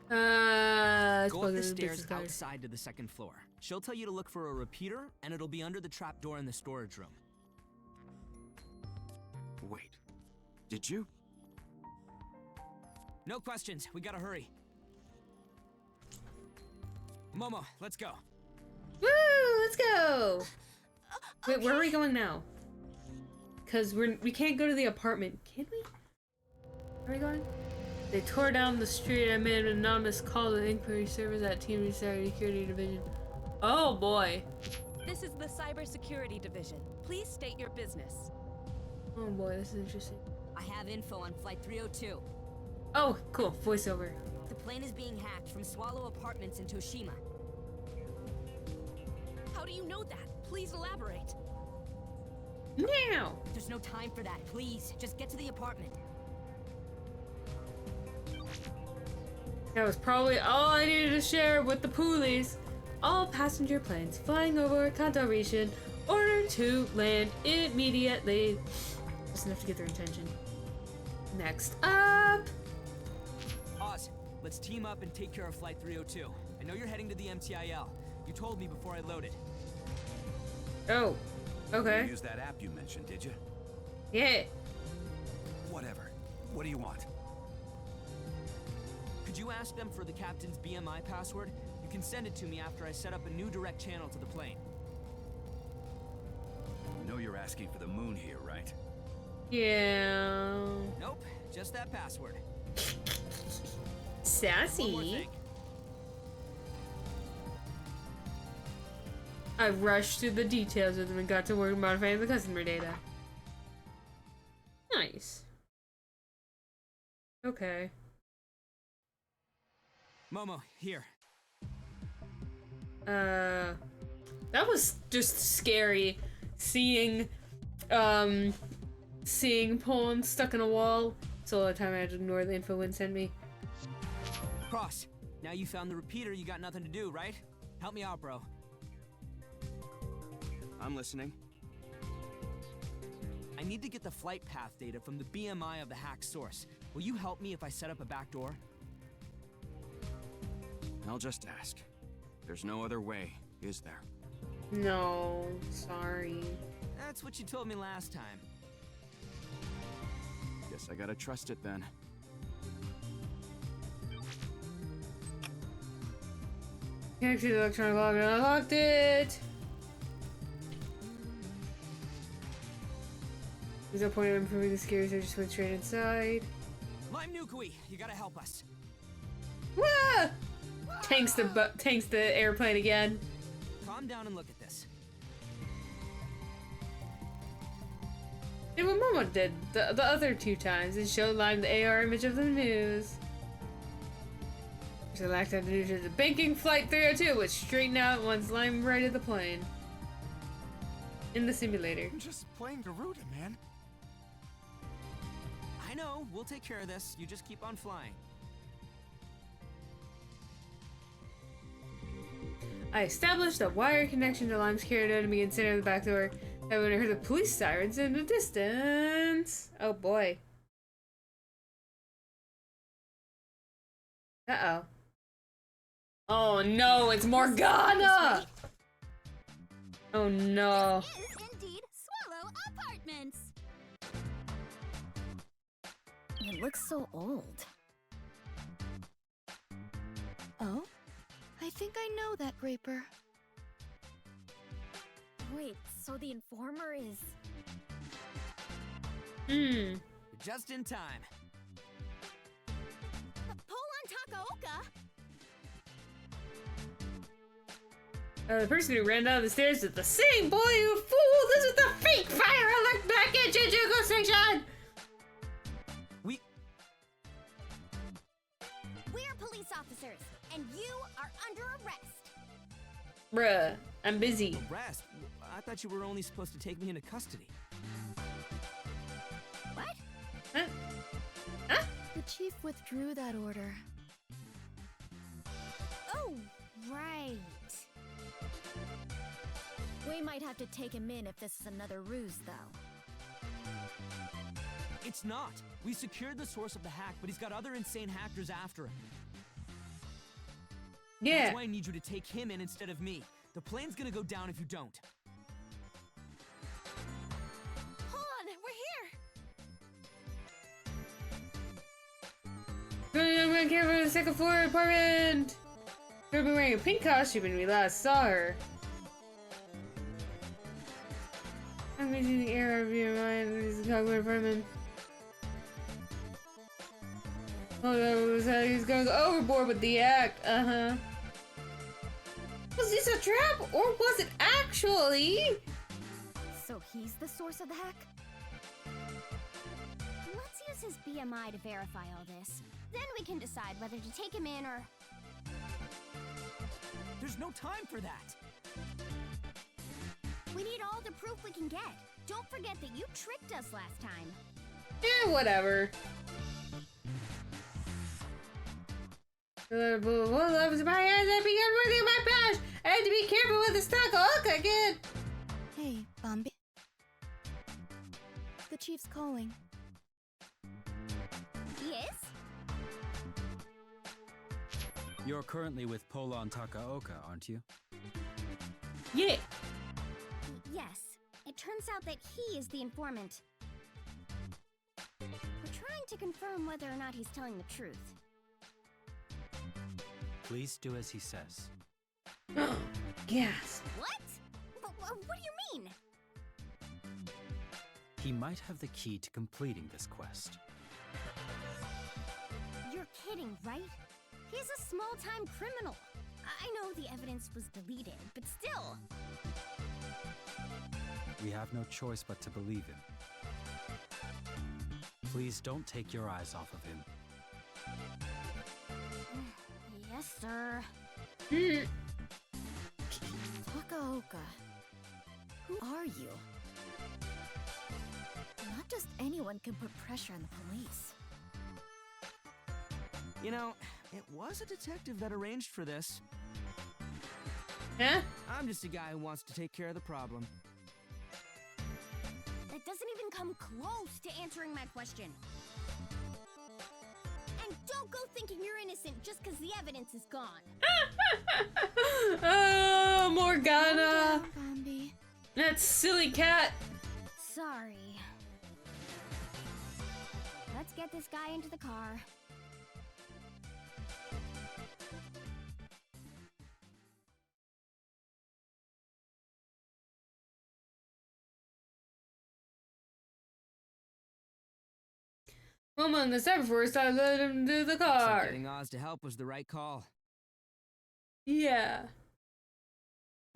Go up the stairs outside to the second floor. She'll tell you to look for a repeater, and it'll be under the trap door in the storage room. Wait, did you? No questions, we gotta hurry. Momo, let's go. Woo! Let's go! Wait, where are we going now? Cause we can't go to the apartment, can we? Where are we going? They tore down the street. I made an anonymous call to the inquiry service at Team Security Division. Oh boy. This is the Cybersecurity Division. Please state your business. Oh boy, this is interesting. I have info on Flight 302. Oh, cool. Voiceover. The plane is being hacked from Swallow Apartments in Toshima. How do you know that? Please elaborate. Now! There's no time for that. Please, just get to the apartment. That was probably all I needed to share with the poolies. All passenger planes flying over Kanto region ordered to land immediately. Just enough to get their attention. Next up! Oz, let's team up and take care of Flight 302. I know you're heading to the MTIL. You told me before I loaded. Oh, okay. You used that app you mentioned, did you? Yeah. Whatever. What do you want? Could you ask them for the captain's BMI password? You can send it to me after I set up a new direct channel to the plane. You know you're asking for the moon here, right? Yeah. Nope, just that password. Sassy. One more thing. I rushed through the details with them and got to work modifying the customer data. Nice. Okay. Momo, here. That was just scary. Seeing Pawn stuck in a wall. So all the time I had to ignore the info Wind sent me. Cross, now you found the repeater, you got nothing to do, right? Help me out, bro. I'm listening. I need to get the flight path data from the BMI of the hack source. Will you help me if I set up a backdoor? I'll just ask. There's no other way, is there? No, sorry. That's what you told me last time. Guess I gotta trust it then. Connect to the electronic log and I unlocked it! There's no point in improving the security, so I just went straight inside. Lime Nukui, you gotta help us. Wah! Tanks the airplane again. Calm down and look at this. And what Momo did the other two times is showed Lime the AR image of the news. Select the news of the banking flight 302, which straightened out once Lime righted the plane. In the simulator. I'm just playing Garuda, man. I know, we'll take care of this. You just keep on flying. I established a wire connection to Lime's carrier to begin center of the back door. I when I heard the police sirens in the distance. Oh boy. Uh-oh. Oh no, it's Morgana! Oh no. This is indeed Swallow Apartments. It looks so old. Oh? I think I know that Graper. Wait, so the informer is... Just in time. Pull on Takaoka! The person who ran down the stairs is the same boy who fooled us with the fake fire elect back at Jinjuku Station! We're police officers, and you are under arrest. Bruh, I'm busy. Arrest? I thought you were only supposed to take me into custody. What? Huh? The chief withdrew that order. Oh, right. We might have to take him in if this is another ruse, though. It's not. We secured the source of the hack, but he's got other insane hackers after him. Yeah. That's why I need you to take him in instead of me. The plane's gonna go down if you don't. Hold on, we're here! I'm gonna care for the second floor apartment! She'll be wearing a pink costume when we last saw her. I'm using the air of your mind. This is Cogman apartment. Oh no, he's going overboard with the act. Uh-huh. Was this a trap, or was it actually? So he's the source of the hack? Let's use his BMI to verify all this. Then we can decide whether to take him in or... There's no time for that! We need all the proof we can get. Don't forget that you tricked us last time. Eh, whatever. What loves my eyes? I began working my patch. I had to be careful with this Takaoka kid. Hey, Bambi. The chief's calling. He is? You're currently with Polon Takaoka, aren't you? Yeah. Yes. It turns out that he is the informant. We're trying to confirm whether or not he's telling the truth. Please do as he says. Yes. What? What do you mean? He might have the key to completing this quest. You're kidding, right? He's a small-time criminal. I know the evidence was deleted, but still. We have no choice but to believe him. Please don't take your eyes off of him. Yes, sir. Takaoka, who are you? Not just anyone can put pressure on the police. You know, it was a detective that arranged for this. Huh? I'm just a guy who wants to take care of the problem. That doesn't even come close to answering my question. And don't go thinking you're innocent just because the evidence is gone. Oh, Morgana. Bambi. That silly cat. Sorry. Let's get this guy into the car. Woman, the Cyberforce, I let him do the car. Getting Oz to help was the right call. Yeah.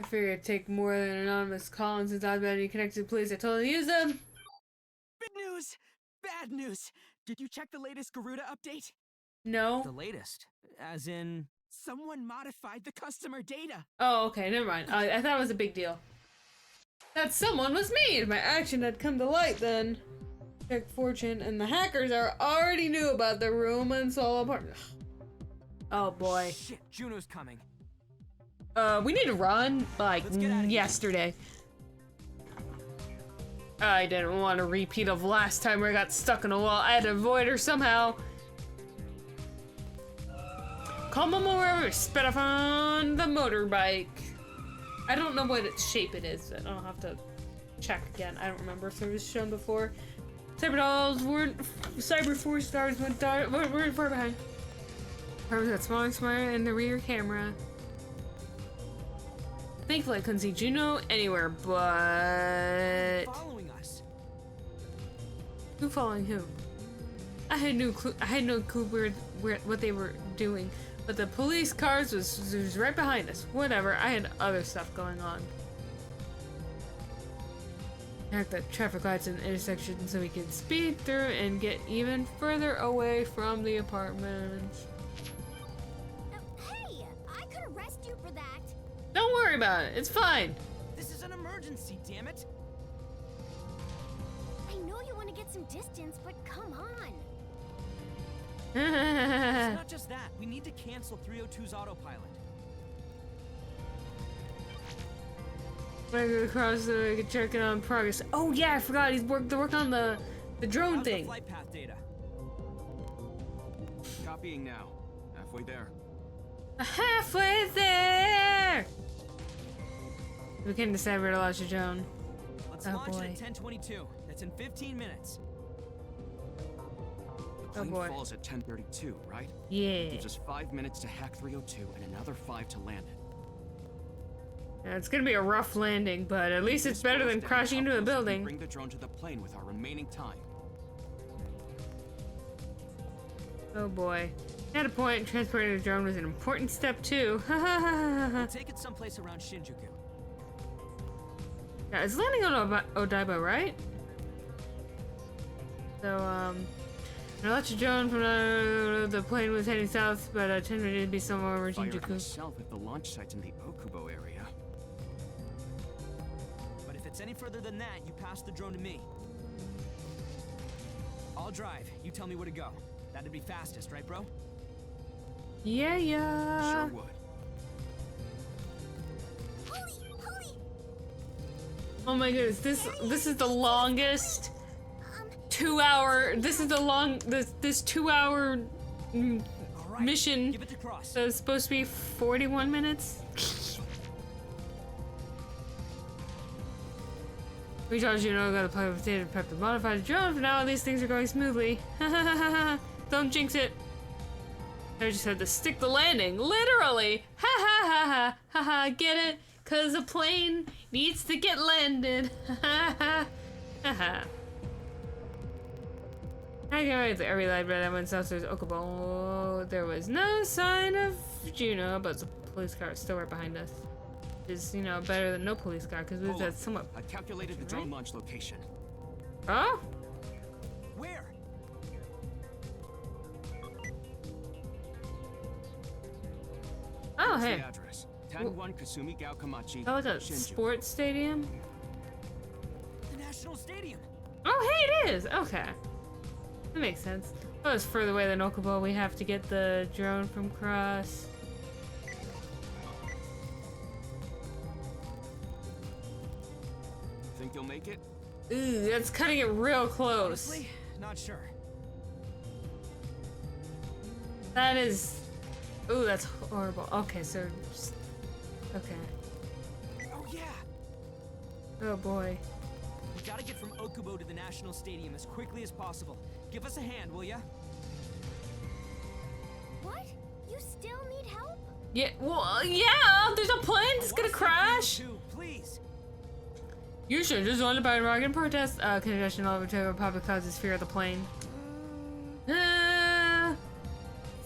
I figured it'd take more than an anonymous call, and since I've been connected to the police, I totally use them. Big news! Bad news! Did you check the latest Garuda update? No. The latest? As in... Someone modified the customer data! Oh, okay, never mind. I thought it was a big deal. That someone was me! My action had come to light then. Check fortune, and the hackers already knew about the room and solo apartment. Oh boy. Shit, Juno's coming. We need to run, like, yesterday. I didn't want a repeat of last time where I got stuck in a wall. I had to avoid her somehow. Call Momo wherever, sped off on the motorbike. I don't know what its shape it is. I'll have to check again. I don't remember if it was shown before. Cyber dolls weren't. Cyber 4 stars weren't far behind. Probably got smaller and smaller in the rear camera. Thankfully, I couldn't see Juno anywhere, but Following us. who following who? I had no clue. I had no clue what they were doing, but the police cars was right behind us. Whatever. I had other stuff going on. Hack the traffic lights in the intersection so we can speed through and get even further away from the apartment. Hey, I could arrest you for that. Don't worry about it. It's fine. This is an emergency, damn it. I know you want to get some distance, but come on. It's not just that. We need to cancel 302's autopilot. When I go across the check it on progress. Oh yeah, I forgot. They're working on the drone How's thing. The flight path data? Copying now. Halfway there. Halfway there. We can decide where to launch the drone. Let's Oh launch boy. it at 10:22. That's in 15 minutes. The plane boy. falls at 10:32, right? Yeah. Gives us 5 minutes to hack 302 and another 5 to land it. Yeah, it's gonna be a rough landing, but at least it's better than crashing into a building. Bring the drone to the plane with our remaining time. Oh boy. At a point, transporting the drone was an important step too. We'll take it someplace around Shinjuku. Yeah, it's landing on Odaiba, right? So, I let you drone from the plane was heading south, but I tended to be somewhere over Fire Shinjuku. myself if the launch site's in the Okubo area. But if it's any further than that, you pass the drone to me. I'll drive. You tell me where to go. That'd be fastest, right, bro? Yeah, yeah. Sure would. Oh my goodness, this is the longest 2 hour. This is the this 2 hour mission. Give it to Cross. So it's supposed to be 41 minutes. We told you know, got to play with data to prep the modified drone. For now, these things are going smoothly. Don't jinx it. I just had to stick the landing, literally. Ha ha ha ha ha ha. Get it? Cause a plane needs to get landed. Ha ha ha ha. I can write the every light red. I went south to Okubo. There was no sign of Juno, but the police car is still right behind us. Is, you know, better than no police car because we've had somewhat. I calculated the drone launch location. Oh? Where? Oh, Here's hey. the address. 101 Kasumi Gaokamachi. Oh, like a Shinjuku. sports stadium? The National Stadium. Oh, hey, it is. Okay. That makes sense. Oh, it's further away than Okubo. We have to get the drone from Cross. Think you'll make it? Ooh, that's cutting it real close. Honestly, not sure. That is... Ooh, that's horrible. Okay, so... Just... Okay. Oh yeah. Oh boy. We gotta get from Okubo to the National Stadium as quickly as possible. Give us a hand, will ya? What? You still need help? Yeah, well, yeah, there's a plane that's gonna crash. Please. You should just wanted by rocket protest. Congestion all over the public causes fear of the plane.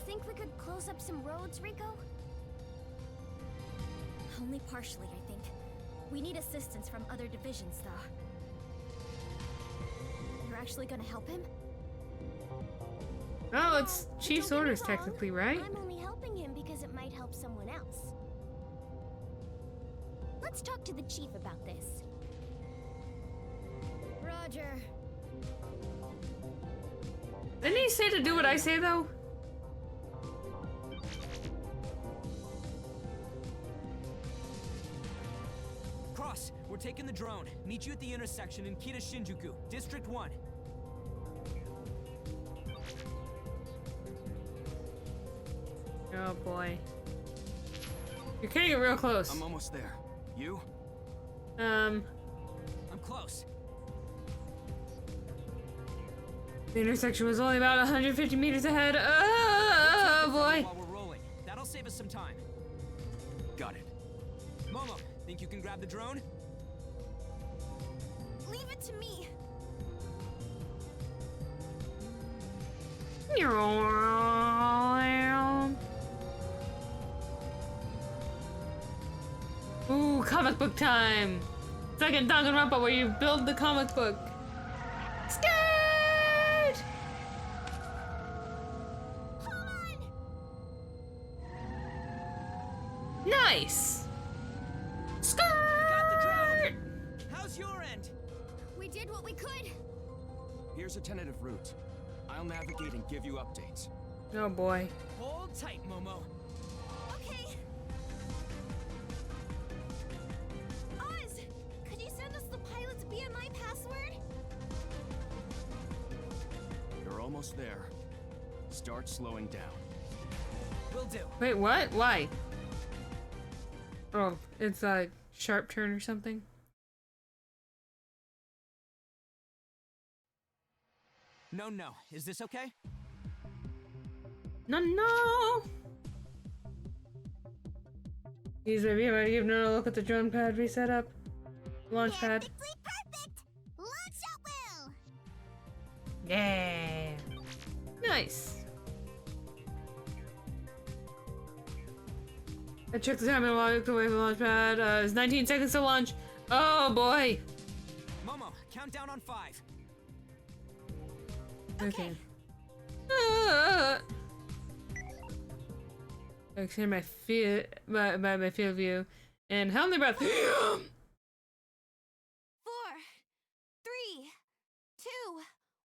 Think we could close up some roads, Rico? Only partially, I think. We need assistance from other divisions, though. You're actually gonna help him? Oh, it's Chief's orders technically, right? I'm only helping him because it might help someone else. Let's talk to the chief about this. Roger. Didn't he say to do what I say, though? Cross, we're taking the drone. Meet you at the intersection in Kita Shinjuku, District 1. Oh boy. You're getting it real close. I'm almost there. You? I'm close. The intersection was only about 150 meters ahead. Oh boy. While we're rolling. That'll save us some time. Got it. Momo, Think you can grab the drone? Leave it to me. Ooh, comic book time! It's like in Danganronpa where you build the comic book. Skirt! Nice! Skirt! Got the drone! How's your end? We did what we could. Here's a tentative route. I'll navigate and give you updates. Oh boy. Hold tight, Momo. Okay. Oz, could you send us the pilot's BMI password? You're almost there. Start slowing down. Will do. Wait, what? Why? Oh, it's a sharp turn or something? No. Is this okay? No! Use my BMI to give no look at the drone pad we set up. Launch pad. Perfect! Launch at will! Yeah! Nice! I checked the time and while I looked away from the launch pad. It's 19 seconds to launch. Oh boy! Momo, countdown on 5. Okay. Extend my field, my field view, and held my breath. 4, 3, 2,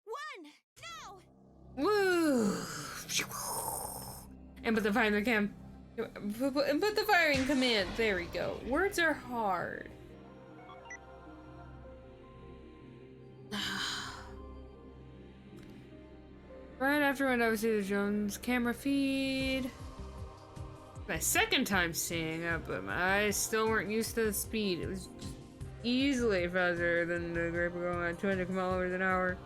1, now! Woo! And put the fire in the cam. And put the firing command. There we go. Words are hard. Right after when I was seeing the drone's camera feed. My second time seeing it, but my eyes still weren't used to the speed. It was easily faster than the grape going at 200 kilometers an hour.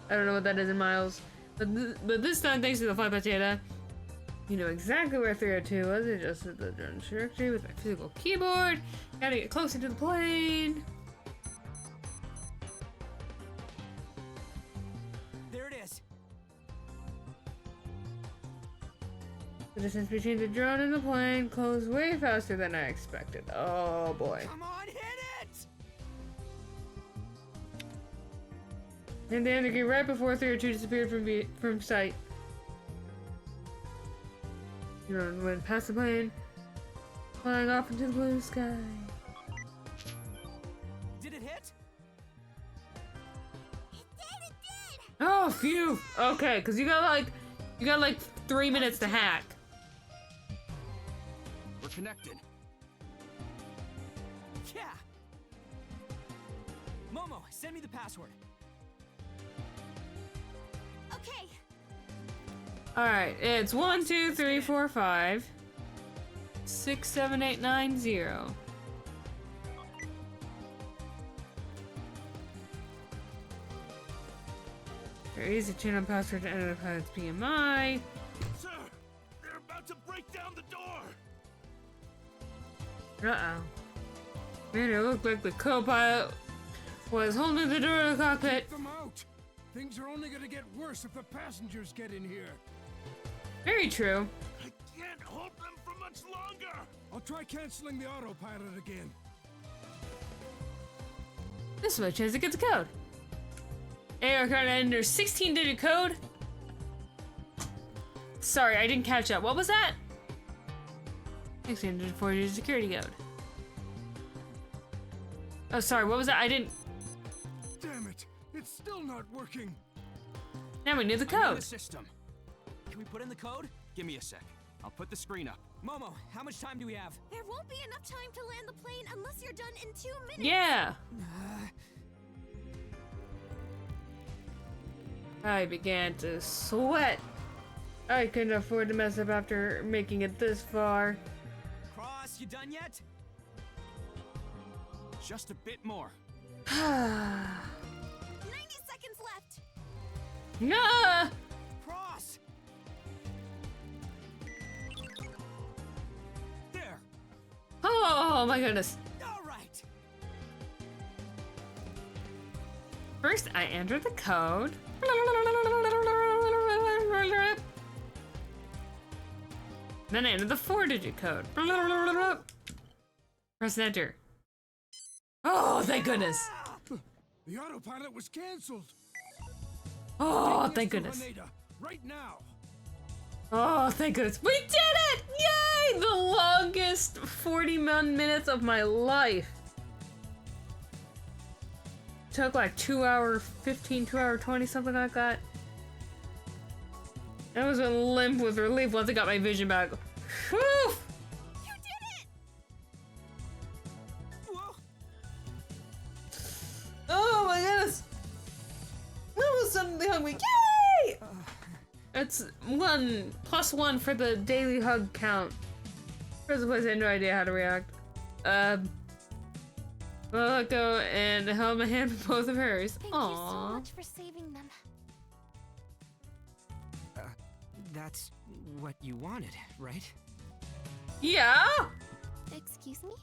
I don't know what that is in miles. But this time, thanks to the flight path data, you know exactly where 302 was. I adjusted the drone's trajectory with my physical keyboard. Gotta get closer to the plane. There it is. The distance between the drone and the plane closed way faster than I expected. Oh boy. Come on, hit it! And the energy right before 302 disappeared from sight. The drone went past the plane, flying off into the blue sky. Did it hit? It did! Oh, phew! Okay, because you got like 3 minutes to hack. We're connected. Yeah! Momo, send me the password. Okay. Alright, it's 1, 2, 3, 4, 5, 6, 7, 8, 9, 0. Very easy to tune on password to enter the pilot's BMI. Sir, they're about to break down the door. Uh-oh. Man, it looked like the co-pilot was holding the door of the cockpit. Get them out. Things are only gonna get worse if the passengers get in here. Very true. I can't hold them for much longer. I'll try canceling the autopilot again. This is my chance to get the code. AR card enter 16-digit code. Sorry, I didn't catch that. What was that? 16-digit 4-digit security code. Oh, sorry. What was that? I didn't. Damn it! It's still not working. Now we knew the I'm in code. the system. Can we put in the code? Give me a sec. I'll put the screen up. Momo, how much time do we have? There won't be enough time to land the plane unless you're done in 2 minutes. Yeah. I began to sweat. I couldn't afford to mess up after making it this far. Cross, you done yet? Just a bit more. 90 seconds left. Nah. Cross. There. Oh. Oh my goodness. All right. First, I enter the code. Then I enter the 4-digit code. Press enter. Oh, thank goodness. The autopilot was canceled. Oh, thank goodness. Right now. Oh, thank goodness. We did it! Yay! The longest 41 minutes of my life. Took like 2 hour 15, 2 hour 20, something like that. I was gonna limp with relief once I got my vision back. Whew! You did it! Whoa. Oh my goodness! That was suddenly hungry. Yay! That's +1 for the daily hug count. First place, I had no idea how to react. Well, I let go and held my hand for both of hers. Thank Aww. you so much for saving them. That's what you wanted, right? Yeah? Excuse me?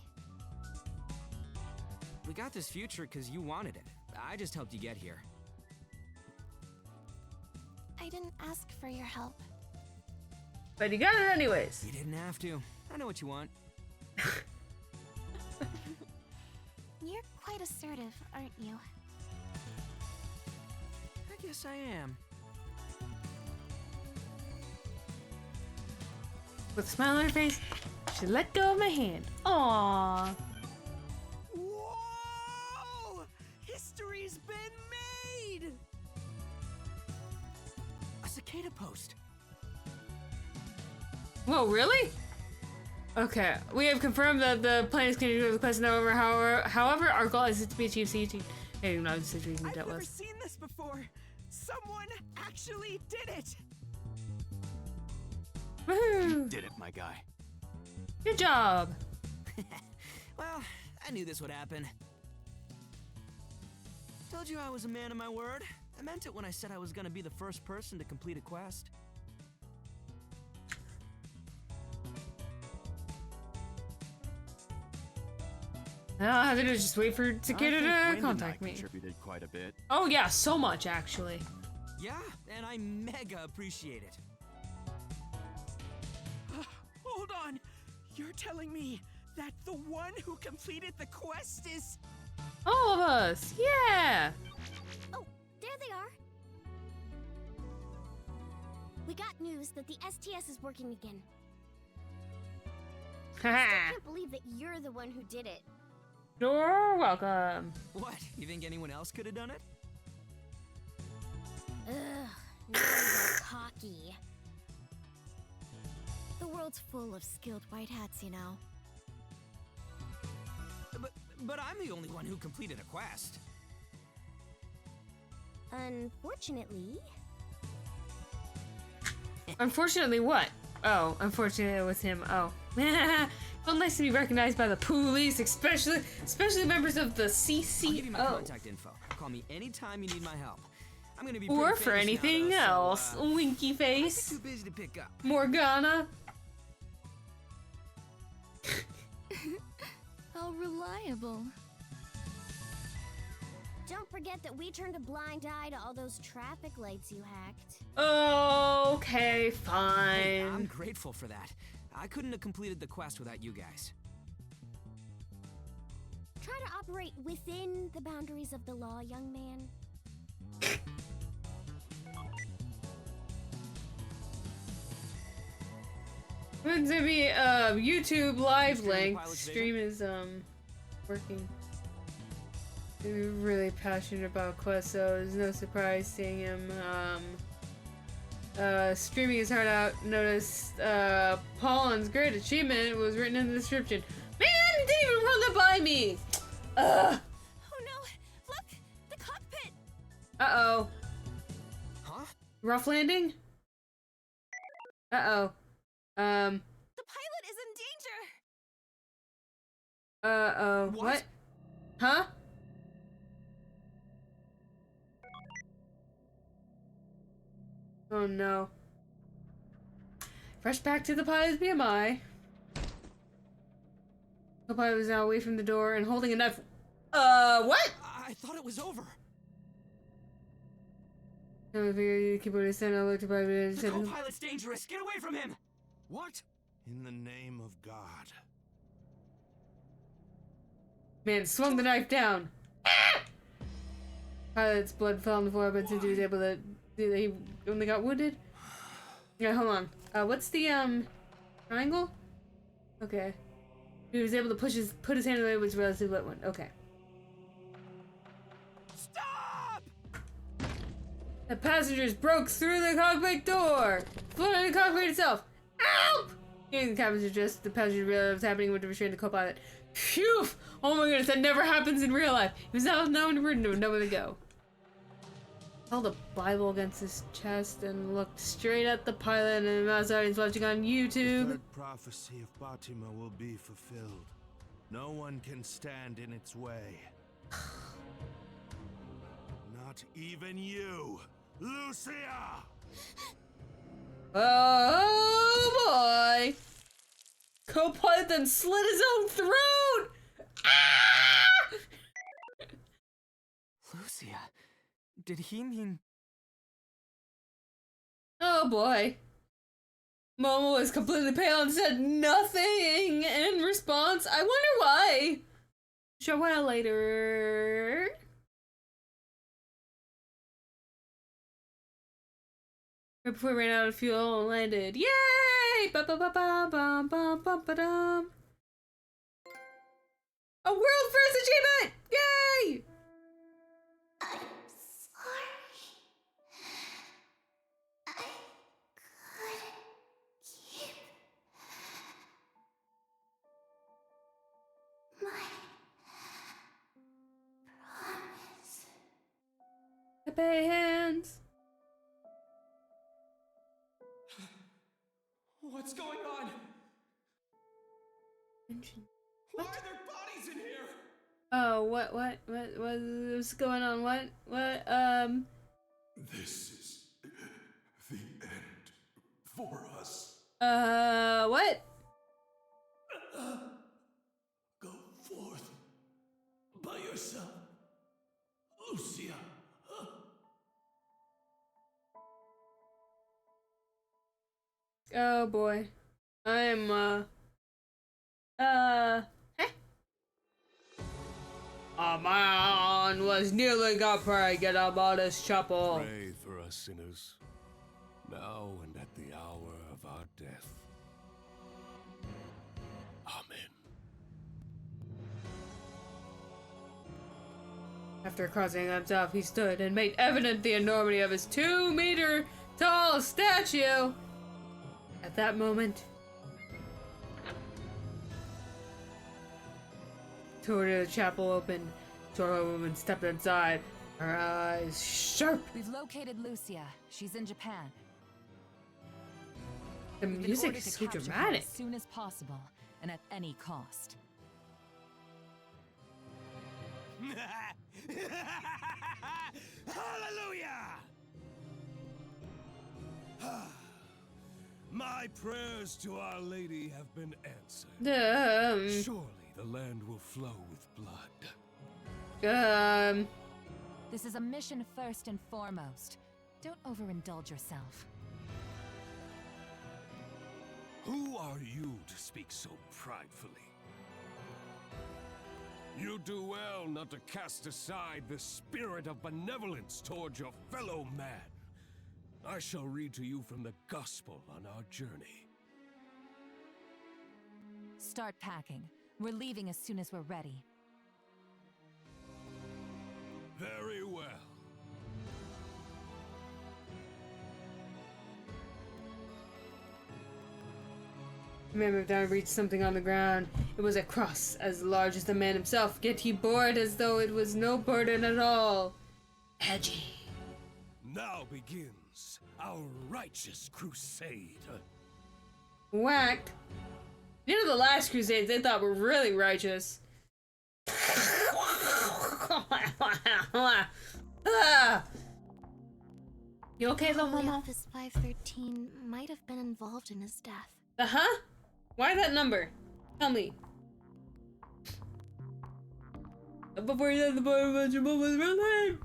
We got this future because you wanted it. I just helped you get here. I didn't ask for your help. But you got it anyways. You didn't have to. I know what you want. You're quite assertive, aren't you? I guess I am. With a smile on her face, she let go of my hand. Aww. Whoa! History's been made! A cicada post. Whoa, really? Okay, we have confirmed that the plan is continuing with the quest. However, our goal is to be achieved. Hey, you know the situation I've dealt never with. seen this before. Someone actually did it. Woohoo! Did it, my guy. Good job. Well, I knew this would happen. Told you I was a man of my word. I meant it when I said I was gonna be the first person to complete a quest. All I have to do is just wait for Cicada to Wayne contact and I me. contributed quite a bit. Oh yeah, so much actually. Yeah, and I mega appreciate it. Hold on. You're telling me that the one who completed the quest is... All of us, yeah. Oh, there they are. We got news that the STS is working again. I still can't believe that you're the one who did it. You're welcome. What? You think anyone else could have done it? Ugh, now you're cocky. The world's full of skilled white hats, you know. But I'm the only one who completed a quest. Unfortunately... Unfortunately, what? Oh, unfortunately it was him. Oh. Felt nice to be recognized by the police, especially members of the CCO. I'll give you my contact info. Call me anytime you need my help. I'm gonna be or pretty for famous anything now, though, else. so, Winky face. too busy to pick up. Morgana. How reliable. Don't forget that we turned a blind eye to all those traffic lights you hacked. Okay, fine. Hey, I'm grateful for that. I couldn't have completed the quest without you guys. Try to operate within the boundaries of the law, young man. Wouldn't there be a YouTube live link? Stream is working. We're really passionate about Quest, so there's no surprise seeing him streaming his heart out. Noticed Paulin's great achievement was written in the description. Man, he didn't even run that by me! Ugh! Oh no! Look! The cockpit! Uh-oh. Huh? Rough landing? Uh-oh. The pilot is in danger! Uh-oh. What? Huh? Oh no. Fresh back to the pilot's BMI. Co-pilot was now away from the door and holding a knife. What? I thought it was over. The keyboard is sent over to The co-pilot's dangerous. Get away from him. What? In the name of God. Man swung the knife down. Pilot's blood fell on the floor, but since he was able to do that, he only got wounded. Yeah, hold on. What's the triangle? Okay. He was able to put his hand away, which was a relatively wet one. Okay. Stop! The passengers broke through the cockpit door, flooding the cockpit itself. Help! Hearing the captain's address, the passengers realized what was happening with the restraint the co-pilot. Phew! Oh my goodness, that never happens in real life. He was now known to nowhere to go. Held a Bible against his chest and looked straight at the pilot and the mouse audience watching on YouTube. The third prophecy of Fatima will be fulfilled. No one can stand in its way. Not even you, Lucia! Oh boy! Co-pilot then slit his own throat! Ah! Lucia, did he mean... Oh boy. Momo was completely pale and said nothing in response. I wonder why. Show a while later. Right before we ran out of fuel and landed. Yay! Ba ba ba ba ba ba ba ba dum. A world first achievement! Yay! I'm sorry. I couldn't keep my promise. Happy hands. What's going on? Why are there bodies in here? Oh, what's going on? What? This is the end for us. What? Go forth by yourself, Lucia. Oh boy. I'm, A man was kneeling upright about his chapel. Pray for us sinners, now and at the hour of our death. Amen. After crossing himself, he stood and made evident the enormity of his 2-meter tall statue. At that moment, the door to the chapel opened. The woman stepped inside, her eyes sharp. We've located Lucia. She's in Japan. The music is so dramatic. As soon as possible, and at any cost. Hallelujah! My prayers to Our Lady have been answered. Surely the land will flow with blood. This is a mission first and foremost. Don't overindulge yourself. Who are you to speak so pridefully? You do well not to cast aside the spirit of benevolence toward your fellow man. I shall read to you from the Gospel on our journey. Start packing. We're leaving as soon as we're ready. Very well. The man moved down and reached something on the ground. It was a cross as large as the man himself, yet he bore it as though it was no burden at all. Edgy. Now begins our righteous crusade. Whacked. You know, the last crusades they thought were really righteous. You okay, little Momo? Office 513 might have been involved in his death. Why that number? Tell me. Before you said the boy about your mom was real name.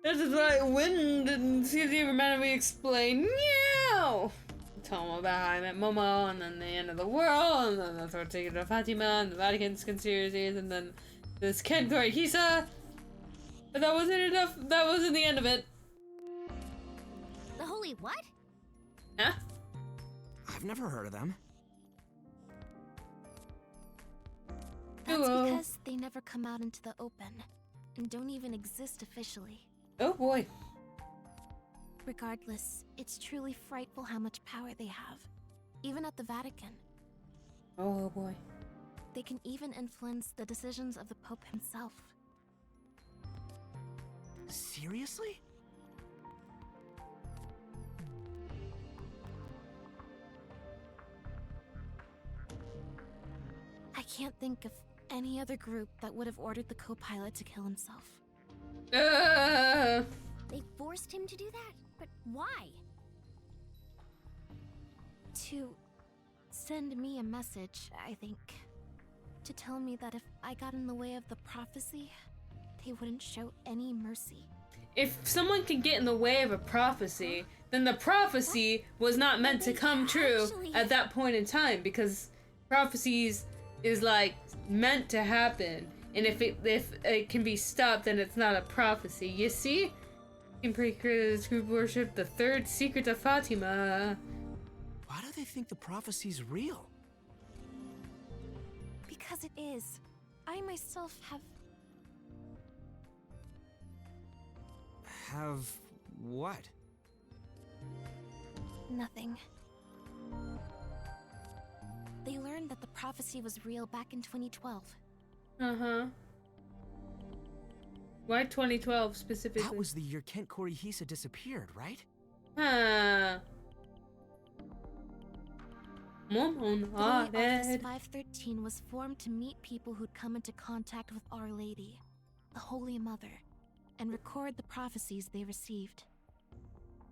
This is why I went and see if he ever mind if we explain. Meow! Tell him about how I met Momo, and then the end of the world, and then the third secret of Fatima, and the Vatican's conspiracies, and then this kid Hisa. But that wasn't enough. That wasn't the end of it. The holy what? Huh? I've never heard of them. That's because they never come out into the open, and don't even exist officially. Oh boy. Regardless, it's truly frightful how much power they have, even at the Vatican. Oh boy. They can even influence the decisions of the Pope himself. Seriously? I can't think of any other group that would have ordered the co-pilot to kill himself. They forced him to do that? But why? To send me a message, I think. To tell me that if I got in the way of the prophecy, they wouldn't show any mercy. If someone can get in the way of a prophecy, then the prophecy was not meant to come true at that point in time, because prophecies is like meant to happen, and if it can be stopped, then it's not a prophecy. You see? In pre-created group worship, the third secret of Fatima. Why do they think the prophecy's real? Because it is. I myself have... Have what? Nothing. They learned that the prophecy was real back in 2012. Uh-huh. Why 2012 specifically? That was the year Kent Korihisa disappeared, right? Huh. The Holy Office 513 was formed to meet people who'd come into contact with Our Lady, the Holy Mother, and record the prophecies they received.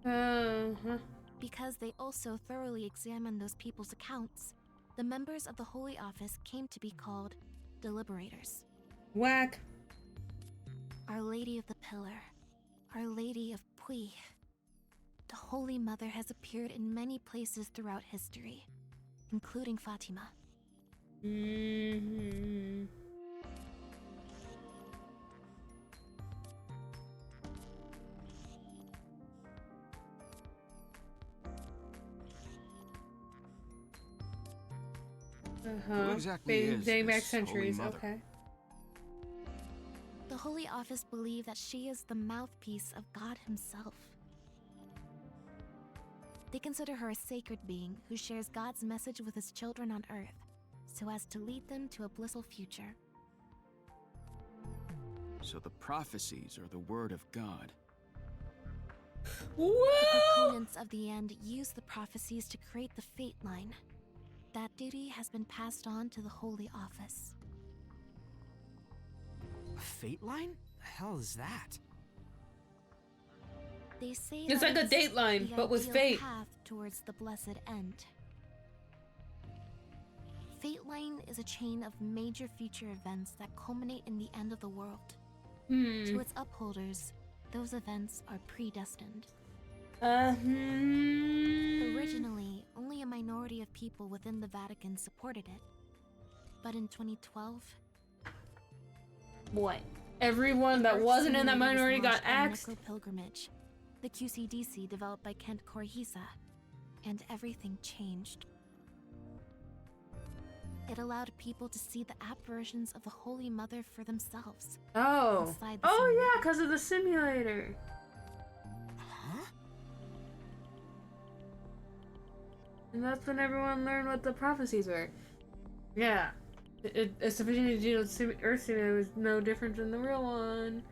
Because they also thoroughly examined those people's accounts, the members of the Holy Office came to be called Deliberators. Whack. Our Lady of the Pillar, Our Lady of Pui. The Holy Mother has appeared in many places throughout history, including Fatima. Mm-hmm. Who exactly is dating back this centuries, Holy Mother? okay. The Holy Office believe that she is the mouthpiece of God himself. They consider her a sacred being who shares God's message with his children on Earth, so as to lead them to a blissful future. So the prophecies are the word of God. The proponents of the end use the prophecies to create the fate line. That duty has been passed on to the Holy Office. A fate line? The hell is that? They say It's that like a dateline, the but with ideal fate. path towards the blessed end. Fate line is a chain of major future events that culminate in the end of the world. To its upholders, those events are predestined. Originally, only a minority of people within the Vatican supported it. But in 2012... What? Everyone that wasn't in that minority got axed? Necro-pilgrimage, the QCDC developed by Kent Korihisa, and everything changed. It allowed people to see the apparitions of the Holy Mother for themselves. Oh. Oh yeah, because of the simulator. Huh? And that's when everyone learned what the prophecies were. Yeah. A sufficiently detailed Earth simulator was no different than the real one.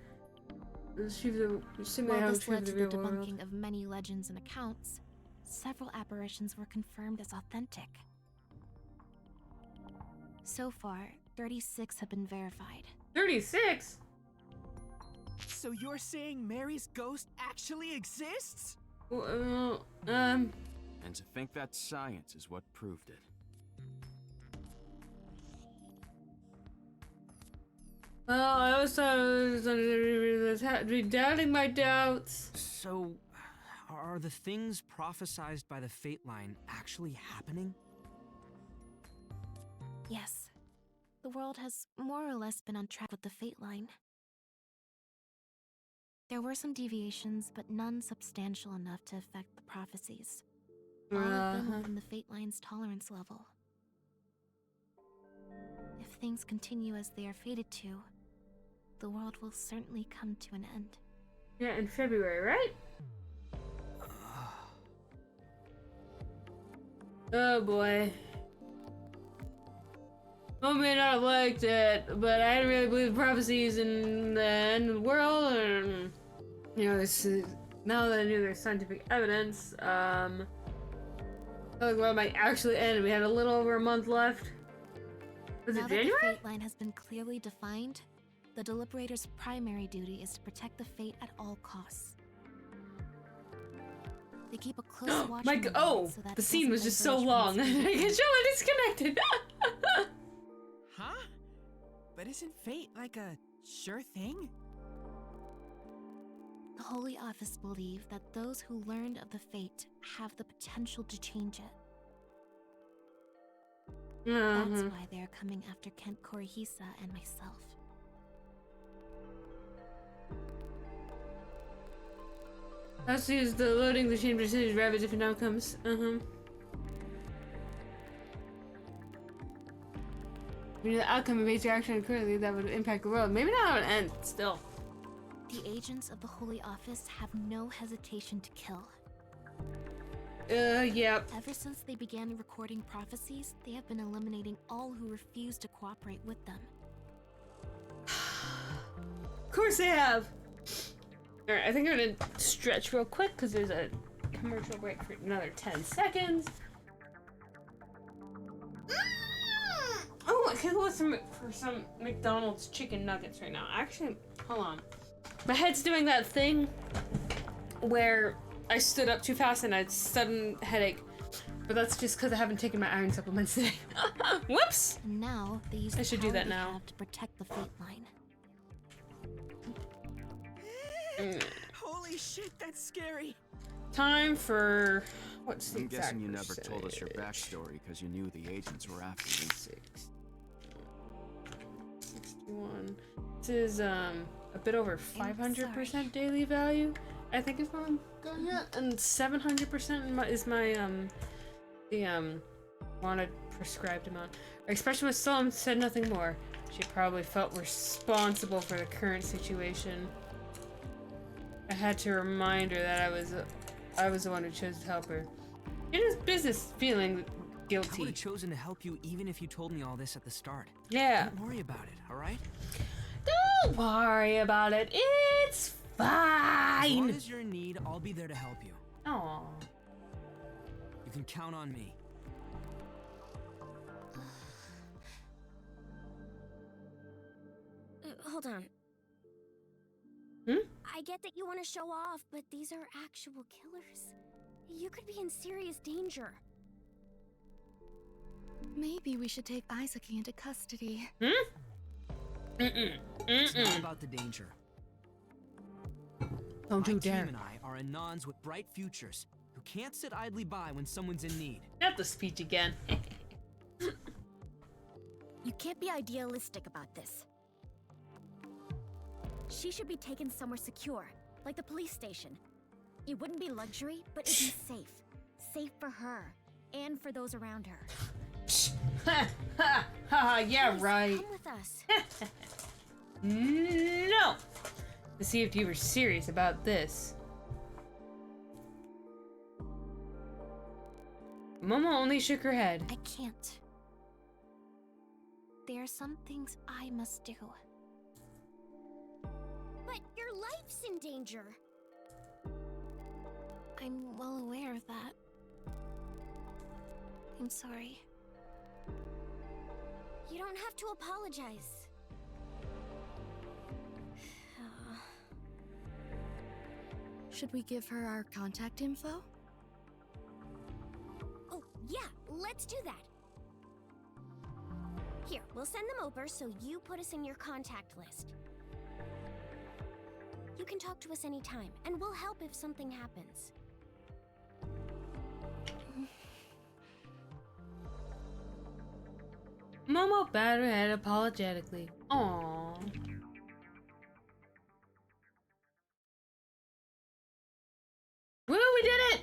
She was a simulator. While this led to the debunking of many legends and accounts, several apparitions were confirmed as authentic. So far, 36 have been verified. 36? So you're saying Mary's ghost actually exists? And to think that science is what proved it. Well, I always thought I was doubting my doubts. So, are the things prophesized by the Fate Line actually happening? Yes. The world has more or less been on track with the Fate Line. There were some deviations, but none substantial enough to affect the prophecies. All of them within the Fate Line's tolerance level. If things continue as they are fated to, the world will certainly come to an end. Yeah, in February, right? Oh boy. I may not have liked it, but I didn't really believe the prophecies in the end of the world, and you know, this is, now that I knew there's scientific evidence, I feel like the world might actually end, and we had a little over a month left. Was it January? Now that the Fate Line has been clearly defined, the Deliberator's primary duty is to protect the Fate at all costs. They keep a close watch on the world so that the it scene was doesn't just so diverge from long. I its can main show I disconnected. Huh? But isn't fate like a sure thing? The Holy Office believe that those who learned of the fate have the potential to change it. That's why they are coming after Kent Korihisa and myself. Let's use the loading the chain percentage rabbit different outcomes. We know the outcome of major action currently that would impact the world. Maybe not how it ends, still. The agents of the Holy Office have no hesitation to kill. Yep. Ever since they began recording prophecies, they have been eliminating all who refuse to cooperate with them. Of course they have! Alright, I think I'm gonna stretch real quick because there's a commercial break for another 10 seconds. Oh, I could go for some McDonald's chicken nuggets right now. Actually, hold on. My head's doing that thing where I stood up too fast and I had a sudden headache. But that's just because I haven't taken my iron supplements today. Whoops! And now they use I should do that they now. have to protect the Fate Line. Holy shit, that's scary. Time for what's the I'm exact guessing you never told us your percentage? backstory because you knew the agents were after you. 61. This is a bit over 500% daily value. I think is what I'm going at, and 700% is my the wanted prescribed amount. Our expression was solemn, said nothing more. She probably felt responsible for the current situation. I had to remind her that I was the one who chose to help her. In his business, feeling I would guilty. have chosen to help you even if you told me all this at the start. Yeah. Don't worry about it, alright? Don't worry about it. It's fine. As long as you're in need, I'll be there to help you. Aww. You can count on me. Hold on. Hmm? I get that you want to show off, but these are actual killers. You could be in serious danger. Maybe we should take Isaac into custody. It's not about the danger. Don't My you team dare. and I are Anons with bright futures who can't sit idly by when someone's in need. Not the speech again. You can't be idealistic about this. She should be taken somewhere secure, like the police station. It wouldn't be luxury, but it'd be safe. Safe for her, and for those around her. Yeah, Please, right. come with us. No! To see if you were serious about this. Momo only shook her head. I can't. There are some things I must do. But your life's in danger. I'm well aware of that. I'm sorry. You don't have to apologize. Should we give her our contact info? Oh, yeah, let's do that. Here, we'll send them over so you put us in your contact list. You can talk to us anytime, and we'll help if something happens. Momo bowed her head apologetically. Aww. Woo, we did it!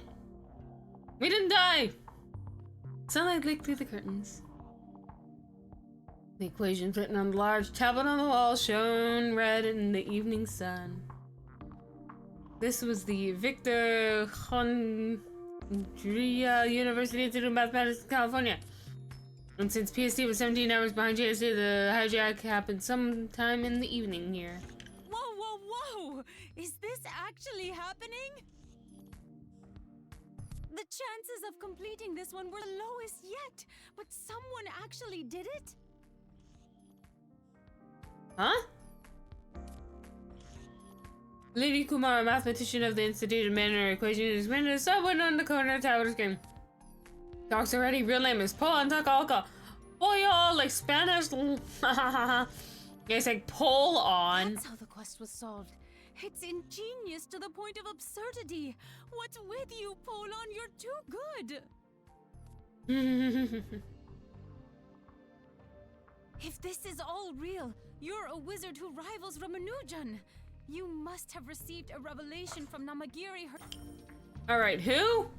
We didn't die! Sunlight leaked through the curtains. The equations written on the large tablet on the wall shone red in the evening sun. This was the Victor Hondria University Institute of Mathematics in California. And since PST was 17 hours behind GST, the hijack happened sometime in the evening here. Whoa, whoa, whoa! Is this actually happening? The chances of completing this one were the lowest yet, but someone actually did it? Huh? Lady Kumar, a mathematician of the Institute of Manner Equation, is minted a subway on the corner tower game. Talks already, real name is Polan Takalka. Boyo, like Spanish. It's like pull on. That's how the quest was solved. It's ingenious to the point of absurdity. What's with you, Polan? You're too good. If this is all real, you're a wizard who rivals Ramanujan. You must have received a revelation from Namagiri. Alright, who?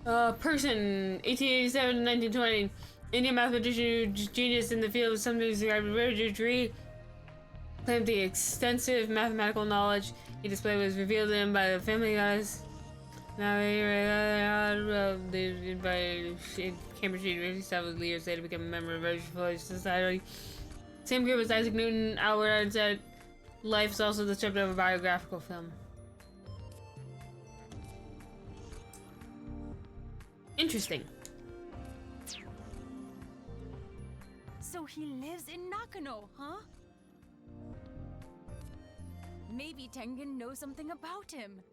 Person, 1887 to 1920. Indian mathematician, genius in the field of something described as hereditary. Claimed the extensive mathematical knowledge he displayed was revealed to him by the family goddess. Now by Cambridge University several years later became a member of the British Society. Same group as Isaac Newton, Albert Einstein. Life is also the subject of a biographical film. Interesting. So he lives in Nakano, huh? Maybe Tengen knows something about him.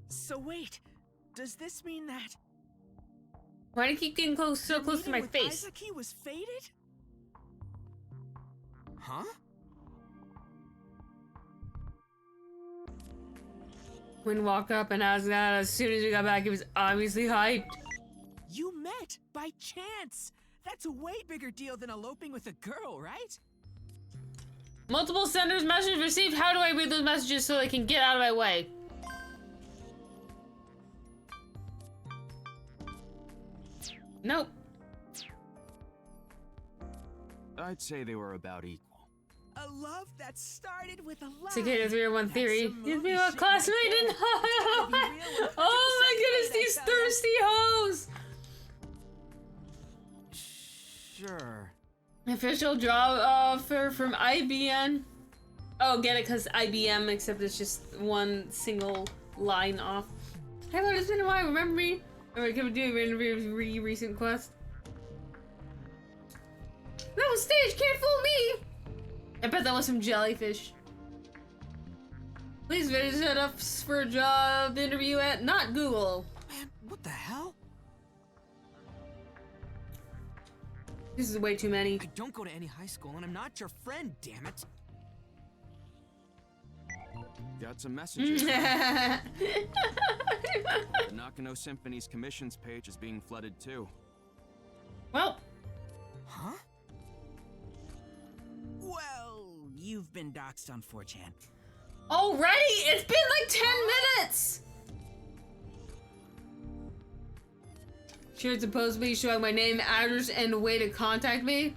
So wait, does this mean that... Why do you keep getting so close to my face? Isaac, he was fated? Huh? Quinn walked up and asked that as soon as we got back, he was obviously hyped. You met by chance. That's a way bigger deal than eloping with a girl, right? Multiple senders messages received. How do I read those messages so they can get out of my way? Nope. I'd say they were about equal. A love that started with a lie. Cicada 301 theory. You'd be a classmate in oh my goodness, these thirsty hoes! Sure. Official job offer from IBM. Oh, get it? Because IBM, except it's just one single line off. Hello, it's been a while. Remember me? Alright, can we do a recent quest? That was staged. Can't fool me. I bet that was some jellyfish. Please visit us for a job interview at not Google. Man, what the hell? This is way too many. I don't go to any high school and I'm not your friend, damn it. Got some messages. The Nakano Symphony's commissions page is being flooded too. Well. Huh? Well, you've been doxxed on 4chan. Already? It's been like 10 minutes! Should supposedly showing my name, address, and way to contact me.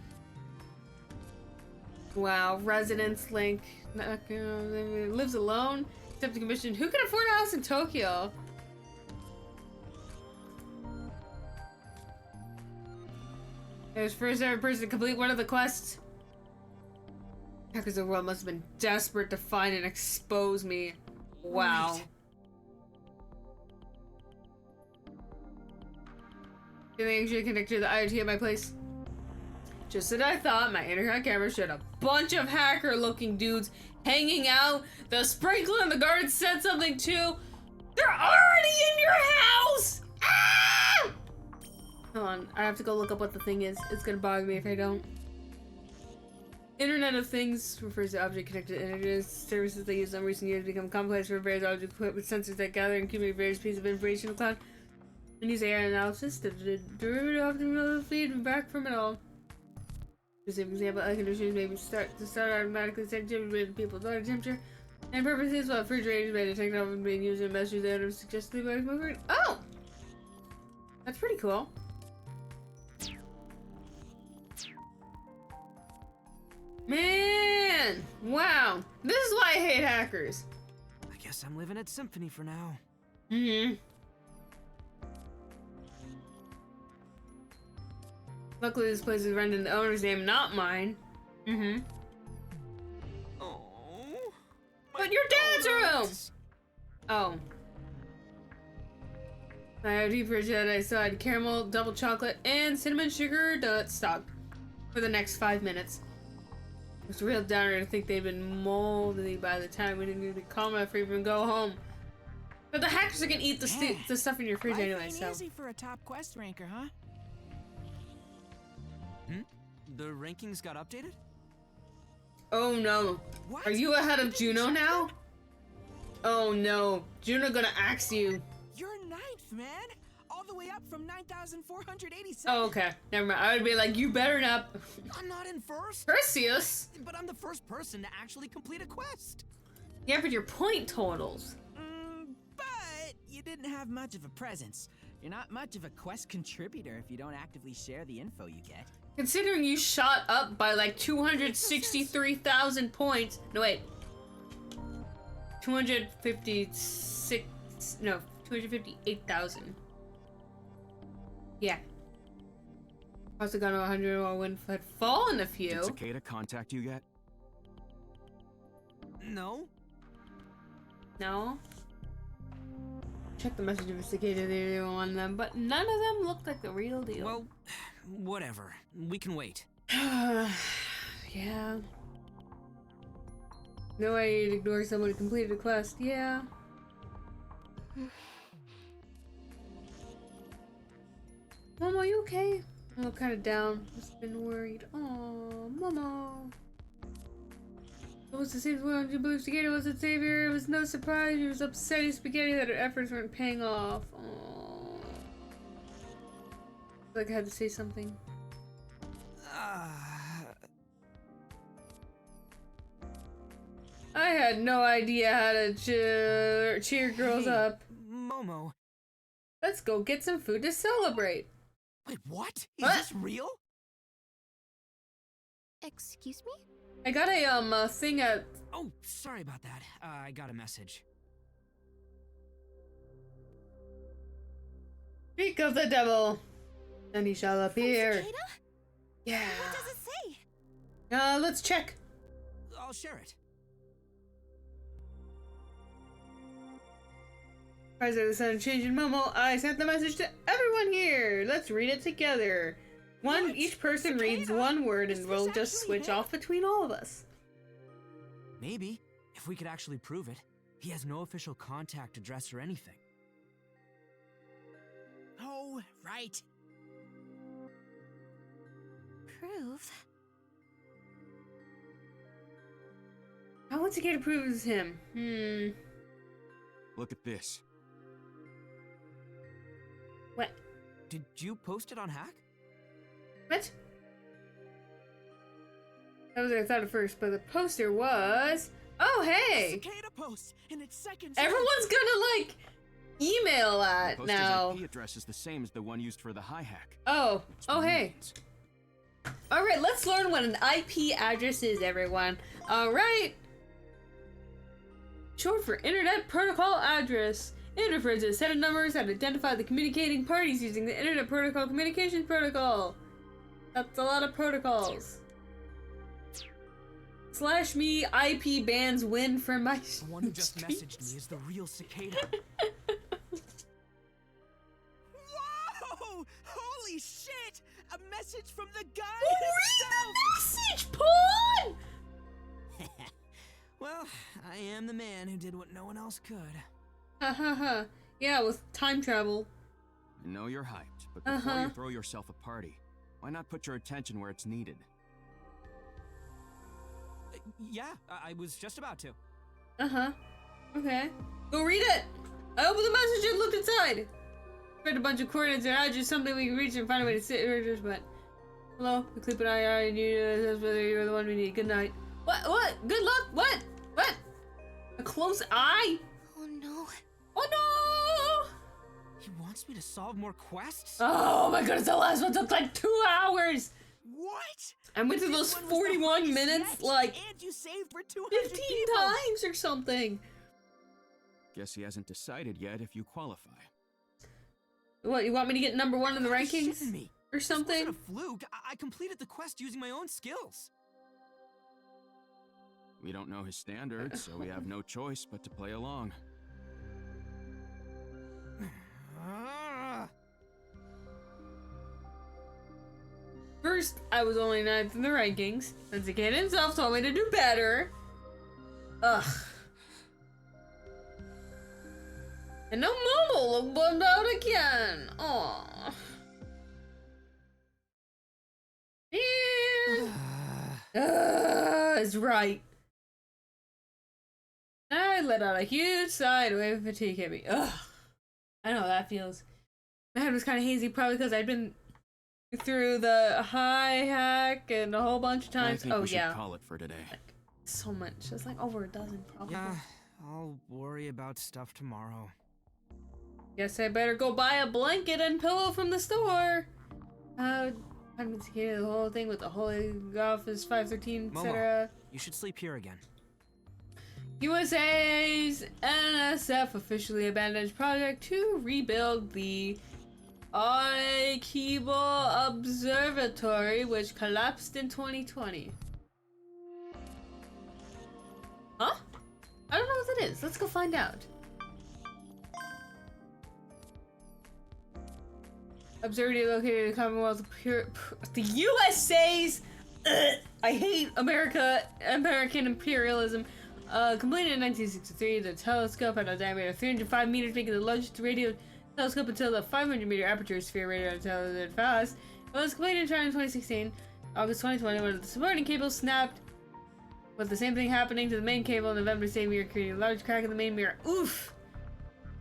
Wow, residence link. Lives alone. Accepted commission. Who can afford a house in Tokyo? There's first ever person to complete one of the quests. Hackers of the world must have been desperate to find and expose me. Wow. Right. Feeling actually connected to the IoT at my place. Just as I thought, my internet camera showed a bunch of hacker-looking dudes hanging out. The sprinkler in the garden said something too. They're already in your house! Ah! Hold on, I have to go look up what the thing is. It's gonna bother me if I don't. Internet of Things refers to object connected internet services that use in recent years become complex for various objects equipped with sensors that gather and accumulate various pieces of information in the cloud and use AI analysis to derivative optimal feed back from it all. Specific example, air conditioners may start automatically detect temperature with people's body temperature and purposes, while refrigerators may detect often being used in measures that are suggested by movement. Oh! That's pretty cool. Man! Wow! This is why I hate hackers. I guess I'm living at Symphony for now. Mm-hmm. Luckily, this place is rented in the owner's name, not mine. Mm-hmm. Oh. But your dad's room! Oh. My OD fridge that I saw had caramel, double chocolate, and cinnamon sugar donuts stocked for the next 5 minutes. It was a real downer to think they'd been moldy by the time we didn't need to calm enough for even go home. But the hackers are gonna eat the stuff in your fridge anyway, so. Easy for a top quest ranker, huh? The rankings got updated? Oh no. What? Are you ahead of Juno now? Oh no. Juno gonna axe you. You're 9th, man! All the way up from 9,487. Oh, okay. Never mind. I would be like, you better not. I'm not in first. Perseus! But I'm the first person to actually complete a quest. Yeah, but your point totals. But you didn't have much of a presence. You're not much of a quest contributor if you don't actively share the info you get. Considering you shot up by like 263,000 points. No, wait. 256. No, 258,000. Yeah. Also got 100 while wind had fallen a few. Did Cicada contact you yet? No. No? Check the message of Cicada, they were on them, but none of them looked like the real deal. Well, whatever. We can wait. Yeah. No way you'd ignore someone who completed a quest. Yeah. Momo, you okay? I look kind of down. Just been worried. Oh, Momo. It was the same one you believed Spaghetti was its savior. It was no surprise. He was upsetting Spaghetti that her efforts weren't paying off. Oh. Like I had to say something. I had no idea how to cheer girls up. Momo. Let's go get some food to celebrate. Wait, what? Is this real? Excuse me? I got a thing at... Oh, sorry about that. I got a message. Speak of the devil, and he shall appear. Cicada? Yeah. What does it say? Let's check. I'll share it. Surprised at the sudden change in Momo, I sent the message to everyone here. Let's read it together. Each person reads one word and we'll just switch off between all of us. Maybe, if we could actually prove it. He has no official contact address or anything. Oh, right. Prove? How wants to get approved as him? Look at this. What? Did you post it on Hack? What? That was what I thought at first, but the poster was... Oh, hey! Cicada post in its second. Everyone's gonna, like, email that Poster's now. IP address is the same as the one used for the high hack. Oh. Oh, hey. Alright, let's learn what an IP address is, everyone. Alright. Short for Internet Protocol Address. It refers to a set of numbers that identify the communicating parties using the Internet Protocol Communications Protocol. That's a lot of protocols. /me IP bans win for my The one who just messaged me is the real Cicada. Whoa! Holy shit! What? A message from the guy Message, Paul! Well, I am the man who did what no one else could. Ha ha ha. Yeah, with time travel. I know you're hyped, but before you throw yourself a party, why not put your attention where it's needed? Yeah, I was just about to. Okay. Go read it! I opened the message and looked inside! Read a bunch of coordinates and address, something we can reach and find a way to sit here, but... Hello, the clip and I already knew that's whether you're the one we need. Good night. What? Good luck? What? A close eye? Oh no. Oh no! He wants me to solve more quests? Oh my goodness, the last one took like 2 hours! What? I went through those 41 minutes like and you saved for 200 15 times or something. Guess he hasn't decided yet if you qualify. What, you want me to get number 1 in the rankings? Me. Or something? This wasn't a fluke. I completed the quest using my own skills. We don't know his standards, so we have no choice but to play along. First, I was only 9th in the rankings. Then the kid himself told me to do better. Ugh. And no Momo looked bummed out again. Aww. Man. Is right. I let out a huge sigh to wave of fatigue hit me. Ugh. I know how that feels. My head was kind of hazy, probably because I'd been through the high hack and a whole bunch of times. I think we should call it for today. Like, so much. It's like over a dozen, probably. Yeah, I'll worry about stuff tomorrow. Guess I better go buy a blanket and pillow from the store. I've been securing the whole thing with the Holy Office 513, etc. You should sleep here again. USA's NSF officially abandoned project to rebuild the Arequipa Observatory, which collapsed in 2020. Huh? I don't know what that is. Let's go find out. Observatory located in the Commonwealth of the USA's. I hate American imperialism. Completed in 1963, the telescope had a diameter of 305 meters, making the largest radio telescope until the 500-meter aperture sphere radio telescope fast. It was completed in China in 2016. August 2020, when the supporting cable snapped, with the same thing happening to the main cable in November same year, creating a large crack in the main mirror. Oof!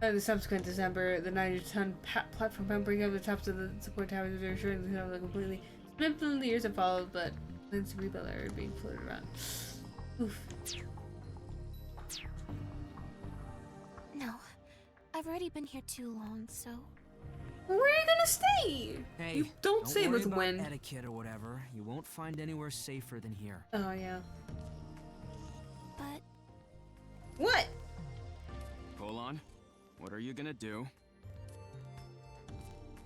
The subsequent December, the 90-ton platform bumping over the tops of the support towers, ensuring the tunnel completely split in the years that followed, but plans to rebuild are being floated around. Oof. No, I've already been here too long, so... Where are you gonna stay? Hey, you don't say worry with about when. etiquette or whatever. You won't find anywhere safer than here. Oh, yeah. But... What? Hold on. What are you gonna do?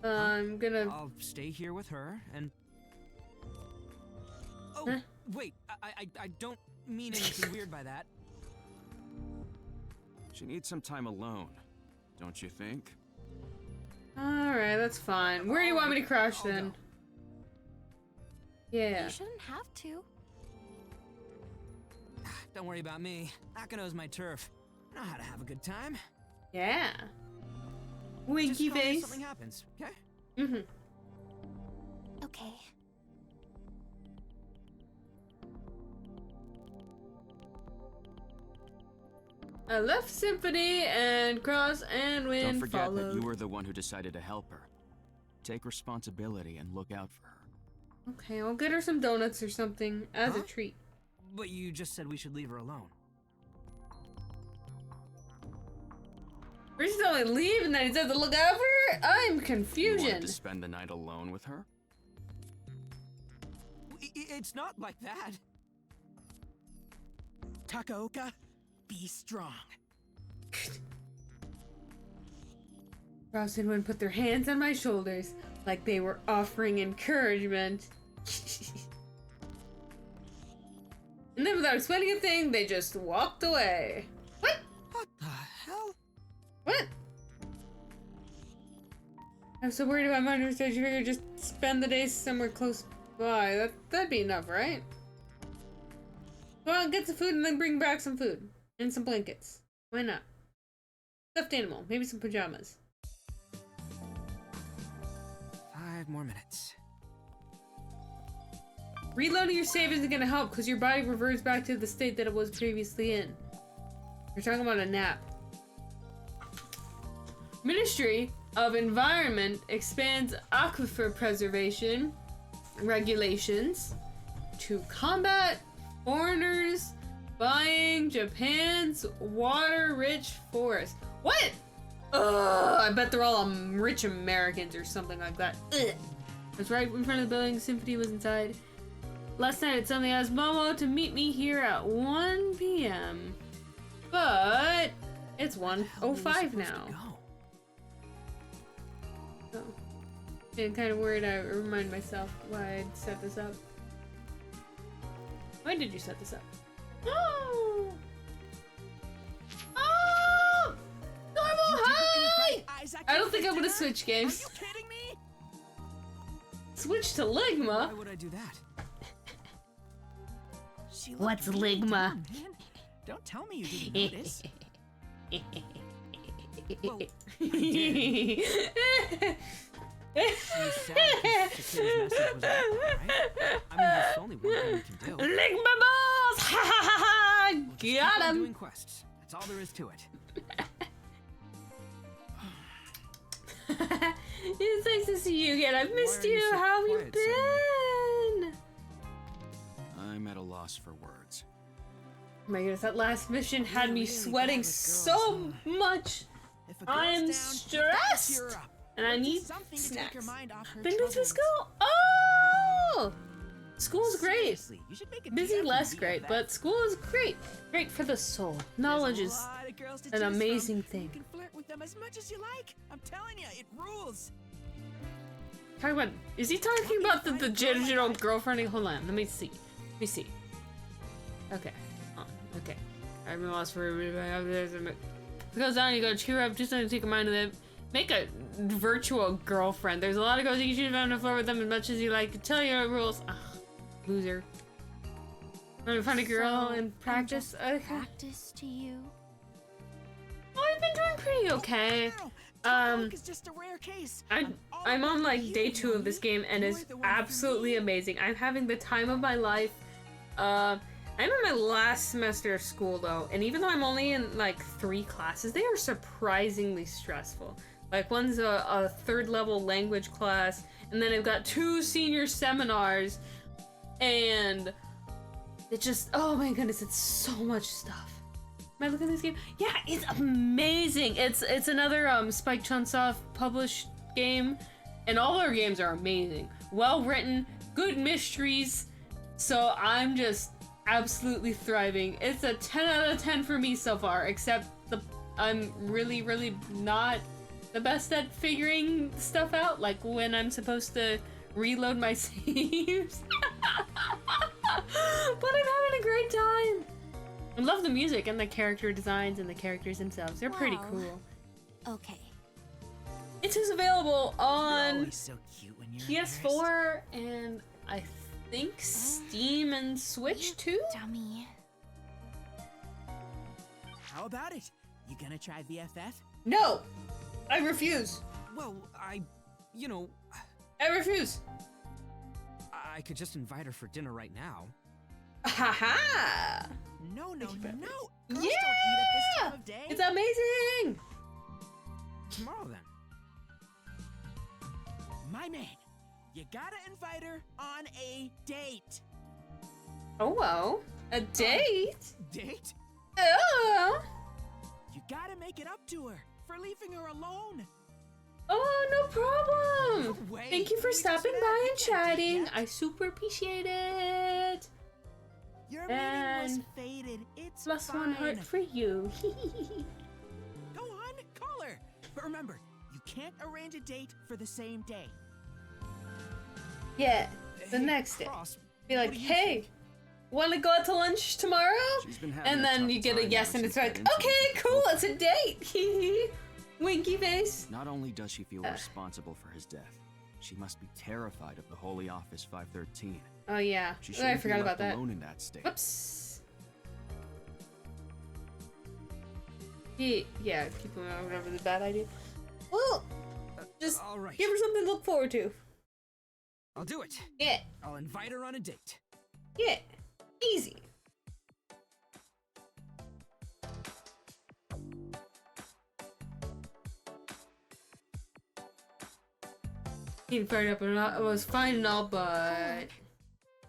I'm gonna... I'll stay here with her, and... Oh, huh? Wait, I don't mean anything weird by that. She needs some time alone, don't you think? Alright, that's fine. Where do you want me to crash then? Yeah. You shouldn't have to. Don't worry about me. Nakano's my turf. I know how to have a good time. Yeah. Winky Just call me if face. something happens, okay? Mm-hmm. Okay. I left Symphony and Cross and Wind Don't forget followed. that you were the one who decided to help her. Take responsibility and look out for her. Okay, I'll get her some donuts or something as a treat. But you just said we should leave her alone. First he told me to leave and then he said to look out for her? I'm You wanted confusion. to spend the night alone with her? It's not like that. Takaoka, be strong. Cross and Wind put their hands on my shoulders like they were offering encouragement. And then without explaining a thing, they just walked away. What? What the hell? What? I I'm so worried about my understand. You figure just spend the day somewhere close by. That'd be enough, right? Go out and get some food and then bring back some food. And some blankets. Why not? Stuffed animal. Maybe some pajamas. 5 more minutes. Reloading your save isn't gonna help because your body reverts back to the state that it was previously in. You're talking about a nap. Ministry of Environment expands aquifer preservation regulations to combat foreigners buying Japan's water-rich forest. What? Ugh, I bet they're all rich Americans or something like that. Ugh. That's right in front of the building. Symphony was inside. Last night it suddenly asked Momo to meet me here at 1 p.m. But it's 1:05 now. Oh. I'm kind of worried. I remind myself why I set this up. Why did you set this up? Oh! Oh! Normal, hi! I don't think I'm gonna switch games. Are you kidding me? Switch to Ligma? Why would I do that? What's Ligma? Don't tell me you didn't notice. Well, She's sad because Sakura's message was out, right? I mean, there's only one thing you can do. Ligma balls! Ha ha ha ha! Well, just Got keep on him! doing quests. That's all there is to it. It's nice to see you again. I've missed you. so How have you quiet been? I'm at a loss for words. Oh my goodness, that last mission had me sweating so much. I am stressed, and I need snacks. Been to school? Oh! School's great. Busy, less great, but school is great. Great for the soul. Knowledge is an amazing thing. You can flirt with them as much as you like. I'm telling you, it rules. Talking about, is he talking about the digital girlfriending? Hold on, let me see. Let me see. Okay. Okay. I'm lost for everybody. Goes on, you go cheer up, just don't take a mind of them. Make a virtual girlfriend. There's a lot of girls you should have on the floor with them as much as you like. Tell your rules. Ugh, loser. Want to find a girl and practice? Okay. Practice to you. Oh, I've been doing pretty okay. I'm on like day 2 of this game and it's absolutely amazing. I'm having the time of my life. I'm in my last semester of school though, and even though I'm only in like 3 classes, they are surprisingly stressful. Like one's a 3rd level language class, and then I've got 2 senior seminars, and it just, oh my goodness, it's so much stuff. Am I looking at this game? Yeah, it's amazing. It's another Spike Chunsoft published game, and all their games are amazing. Well written, good mysteries, so I'm just absolutely thriving. It's a 10 out of 10 for me so far, except I'm really, really not the best at figuring stuff out, like when I'm supposed to reload my saves. But I'm having a great time. I love the music and the character designs and the characters themselves. They're pretty cool. Okay. It is available on So cute when you're PS4 and I think Steam and Switch too? Dummy. How about it? You gonna try VFF? No! I refuse! Well, you know... I refuse! I could just invite her for dinner right now. Haha! No. Girls Yeah! don't eat at this time of day. It's amazing! Tomorrow then. My man, you gotta invite her on a date. Oh well. A date? Date? Oh! You gotta make it up to her for leaving her alone. Oh, no problem! No way. Thank you for stopping by and chatting. I super appreciate it. Your meeting was faded. It's +1 fine. heart for you. Go on, call her. But remember, you can't arrange a date for the same day. Yeah, the next day. Be like, hey, wanna go out to lunch tomorrow? And then you get a yes and it's like, okay, cool, it's a date. Winky face. Not only does she feel responsible for his death, she must be terrified of the Holy Office 513. Oh yeah, She I shouldn't forgot be about left that. alone in that state. Whoops. Yeah, keep moving over the bad idea. Well, just all right. give her something to look forward to. I'll do it. Yeah. I'll invite her on a date. Yeah. Easy. Getting fired up and it was fine and all, but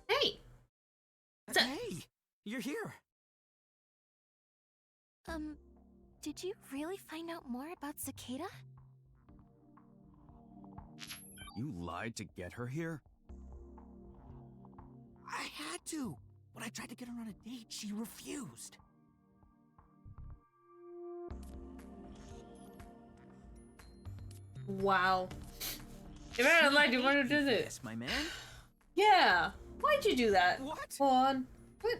hey. Hey, you're here. Did you really find out more about Cicada? You lied to get her here? I had to. When I tried to get her on a date, she refused. Wow. If I had lied, you wouldn't have done it. Yes, my man. Yeah. Why'd you do that? What? Hold on. What?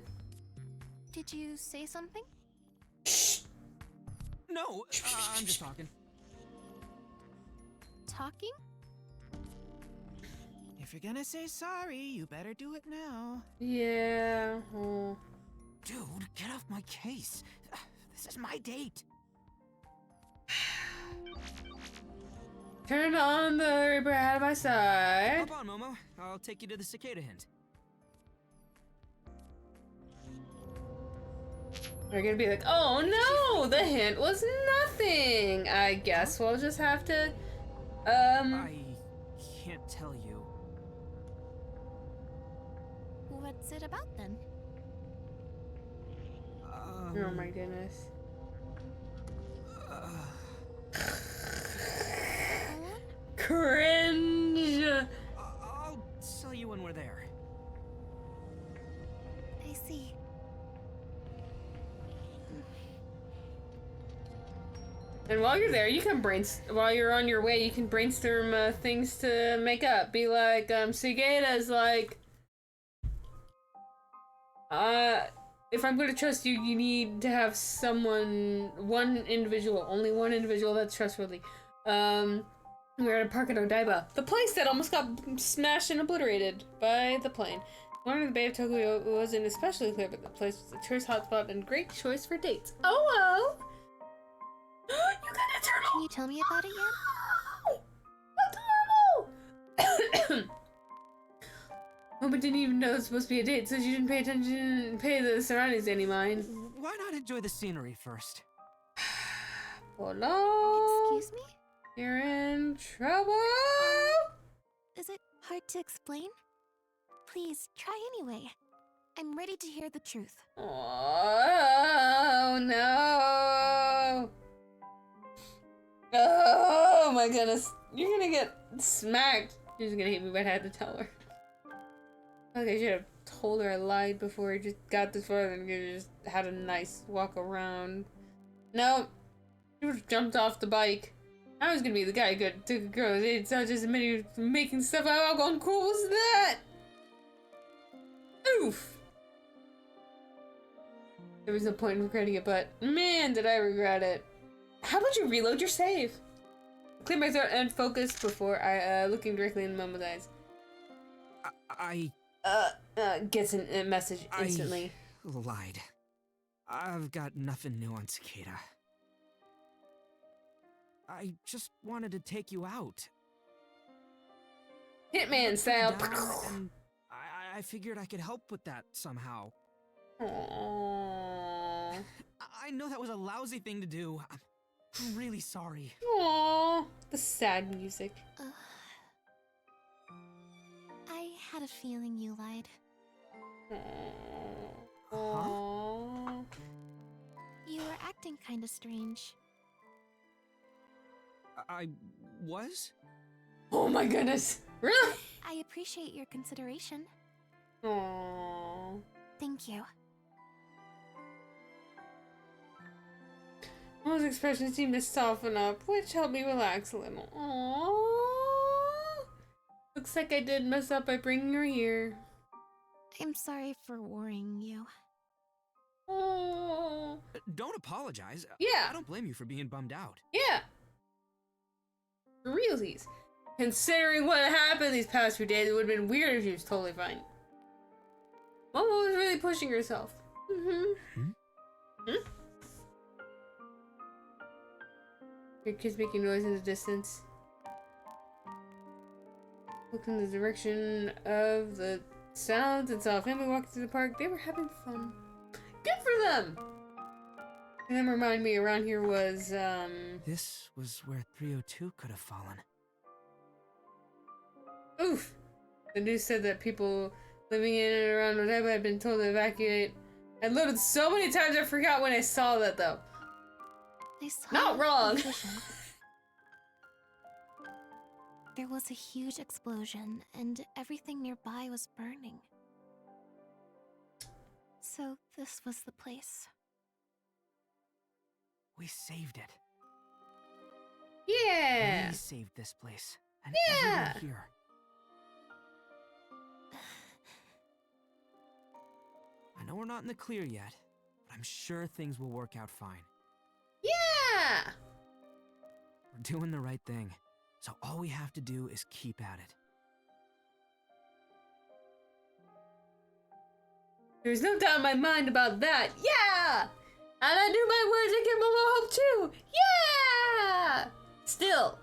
Did you say something? No, I'm just talking. Talking? If you're gonna say sorry, you better do it now. Yeah. Oh. Dude, get off my case. This is my date. Turn on the Reaper out of my side. Hop on, Momo. I'll take you to the cicada hint. They're gonna be like, oh no, the hint was nothing. I guess we'll just have to, I can't tell you. What's it about then? Oh my goodness. Cringe. I'll tell you when we're there. I see. And while you're there, you can while you're on your way, you can brainstorm things to make up. Be like, Cicada's like, if I'm gonna trust you, you need to have someone, only one individual that's trustworthy. We're at a park in Odaiba, the place that almost got smashed and obliterated by the plane. One of the Bay of Tokyo wasn't especially clear, but the place was a tourist hotspot and a great choice for dates. Oh well! You got a turtle! Can you tell me about it yet? Adorable! Mama didn't even know it was supposed to be a date, so she didn't pay attention, pay the surroundings any mind. Why not enjoy the scenery first? Hello? Excuse me? You're in trouble? Is it hard to explain? Please, try anyway. I'm ready to hear the truth. Oh, no. Oh, my goodness. You're gonna get smacked. She's gonna hit me, but I had to tell her. Okay, I should have told her I lied before I just got this far and just had a nice walk around. No. She would have jumped off the bike. I was gonna be the guy who took a girl. It's not just many making stuff out. How cool was that? Oof. There was no point in regretting it, but man, did I regret it. How about you reload your save? Clear my throat and focus before I looking directly in Momo's eyes. Gets a message instantly. I lied. I've got nothing new on Cicada. I just wanted to take you out. Hitman style. And I figured I could help with that somehow. Aww. I know that was a lousy thing to do. I'm really sorry. Aww. The sad music. I had a feeling you lied. Aww. You were acting kinda strange. I was? Oh my goodness. Really? I appreciate your consideration. Aww. Thank you. Momo's expression seemed to soften up, which helped me relax a little. Aww. Looks like I did mess up by bringing her here. I'm sorry for worrying you. Aww. Don't apologize. Yeah. I don't blame you for being bummed out. Yeah. For realsies. Considering what happened these past few days, it would have been weird if she was totally fine. Momo was really pushing herself. Your kids making noise in the distance. Looked in the direction of the sounds and saw a family walking through the park. They were having fun. Good for them! And then remind me around here was, This was where 302 could have fallen. Oof! The news said that people living in and around Odaiba had been told to evacuate. I loaded so many times I forgot when I saw that though. Not wrong! There was a huge explosion, and everything nearby was burning. So this was the place. We saved it. Yeah! We saved this place. And yeah! everyone here. I know we're not in the clear yet, but I'm sure things will work out fine. Yeah! We're doing the right thing, so all we have to do is keep at it. There's no doubt in my mind about that. Yeah! And I do my words and give Momo hope too. Yeah! Still.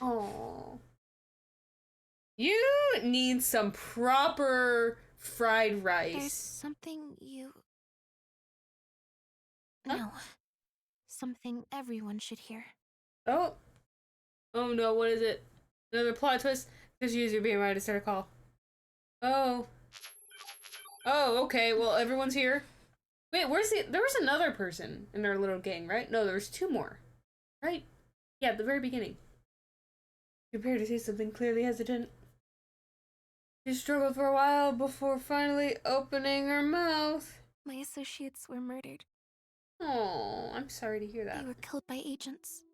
Oh. You need some proper fried rice. There's something you... Huh? No. Something everyone should hear. Oh. Oh no, what is it? Another plot twist? Just use your being ready to start a call. Oh. Oh, okay, well everyone's here. Wait, where's the... There was another person in our little gang, right? No, there was two more. Right? Yeah, at the very beginning. Prepare to say something clearly hesitant. She struggled for a while before finally opening her mouth. My associates were murdered. Oh, I'm sorry to hear that. They were killed by agents.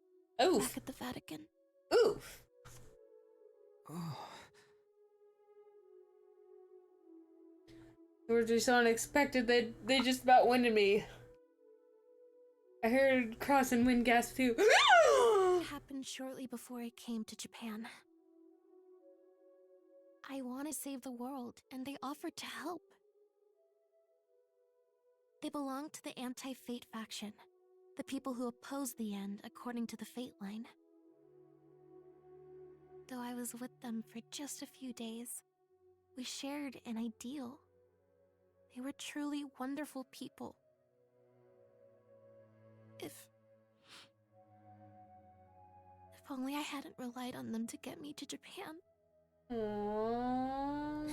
Oof. Back at the Vatican. Oof. Oh. They were just so unexpected, they just about winded me. I heard Cross and Wind gasp too. It happened shortly before I came to Japan. I want to save the world, and they offered to help. They belong to the anti-fate faction, the people who oppose the end according to the fate line. Though I was with them for just a few days, we shared an ideal. They were truly wonderful people. If only I hadn't relied on them to get me to Japan. Aww.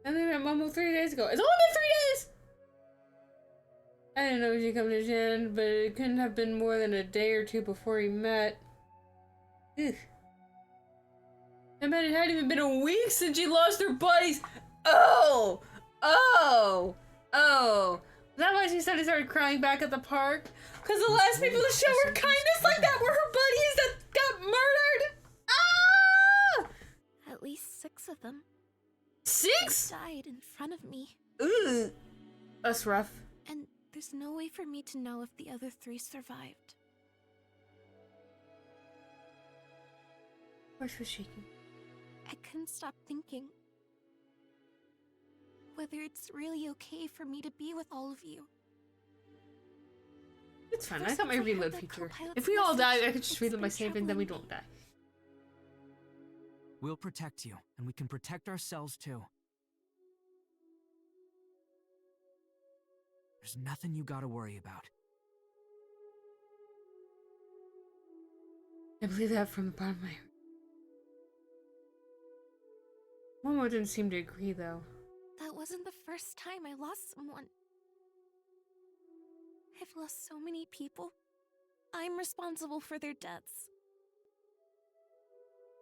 I met Momo 3 days ago. It's only been 3 days! I didn't know she'd come to Japan, but it couldn't have been more than a day or two before we met. Ugh. I bet it hadn't even been a week since she lost her buddies. Oh! Oh! Oh! Is that why she started crying back at the park? Because the last people to show her kindness like that were her buddies that got murdered! Ah! At least 6 of them. 6? They died in front of me. Ugh. That's rough. And there's no way for me to know if the other 3 survived. Voice was shaking. I couldn't stop thinking whether it's really okay for me to be with all of you. It's fine. I got my reload feature. If we all die, I could just reload my save and then we don't die. We'll protect you, and we can protect ourselves too. There's nothing you gotta worry about. I believe that from the bottom of my heart. Momo didn't seem to agree, though. That wasn't the first time I lost someone. I've lost so many people. I'm responsible for their deaths.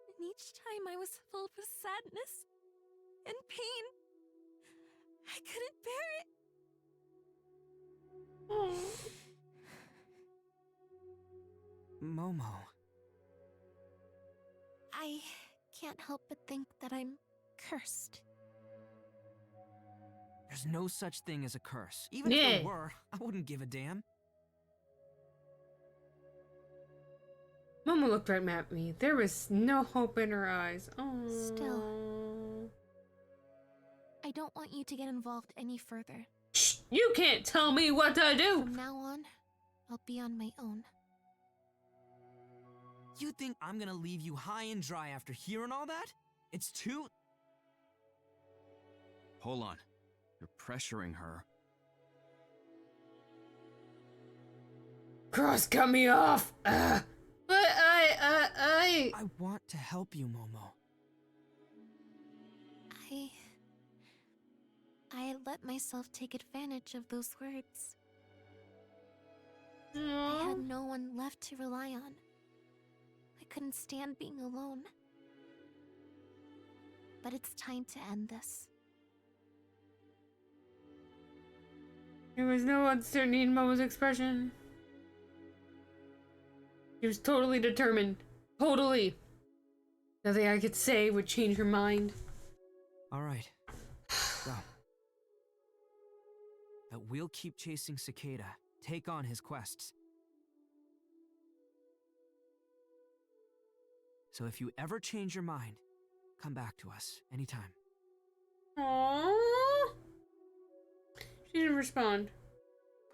And each time I was filled with sadness and pain. I couldn't bear it. Momo. I can't help but think that I'm cursed. There's no such thing as a curse. Even Yeah. if there were, I wouldn't give a damn. Momo looked right at me. There was no hope in her eyes. Oh. Still, I don't want you to get involved any further. Shh, you can't tell me what to do! From now on, I'll be on my own. You think I'm gonna leave you high and dry after hearing all that? It's too... Hold on. You're pressuring her. Cross cut me off! But I want to help you, Momo. I let myself take advantage of those words. I Aww. had no one left to rely on. I couldn't stand being alone. But it's time to end this. There was no uncertainty in Momo's expression. She was totally determined. Totally. Nothing I could say would change her mind. Alright. Go. But we'll keep chasing Cicada. Take on his quests. So if you ever change your mind, come back to us anytime. Aww. She didn't respond.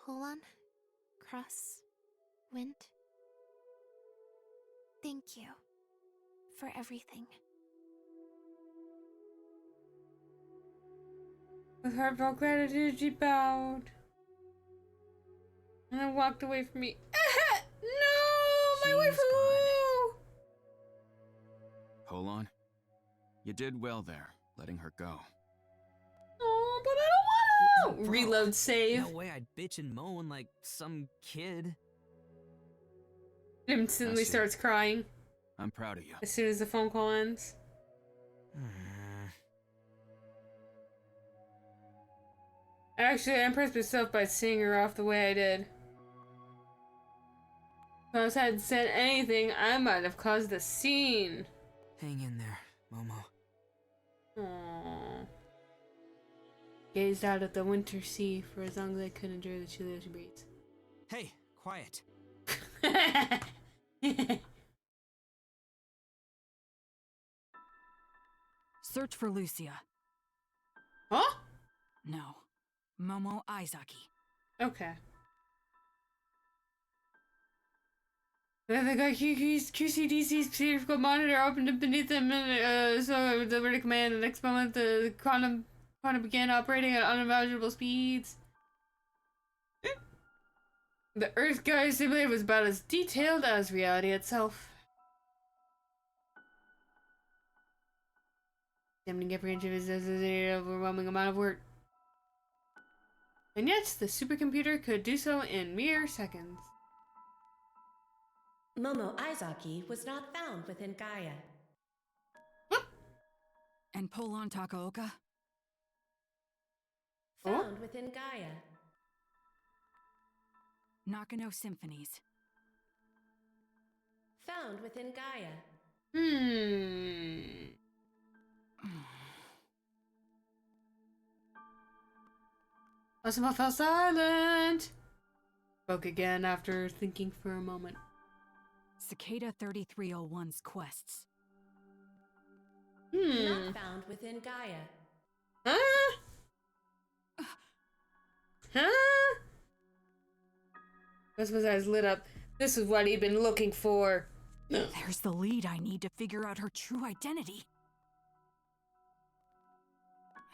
Polon, Cross, Wind. Thank you for everything. With heartfelt gratitude, she bowed. And then walked away from me. No! My waifu! Hold on. You did well there, letting her go. Oh, but I don't want to! Bro, Reload save. No way I'd bitch and moan like some kid. Instantly starts crying I'm proud of you. as soon as the phone call ends. Actually, I impressed myself by seeing her off the way I did. If I hadn't said anything, I might have caused a scene. Hang in there, Momo. Aww. Gazed out at the winter sea for as long as I could endure the chilly ocean breeze. Hey, quiet. Search for Lucia. Huh? No. Momo Aizaki. Okay. The guy QCDC's physical monitor opened beneath him, and so the verdict command. The next moment, the quantum began operating at unimaginable speeds. The Earth guy simulator was about as detailed as reality itself. Examining every inch of his an overwhelming amount of work. And yet, the supercomputer could do so in mere seconds. Momo Aizaki was not found within Gaia. And Polon Takaoka? Found within Gaia. Nakano Symphonies. Found within Gaia. Osama fell silent. Spoke again after thinking for a moment. Cicada 3301's quests. Not found within Gaia. Huh? Huh? His eyes lit up. This is what he'd been looking for. There's the lead I need to figure out her true identity.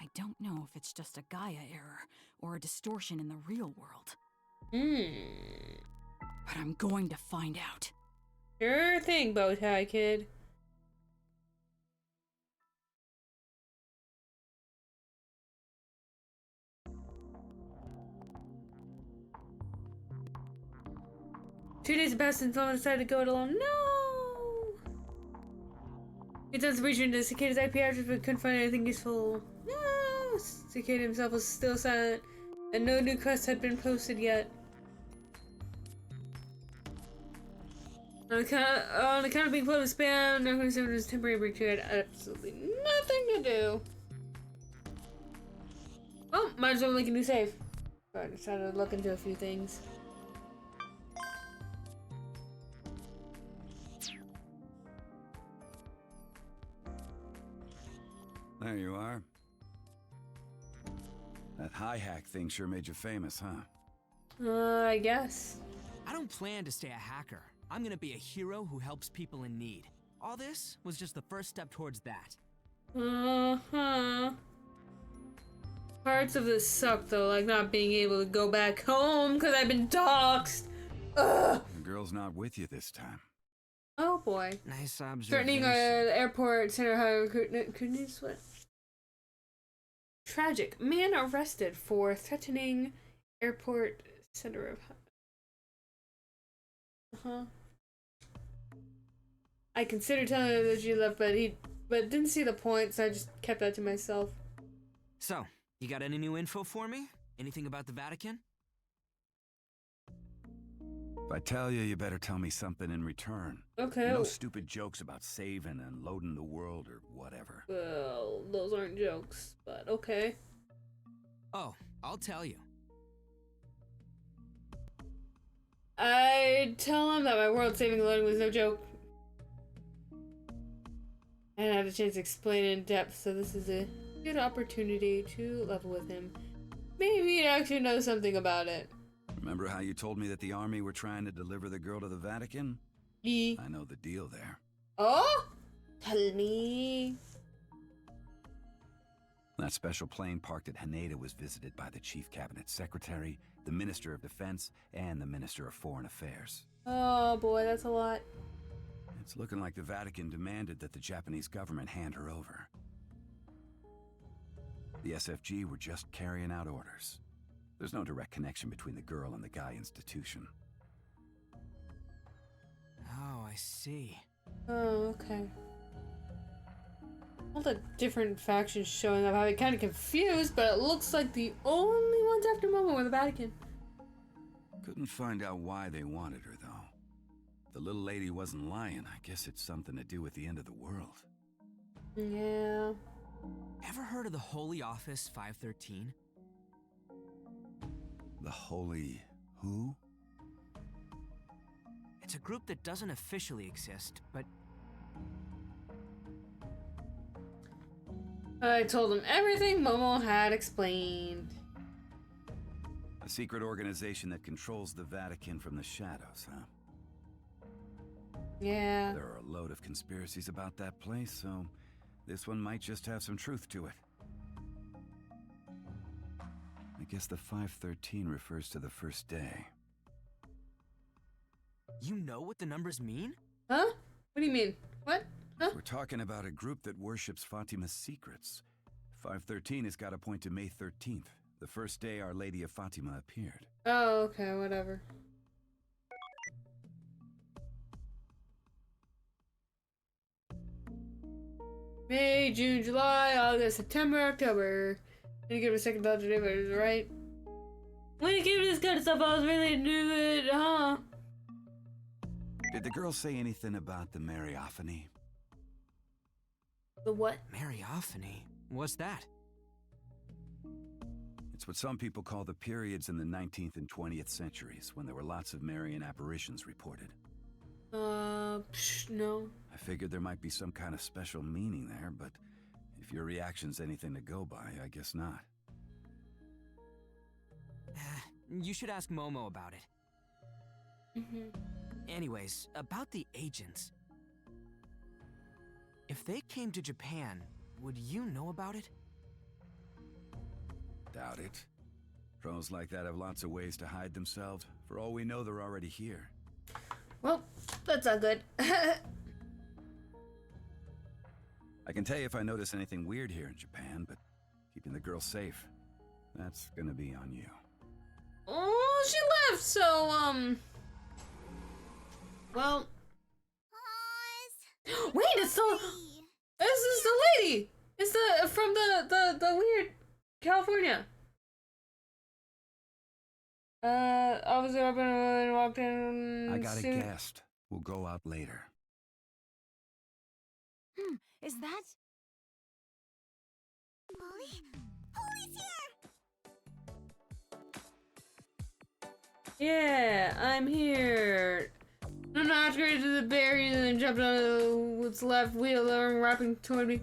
I don't know if it's just a Gaia error or a distortion in the real world. But I'm going to find out. Sure thing, Bowtie Kid. Two days passed and someone decided to go it alone. No! He done some research into Cicada's IP address but couldn't find anything useful. No! Cicada himself was still silent, and no new quests had been posted yet. On account of being full of spam, no one said it was a temporary break. She had absolutely nothing to do. Oh, Oh, might as well make a new save. I decided to look into a few things. There you are. That high hack thing sure made you famous, huh? I guess. I don't plan to stay a hacker. I'm gonna be a hero who helps people in need. All this was just the first step towards that. Uh-huh. Parts of this suck though, like not being able to go back home because I've been doxxed. Ugh. The girl's not with you this time. Oh boy. Nice observation. Threatening airport center high recruitment. What? Tragic. Man arrested for threatening airport center of. Uh-huh. I considered telling her that she left, but didn't see the point, so I just kept that to myself. So, you got any new info for me? Anything about the Vatican? If I tell you, you better tell me something in return. Okay. No stupid jokes about saving and loading the world or whatever. Well, those aren't jokes, but okay. Oh, I'll tell you. I tell him that my world-saving loading was no joke. I didn't have a chance to explain it in depth, so this is a good opportunity to level with him. Maybe he actually knows something about it. Remember how you told me that the army were trying to deliver the girl to the Vatican? I know the deal there. Oh? Tell me. That special plane parked at Haneda was visited by the Chief Cabinet Secretary, the Minister of Defense, and the Minister of Foreign Affairs. Oh boy, that's a lot. It's looking like the Vatican demanded that the Japanese government hand her over. The SFG were just carrying out orders. There's no direct connection between the girl and the Guy institution. Oh, I see. Oh, okay. All the different factions showing up. I'm kind of confused, but it looks like the only ones after Momo were the Vatican. Couldn't find out why they wanted her, though. The little lady wasn't lying. I guess it's something to do with the end of the world. Yeah. Ever heard of the Holy Office 513? The Holy who? It's a group that doesn't officially exist, but... I told him everything Momo had explained. A secret organization that controls the Vatican from the shadows, huh? Yeah. There are a load of conspiracies about that place, so this one might just have some truth to it. I guess the 513 refers to the first day. You know what the numbers mean? Huh? What do you mean? What? Huh? We're talking about a group that worships Fatima's secrets. 513 has got to point to May 13th, the first day Our Lady of Fatima appeared. Oh, okay, whatever. May, June, July, August, September, October. When you give it a second thought today, but it was right. When you give this kind of stuff, I was really new it, huh? Did the girl say anything about the Mariophany? The what? Mariophany? What's that? It's what some people call the periods in the 19th and 20th centuries, when there were lots of Marian apparitions reported. No. I figured there might be some kind of special meaning there, but if your reaction's anything to go by, I guess not. You should ask Momo about it. Anyways, about the agents. If they came to Japan, would you know about it? Doubt it. Pros like that have lots of ways to hide themselves. For all we know, they're already here. Well, that's not good. I can tell you if I notice anything weird here in Japan, but keeping the girl safe, that's gonna be on you. Oh, she left, so, well... Wait, it's the... This is the lady! It's the, from the weird California. Officer up and walked in... I got a guest. We'll go out later. Is that... Polly? Polly's here! Yeah, I'm here. I'm not straight to the berries and then jumped on what's left wheel and wrapping toward me.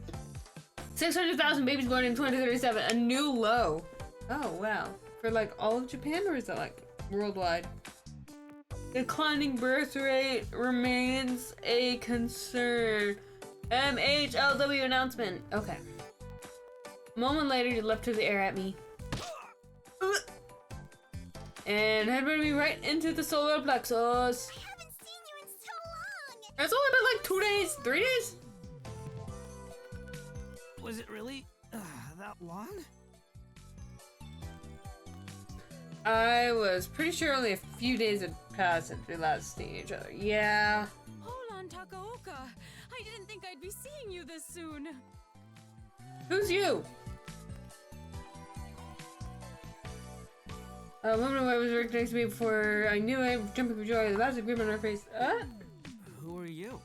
600,000 babies born in 2037, a new low. Oh wow. For like all of Japan, or is that like worldwide? Declining birth rate remains a concern. MHLW announcement. Okay. A moment later, you leapt through the air at me. And headbutted me right into the solar plexus. I haven't seen you in so long! It's only been like 2 days, 3 days? Was it really that long? I was pretty sure only a few days had passed since we last seen each other. Yeah. Hold on, Takaoka. I didn't think I'd be seeing you this soon. Who's you? A woman was right next to me before I knew it, jumping for joy, the massive grin on her face. Who are you?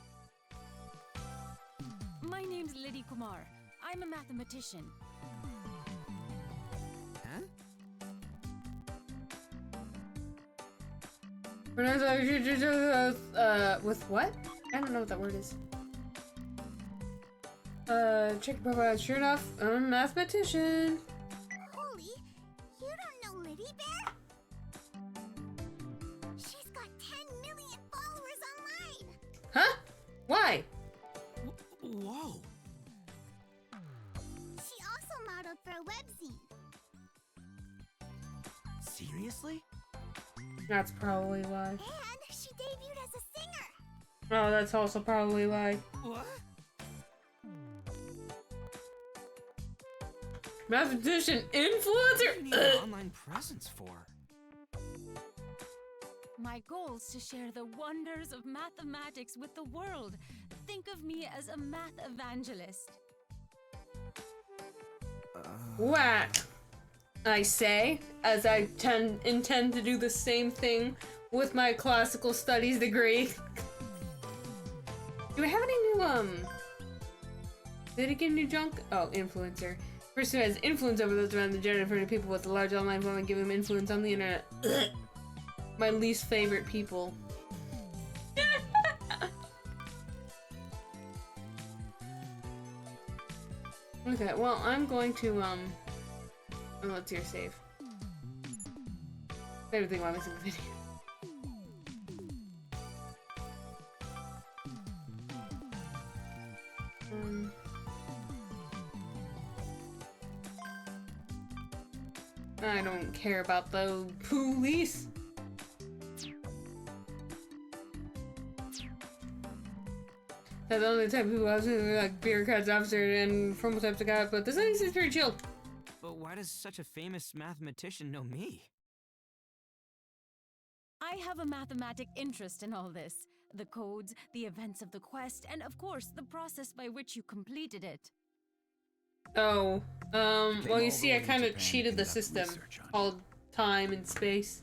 My name's Liddy Kumar. I'm a mathematician. Huh? With what? I don't know what that word is. Check your profile. Sure enough, I'm a mathematician. Holy, you don't know Liddy Bear? She's got 10 million followers online. Huh? Why? Whoa. She also modeled for a webzine. Seriously? That's probably why. And she debuted as a singer. Oh, that's also probably why. What? Mathematician What do you influencer? need an online presence for? My goal's to share the wonders of mathematics with the world. Think of me as a math evangelist. What? I say, as I intend to do the same thing with my classical studies degree. Do we have any new, did it get new junk? Oh, influencer. Person who has influence over those around the gender for people with a large online following, give them influence on the internet. My least favorite people. Okay, well, I'm going to, oh, let's hear save. Favorite thing while missing the video. I don't care about the police. That's the only type of people I was like bureaucrats, officer, and formal types of guy, but this thing seems pretty chill. But why does such a famous mathematician know me? I have a mathematic interest in all this. The codes, the events of the quest, and of course, the process by which you completed it. Oh, well, you see, I kind of cheated the system called time and space.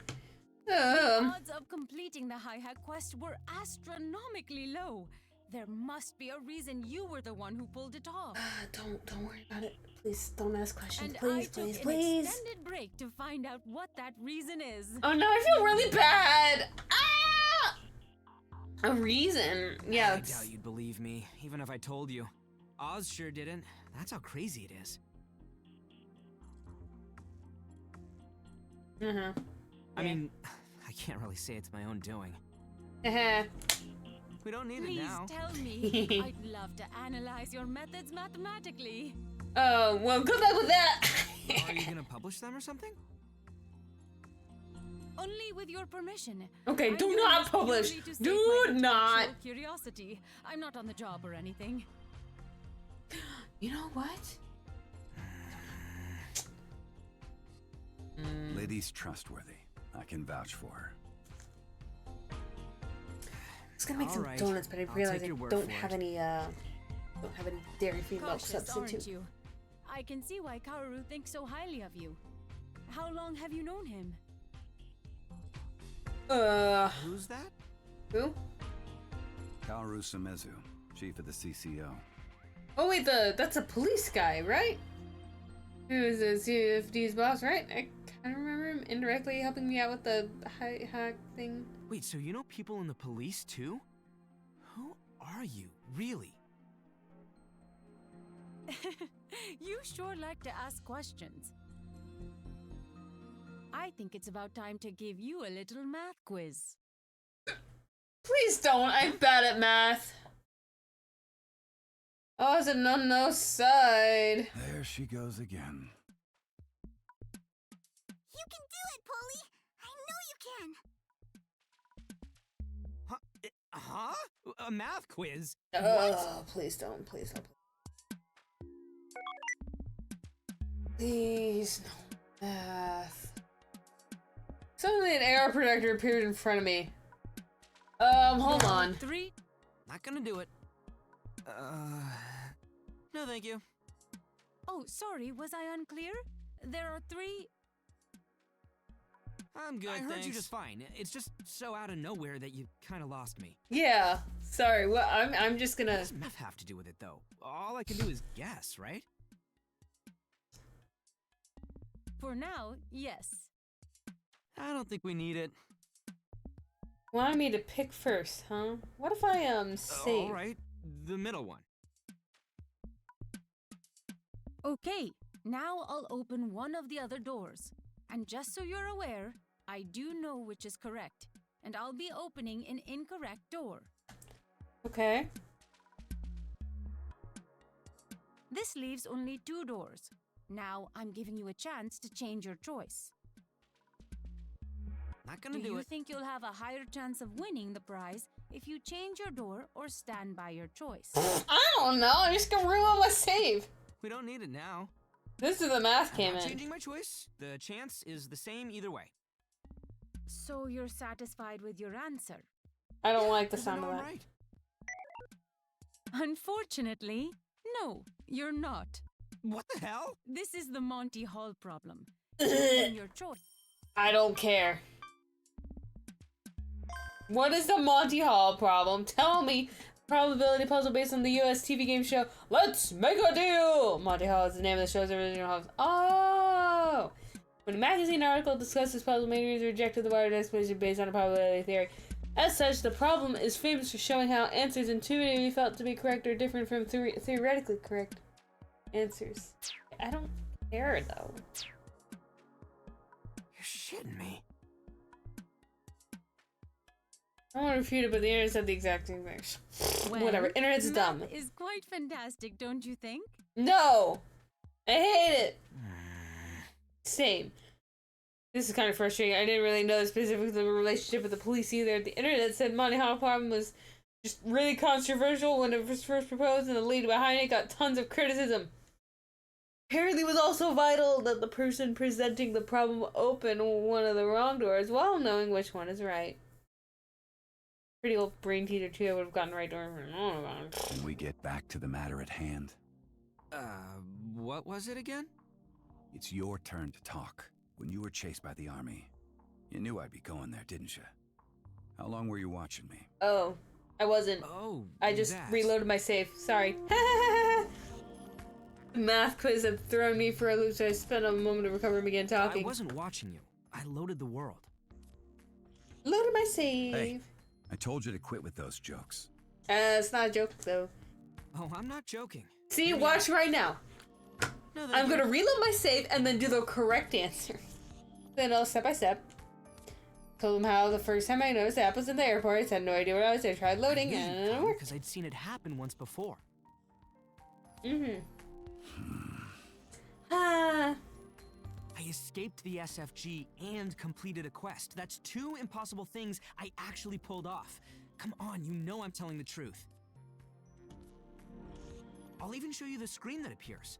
The odds of completing the hi-hat quest were astronomically low. There must be a reason you were the one who pulled it off. Don't worry about it. Please don't ask questions. And Please, I please, took please. an extended break to find out what that reason is. Oh no, I feel really bad. Ah! A reason? Yeah. I doubt you'd believe me, even if I told you. Oz sure didn't. That's how crazy it is. I mean, I can't really say it's my own doing. We don't need Please it now. tell me. I'd love to analyze your methods mathematically. Oh, well, good luck with that. Are you gonna publish them or something? Only with your permission. Okay, do not publish. Do not. Curiosity. I'm not on the job or anything. You know what? Liddy's trustworthy. I can vouch for her. I was gonna make some donuts, but I realized I don't have any dairy-free milk Cautious, aren't substitute. you? I can see why Kaoru thinks so highly of you. How long have you known him? Who's that? Who? Kaoru Sumezu, chief of the CCO. Oh wait, that's a police guy, right? Who is the CFD's boss, right? I kind of remember him. from indirectly helping me out with the hack thing. Wait, so you know people in the police too? Who are you, really? You sure like to ask questions. I think it's about time to give you a little math quiz. Please don't. I'm bad at math. Oh, it's a no side. There she goes again. You can do it, Polly! I know you can! Huh? A math quiz? Oh, please don't. Please don't. Please, no math. Suddenly an AR projector appeared in front of me. Hold on. 3. Not gonna do it. No thank you. Oh, sorry, was I unclear? There are 3. I'm good, I heard you just fine. It's just so out of nowhere that you kind of lost me. Yeah, sorry. Well, I'm just gonna. What does math have to do with it, though? All I can do is guess, right? For now, yes. I don't think we need it. Want me to pick first, huh? What if I save? All right, the middle one. Okay, now I'll open one of the other doors. And just so you're aware, I do know which is correct, and I'll be opening an incorrect door. Okay. This leaves only 2 doors. Now I'm giving you a chance to change your choice. Not gonna do you it. think you'll have a higher chance of winning the prize if you change your door or stand by your choice? I don't know. I'm just gonna reload my save. We don't need it now. This is the math I'm came not in. changing my choice. The chance is the same either way. So you're satisfied with your answer? I don't like the sound of that. Right. Unfortunately, no, you're not. What the hell? This is the Monty Hall problem. Choosing your choice. I don't care. What is the Monty Hall problem? Tell me. Probability puzzle based on the US TV game show Let's Make a Deal! Monty Hall is the name of the show's original host. Oh! When a magazine article discussed this puzzle, many readers rejected the wider explanation based on a probability theory. As such, the problem is famous for showing how answers intuitively felt to be correct or different from theoretically correct answers. I don't care, though. You're shitting me. I want to refute it, but the internet said the exact same thing. Well, Whatever. Internet's dumb. Math is quite fantastic, don't you think? No! I hate it! Same. This is kind of frustrating. I didn't really know specifically the relationship with the police either. The internet said Monty Hall problem was just really controversial when it was first proposed, and the lead behind it got tons of criticism. Apparently, it was also vital that the person presenting the problem open one of the wrong doors while knowing which one is right. Pretty old brain teaser too. I would have gotten right door. Can we get back to the matter at hand? What was it again? It's your turn to talk. When you were chased by the army, you knew I'd be going there, didn't you? How long were you watching me? Oh, I wasn't. Oh, I just reloaded my save. Sorry. Math quiz had thrown me for a loop, so I spent a moment to recover and begin talking. I wasn't watching you. I loaded the world. Loaded my save. Hey, I told you to quit with those jokes. It's not a joke, though. Oh, I'm not joking. See, watch right now. No, I'm gonna reload my save and then do the correct answer. Then I'll step by step. Told them how the first time I noticed the app was in the airport. I had no idea what I was. I tried loading and it worked. Because I'd seen it happen once before. Ah. I escaped the SFG and completed a quest. That's 2 impossible things I actually pulled off. Come on, you know I'm telling the truth. I'll even show you the screen that appears.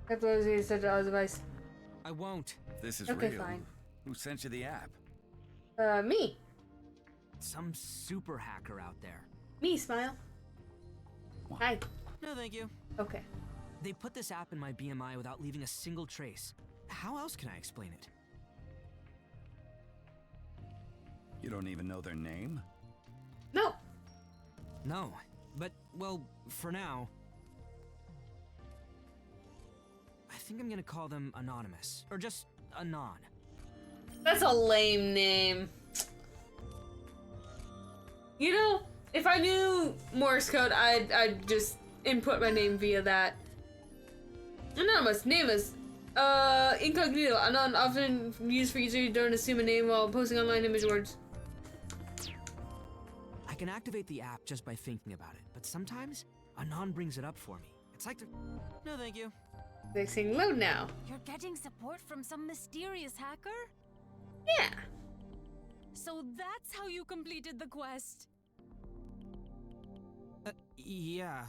Uploads you such a device. I won't. This is Okay, real. fine. Who sent you the app? Me. Some super hacker out there. Me, Smile. Hi. No, thank you. Okay. They put this app in my BMI without leaving a single trace. How else can I explain it? You don't even know their name? No. No, but, well, for now... I think I'm gonna call them Anonymous. Or just Anon. That's a lame name. You know, if I knew Morse code, I'd just input my name via that. Anonymous, nameless, incognito, Anon, often used for users who don't assume a name while posting online image words. I can activate the app just by thinking about it, but sometimes Anon brings it up for me. It's like no thank you. They're saying load now. You're getting support from some mysterious hacker? Yeah. So that's how you completed the quest. Yeah.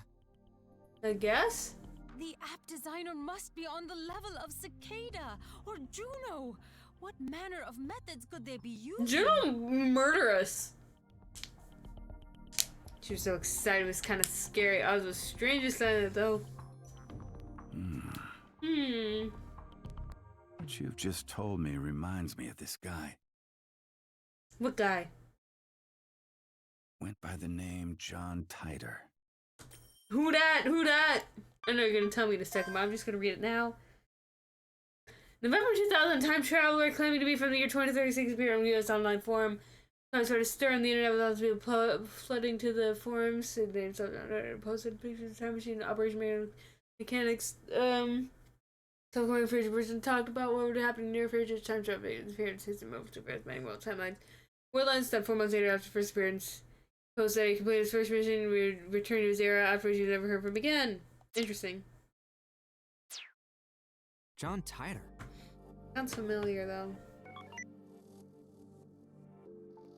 I guess? The app designer must be on the level of Cicada or Juno. What manner of methods could they be using? Juno murderous. She was so excited, it was kind of scary. I was the strangest at it though. What you've just told me reminds me of this guy. What guy? Went by the name John Titor. Who dat? Who dat? I know you're gonna tell me in a second, but I'm just gonna read it now. November 2000, time traveler claiming to be from the year 2036 appeared on the U.S. online forum. I started stirring the internet with lots of people flooding to the forums. They posted pictures of time machine operation mechanics. Self-going future person talked about what would happen in near future time travel interference system of the Earth manual timeline. Worldline stopped 4 months later after first appearance. Post that he completed his first mission and returned to his era after he never heard from again. Interesting. John Titor. Sounds familiar though.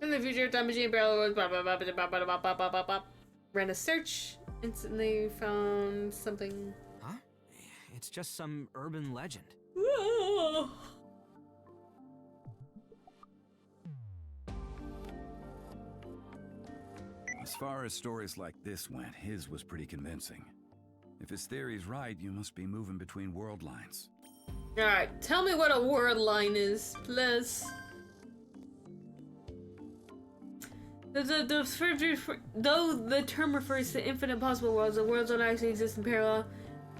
In the future, time machine barrel was blah blah blah blah blah blah blah blah blah blah. Ran a search, instantly found something. Huh? It's just some urban legend. As far as stories like this went, his was pretty convincing. If his theory's right, you must be moving between world lines. Alright, tell me what a world line is, please. Though the term refers to infinite possible worlds, the worlds don't actually exist in parallel,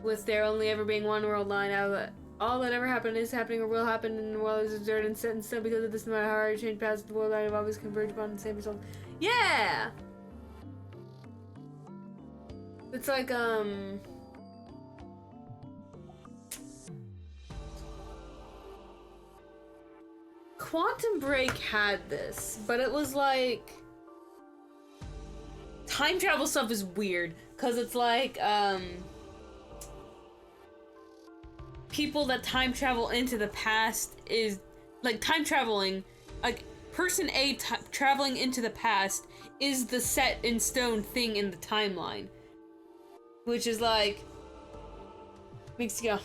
with there only ever being one world line. All that ever happened is happening or will happen, and the world is observed and set in stone because of this. No matter how hard you change paths, the world line will always converge upon the same result. Yeah! It's like, Quantum Break had this, but it was like... Time travel stuff is weird, because it's like, people that time travel into the past is, like, time traveling, like, person A traveling into the past is the set in stone thing in the timeline. Which is like, makes you go,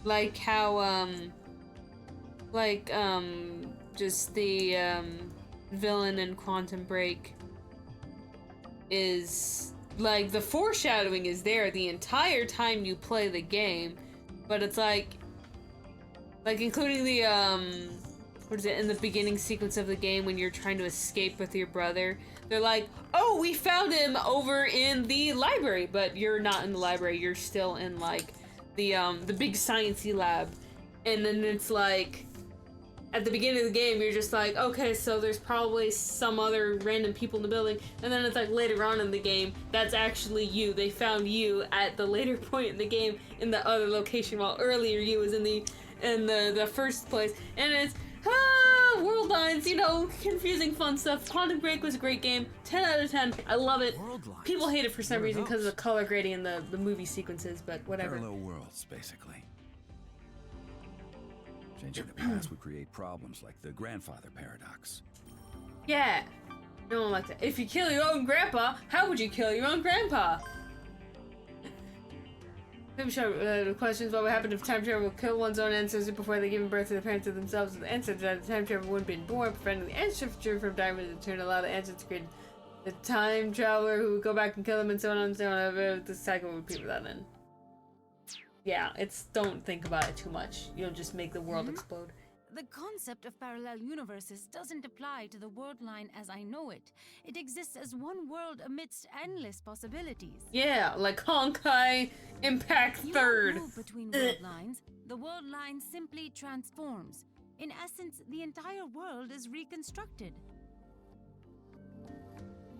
like how, just the, villain in Quantum Break is, like, the foreshadowing is there the entire time you play the game, but it's like including the, what is it, in the beginning sequence of the game when you're trying to escape with your brother, they're like, oh, we found him over in the library, but you're not in the library, you're still in, like, the big sciencey lab, and then it's like, at the beginning of the game, you're just like, okay, so there's probably some other random people in the building, and then it's like later on in the game, that's actually you. They found you at the later point in the game in the other location, while earlier you was in the first place, and it's world lines, you know, confusing fun stuff. Quantum Break was a great game, 10 out of 10. I love it. People hate it for some reason because of the color grading and the movie sequences, but whatever. Parallel worlds, basically. Changing the past would create problems like the grandfather paradox. Yeah, no one likes it. If you kill your own grandpa, how would you kill your own grandpa? The questions what would happen if time travel would kill one's own ancestors before they give birth to the parents of themselves. The answer that the time travel wouldn't have been born, preventing the ancestor from dying would in turn allow the ancestor to create the time traveler who would go back and kill them and so on and so on. The cycle would repeat without end. Yeah, don't think about it too much. You'll just make the world explode. The concept of parallel universes doesn't apply to the world line as I know it. It exists as one world amidst endless possibilities. Yeah, like Honkai Impact You Third. don't move between world lines. The world line simply transforms. In essence, the entire world is reconstructed.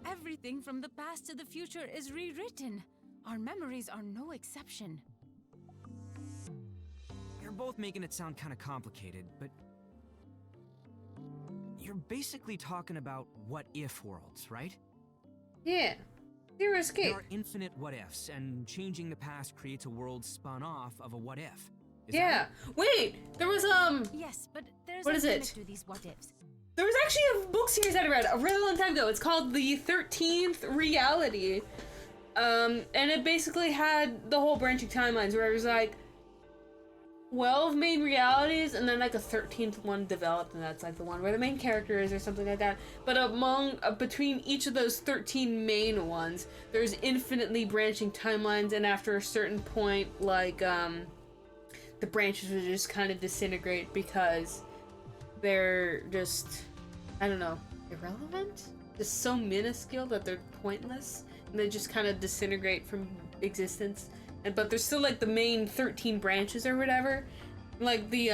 Everything from the past to the future is rewritten. Our memories are no exception. You're both making it sound kind of complicated, but you're basically talking about what-if worlds, right? Yeah. Zero escape. There are infinite what-ifs, and changing the past creates a world spun off of a what-if. Yeah. Wait, there was Yes, but there's what a is limit it? to these what-ifs. There was actually a book series that I read a really long time ago. It's called The 13th Reality. And it basically had the whole branching timelines where it was like 12 main realities and then like a 13th one developed, and that's like the one where the main character is or something like that. But between each of those 13 main ones, there's infinitely branching timelines, and after a certain point, like the branches would just kind of disintegrate because they're just, I don't know, irrelevant? Just so minuscule that they're pointless, and they just kind of disintegrate from existence. But there's still like the main 13 branches or whatever. Like the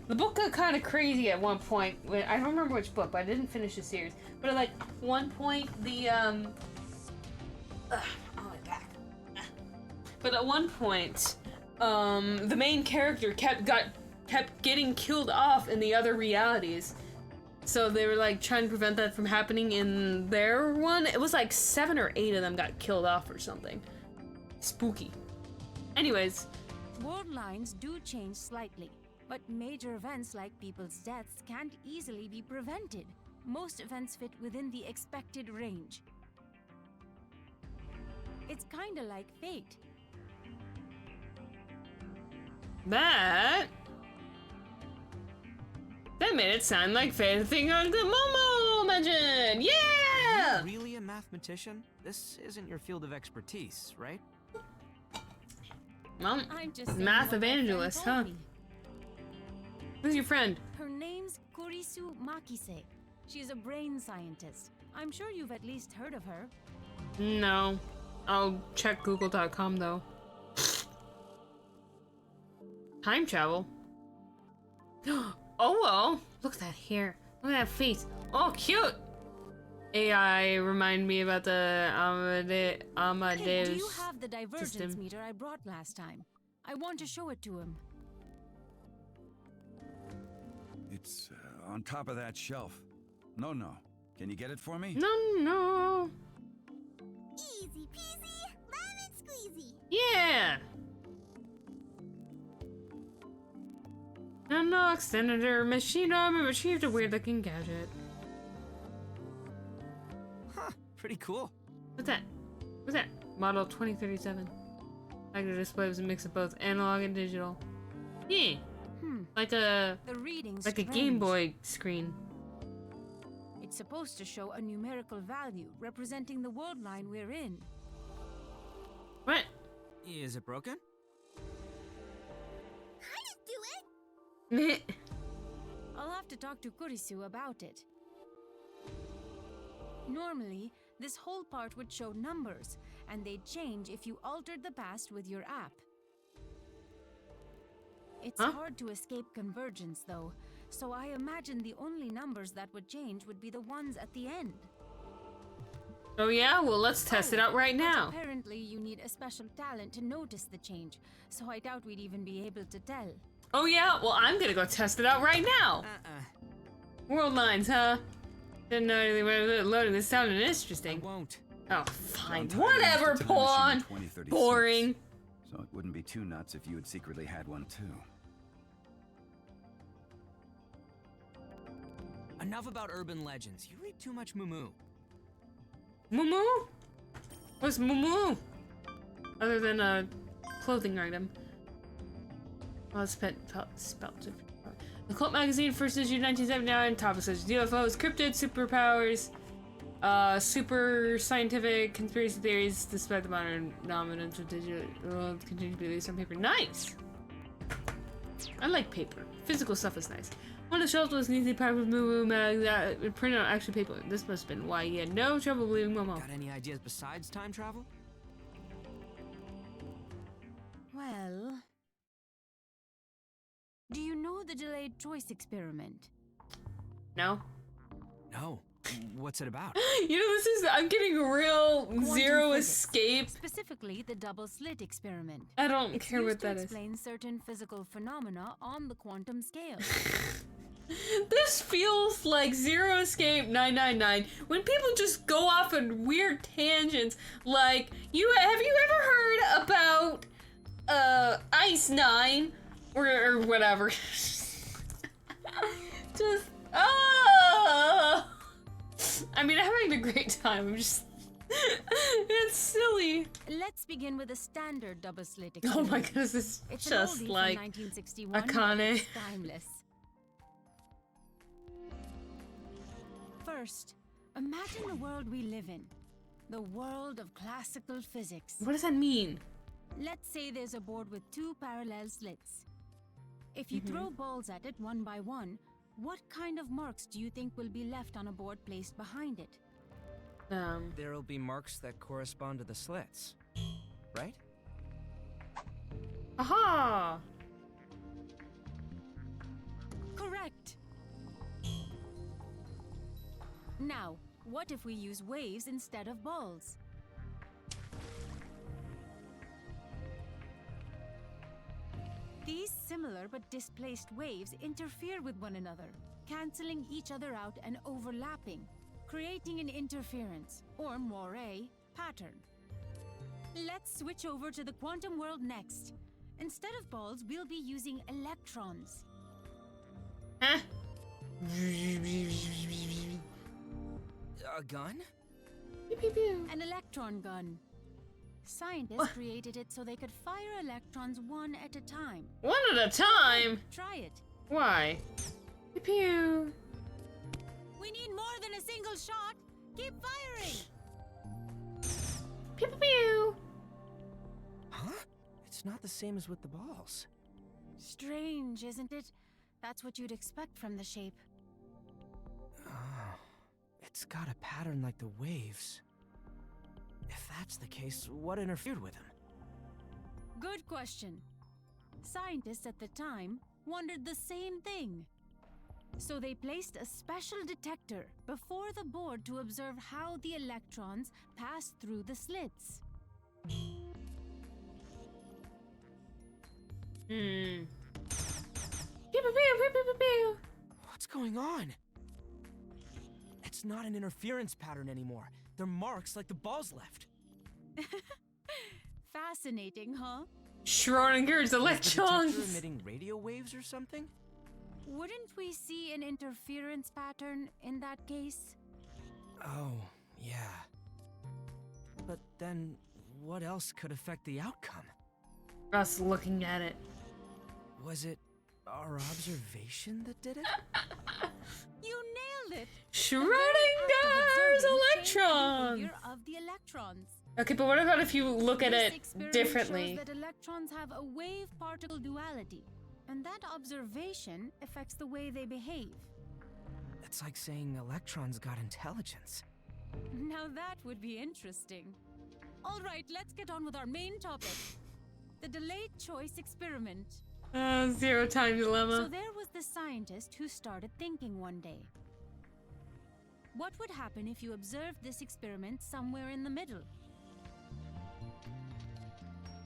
book got kind of crazy at one point. I don't remember which book, but I didn't finish the series. But at like one point the oh my back. But at one point, the main character kept getting killed off in the other realities. So they were like trying to prevent that from happening in their one. It was like 7 or 8 of them got killed off or something. Spooky. Anyways. World lines do change slightly, but major events like people's deaths can't easily be prevented. Most events fit within the expected range. It's kinda like fate. That made it sound like fate thing on the Momo mentioned. Yeah! Are you really a mathematician? This isn't your field of expertise, right? Well, I'm just math evangelist, huh? Who's your friend? Her name's Kurisu Makise. She's a brain scientist. I'm sure you've at least heard of her. No. I'll check google.com though. Time travel? Oh well. Look at that hair. Look at that face. Oh, cute! AI remind me about the Amadeus Hey, do you have the divergence system. meter I brought last time? I want to show it to him. It's on top of that shelf. No. Can you get it for me? No. Easy peasy, lemon squeezy. Yeah! No, Senator Machine Armor retrieved a weird looking gadget. Huh, pretty cool. What's that? Model 2037. Magnet display was a mix of both analog and digital. Yeah. Like a Game Boy screen. It's supposed to show a numerical value representing the world line we're in. What? Is it broken? I'll have to talk to Kurisu about it. Normally, this whole part would show numbers, and they'd change if you altered the past with your app. It's hard to escape convergence, though, so I imagine the only numbers that would change would be the ones at the end. Oh yeah? Well, let's test it out right now. Apparently, you need a special talent to notice the change, so I doubt we'd even be able to tell. Oh yeah? Well, I'm gonna go test it out right now. World lines, huh? Didn't know anything about loading. This sounded interesting. I won't. Oh, fine. Whatever, Pawn. Boring. So it wouldn't be too nuts if you had secretly had one too. Enough about urban legends. You read too much moo-moo. Moo-moo? What's moo-moo? Other than a clothing item. Well, spelled different. The Cult magazine, first issue 1979, topic says UFOs, cryptids, superpowers, super scientific conspiracy theories, despite the modern dominance of digital world, continue to be released on paper. Nice! I like paper. physical stuff is nice. One of the shelves was an easy pack with moo that print out actual paper. This must have been why he had no trouble believing Momo. Got any ideas besides time travel? Well, do you know the delayed choice experiment? No. No. What's it about? You know, this is, I'm getting a real Quantum Zero physics, Escape. Specifically, the double slit experiment. I don't It's care used what that to is. explain certain physical phenomena on the quantum scale. This feels like Zero Escape 999 when people just go off on weird tangents. Like, have you ever heard about Ice 9 or whatever? Just I mean, I'm having a great time. I'm just it's silly. Let's begin with a standard double slit Oh experiment. my goodness, this is It's just an oldie like from 1961, Akane. it's timeless. First, imagine the world we live in. The world of classical physics. What does that mean? Let's say there's a board with two parallel slits. If you throw balls at it one by one, what kind of marks do you think will be left on a board placed behind it? There'll be marks that correspond to the slits, right? Aha! Correct! Now, what if we use waves instead of balls? These similar but displaced waves interfere with one another, cancelling each other out and overlapping, creating an interference, or moire, pattern. Let's switch over to the quantum world next. Instead of balls, we'll be using electrons. Huh? A gun? Pew, pew, pew. An electron gun. Scientists created it so they could fire electrons one at a time. One at a time? Try it. Why? Pew, pew. We need more than a single shot. Keep firing. Pew, pew, pew. Huh? It's not the same as with the balls. Strange, isn't it? That's what you'd expect from the shape. Oh, it's got a pattern like the waves. If that's the case, what interfered with them? Good question. Scientists at the time wondered the same thing. So they placed a special detector before the board to observe how the electrons pass through the slits. Pew, pew, pew, pew, pew, pew, pew. What's going on? It's not an interference pattern anymore. They're marks like the balls left. Fascinating, huh? Schrodinger's electrons. Is the detector emitting radio waves or something? Wouldn't we see an interference pattern in that case? Oh, yeah. But then, what else could affect the outcome? Us looking at it. Was it our observation that did it? You nailed it! Schrodinger's electrons! The behavior of the electrons. Okay, but what about if you look at This it experiment differently? shows that electrons have a wave-particle duality, and that observation affects the way they behave. It's like saying electrons got intelligence. Now that would be interesting. All right, let's get on with our main topic. The delayed choice experiment. Zero time dilemma. So there was the scientist who started thinking one day. What would happen if you observed this experiment somewhere in the middle?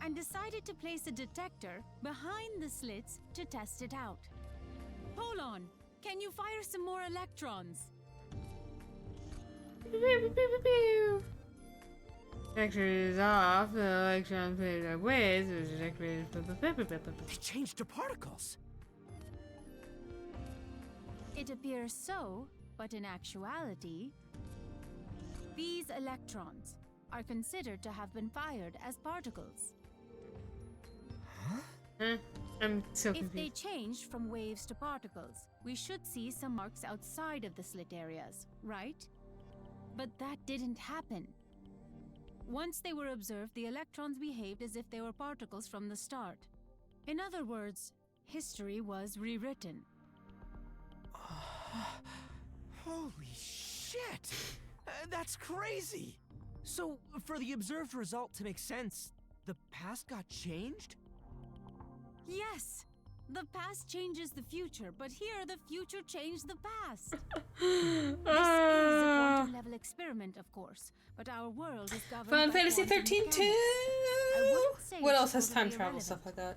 And decided to place a detector behind the slits to test it out. Hold on, can you fire some more electrons? Pew, pew, pew, pew, pew. Detector is off. The electron plays our ways. The detector is. They changed to particles. It appears so, but in actuality, these electrons are considered to have been fired as particles. Huh? I'm so confused. If they changed from waves to particles, we should see some marks outside of the slit areas, right? But that didn't happen. Once they were observed, the electrons behaved as if they were particles from the start. In other words, history was rewritten. Holy shit! That's crazy! So, for the observed result to make sense, the past got changed? Yes! The past changes the future, but here the future changed the past. This is a quantum level experiment, of course, but our world is governed Final by Fantasy quantum 13 mechanics. too. I wouldn't say What it's else has time totally travel irrelevant. stuff like that?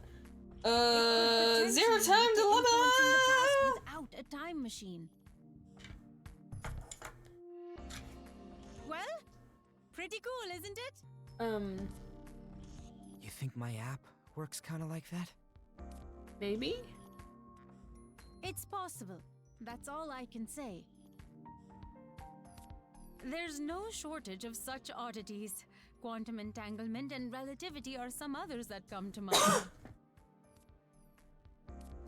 It could Zero potentially Time lead to Dilemma. influencing the past without a time machine. Well, pretty cool, isn't it? You think my app works kind of like that? Maybe? It's possible. That's all I can say. There's no shortage of such oddities. Quantum entanglement and relativity are some others that come to mind.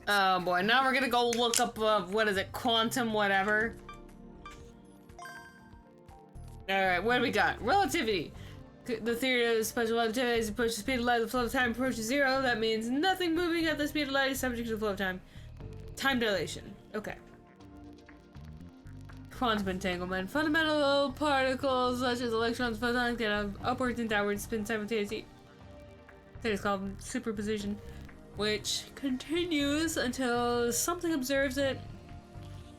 Oh boy, now we're gonna go look up, what is it, quantum whatever. Alright, what do we got? Relativity. The theory of special relativity is approach the speed of light, the flow of time approaches zero. That means nothing moving at the speed of light is subject to the flow of time. Time dilation. Okay. Quantum entanglement. Fundamental particles such as electrons, photons can have upwards and downwards spin simultaneously. It's called superposition, which continues until something observes it,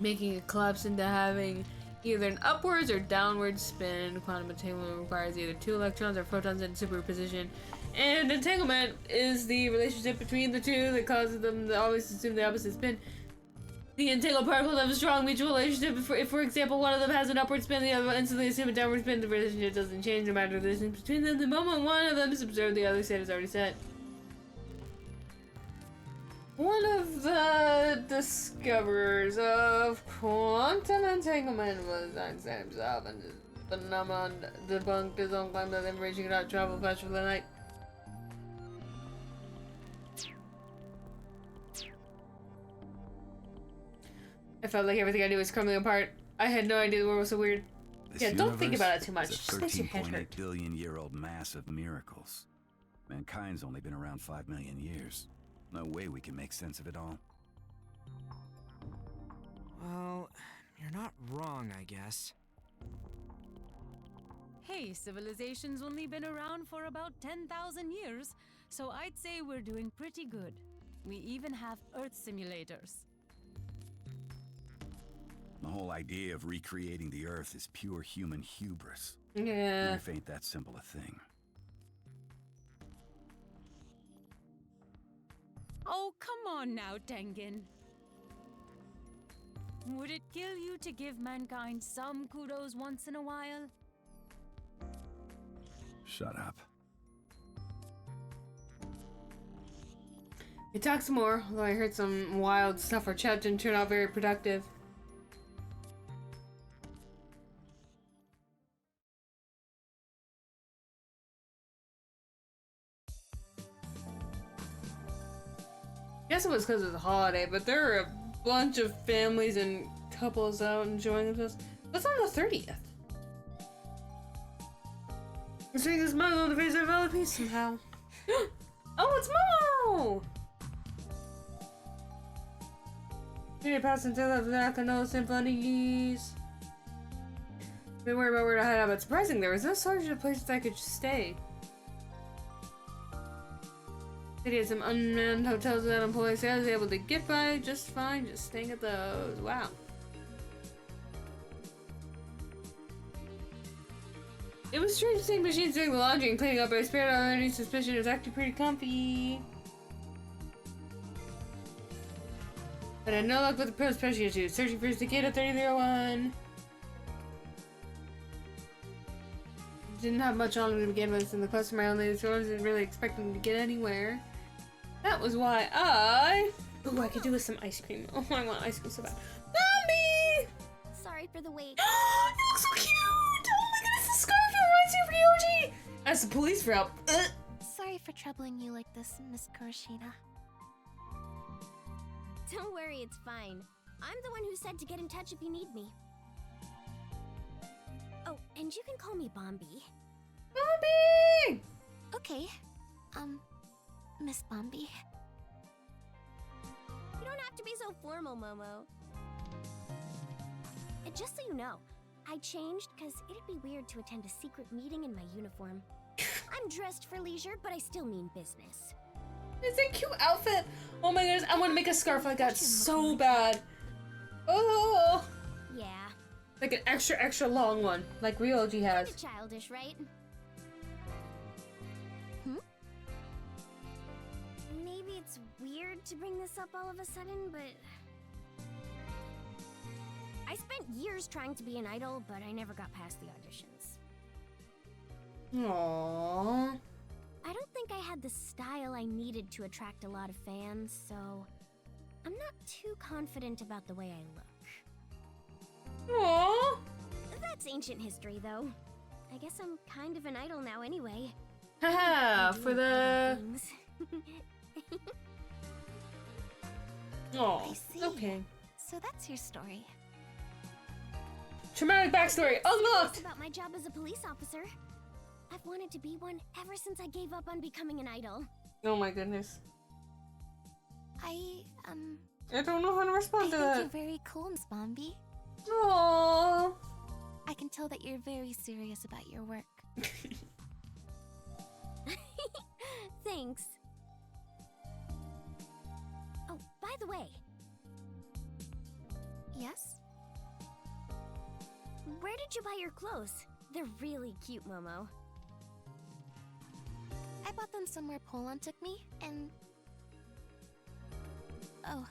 making it collapse into having either an upwards or downward spin. Quantum entanglement requires either two electrons or photons in superposition. And entanglement is the relationship between the two that causes them to always assume the opposite spin. The entangled particles have a strong mutual relationship. If, for example, one of them has an upward spin, the other will instantly assume a downward spin. The relationship doesn't change no matter the distance between them. The moment one of them is observed, the other state is already set. One of the discoverers of quantum entanglement was Einstein himself, and his phenomenon debunked his own claim that information cannot travel faster than light. I felt like everything I knew was crumbling apart. I had no idea the world was so weird. This Don't think universe about it too much. is Just a makes your head 13.8 hurt. billion-year-old mass of miracles. Mankind's only been around 5 million years. No way we can make sense of it all. Well, you're not wrong, I guess. Hey, civilization's only been around for about 10,000 years, so I'd say we're doing pretty good. We even have Earth simulators. The whole idea of recreating the Earth is pure human hubris. Yeah. Life ain't that simple a thing. Oh, come on now, Tengen. Would it kill you to give mankind some kudos once in a while? Shut up. We talked some more, although I heard some wild stuff. Our chat didn't turn out very productive. I guess it was because it was a holiday, but there are a bunch of families and couples out enjoying themselves. What's on the 30th? I'm seeing this smile on the face of all peace somehow. Oh, it's Mo! You're passing to the Nakano symphonies. Been worried about where to hide out, but surprising, there was no shortage of places I could stay. City had some unmanned hotels without employees, so I was able to get by just fine, just staying at those. Wow. It was strange seeing machines doing the laundry and cleaning up. I spared out any suspicion. It was actually pretty comfy. But I had no luck with the pro special issue. Searching for Cicada 3001. Didn't have much on to begin with, and the customer only so I wasn't really expecting to get anywhere. That was why ooh, I could do with some ice cream. Oh, I want ice cream so bad. Bambi! Sorry for the wait. You look so cute! Oh my goodness, the scarf reminds you of Ryoji! Ask the police for help. Sorry for troubling you like this, Miss Kuroshina. Don't worry, it's fine. I'm the one who said to get in touch if you need me. Oh, and you can call me Bombi. Bombi! Okay. Miss Bombi. don't have to be so formal, Momo. And just so you know, I changed because it'd be weird to attend a secret meeting in my uniform. I'm dressed for leisure, but I still mean business. It's a cute outfit. Oh my goodness, I want to make a scarf like that so bad. Oh. Yeah. Like an extra long one, like Ryoji has. Kinda childish, right? Hmm? Maybe it's weird to bring this up all of a sudden, but I spent years trying to be an idol, but I never got past the auditions. Aww. I don't think I had the style I needed to attract a lot of fans, so I'm not too confident about the way I look. Aww. That's ancient history, though. I guess I'm kind of an idol now anyway. Haha, for the... Oh, okay. So that's your story. Traumatic backstory unlocked! About my job as a police officer. I've wanted to be one ever since I gave up on becoming an idol. Oh my goodness. I don't know how to respond to that. I think you're very cool, Miss Bombi. Aww. I can tell that you're very serious about your work. Thanks. Oh, by the way. Yes? Where did you buy your clothes? They're really cute, Momo. I bought them somewhere Polon took me, and... Oh,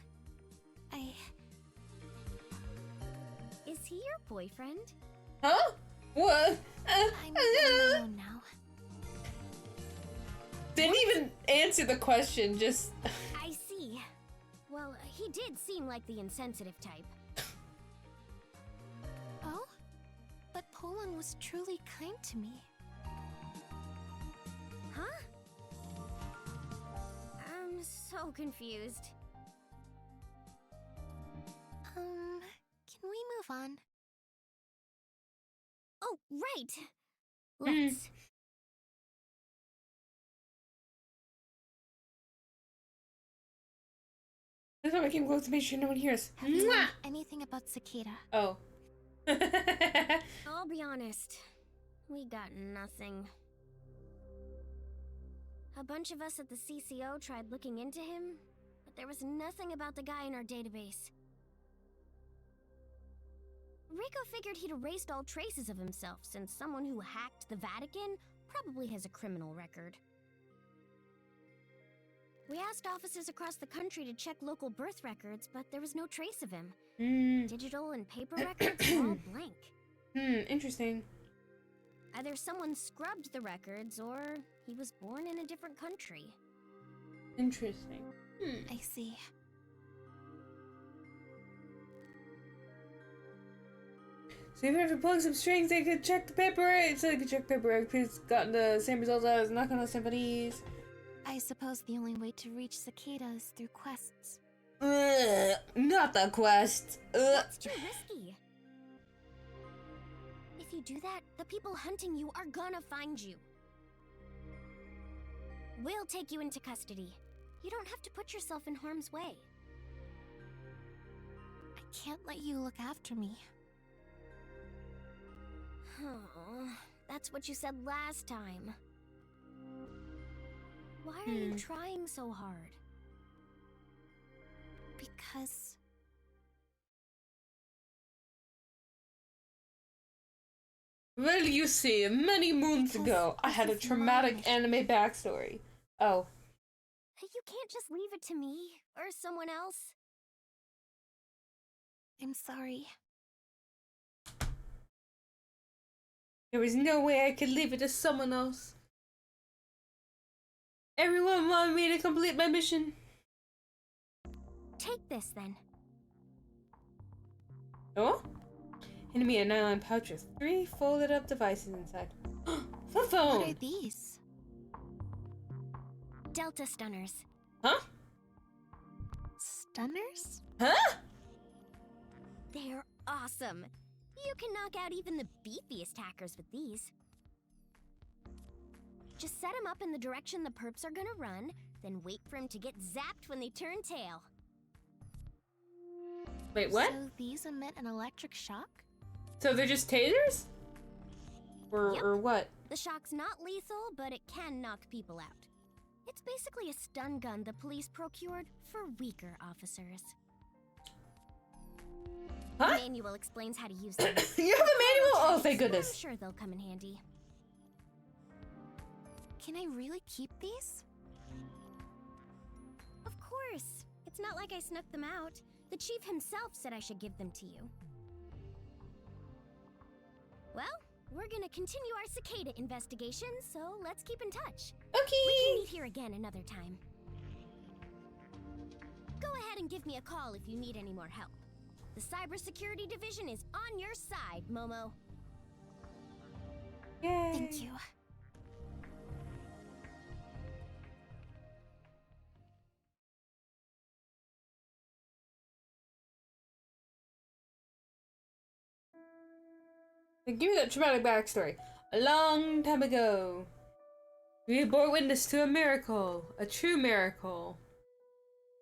Is he your boyfriend? Huh? What? I'm alone now. Didn't even answer the question, just... I see. Well, he did seem like the insensitive type. Oh? But Polon was truly kind to me. Huh? I'm so confused. Can we move on? Oh, right! Let's. That's why I came close to make sure no one hears. Have you learned anything about Cicada? Oh. I'll be honest. We got nothing. A bunch of us at the CCO tried looking into him, but there was nothing about the guy in our database. Rico figured he'd erased all traces of himself, since someone who hacked the Vatican probably has a criminal record. We asked offices across the country to check local birth records, but there was no trace of him. Digital and paper records were all blank. Interesting. Either someone scrubbed the records, or he was born in a different country. Interesting. I see. So even if you plug some strings, they could check the paperwork. So they could check paperwork. It's gotten the same results as knocking on symphonies. I suppose the only way to reach Cicada is through quests. Not the quest. That's too risky. If you do that, the people hunting you are gonna find you. We'll take you into custody. You don't have to put yourself in harm's way. I can't let you look after me. Oh, that's what you said last time. Why are you trying so hard? Because... Well, you see, many moons ago, I had a traumatic anime backstory. Oh. You can't just leave it to me, or someone else. I'm sorry. There was no way I could leave it to someone else. Everyone wanted me to complete my mission. Take this, then. Oh? Enemy a nylon pouch with 3 folded up devices inside. The phone! What are these? Delta stunners. Huh? Stunners? Huh? They're awesome. You can knock out even the beefiest hackers with these. Just set him up in the direction the perps are gonna run, then wait for him to get zapped when they turn tail. Wait, what? So these emit an electric shock? So they're just tasers? Yep. Or what? The shock's not lethal, but it can knock people out. It's basically a stun gun the police procured for weaker officers. Huh? The manual explains how to use them. You have a manual? Oh, thank goodness. I'm sure they'll come in handy. Can I really keep these? Of course. It's not like I snuck them out. The chief himself said I should give them to you. Well, we're gonna continue our cicada investigation, so let's keep in touch. Okay. We can meet here again another time. Go ahead and give me a call if you need any more help. The cybersecurity division is on your side, Momo. Yay. Thank you. Give me that traumatic backstory. A long time ago, we bore witness to a miracle. A true miracle.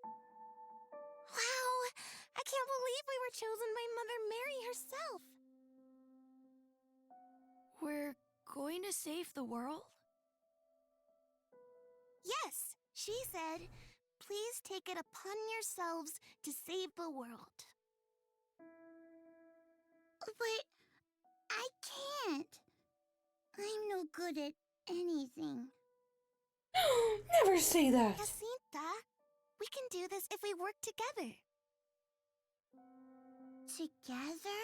Wow! I can't believe we were chosen by Mother Mary herself! We're going to save the world? Yes! She said, please take it upon yourselves to save the world. But I can't. I'm no good at anything. Never say that! Jacinta, we can do this if we work together. Together?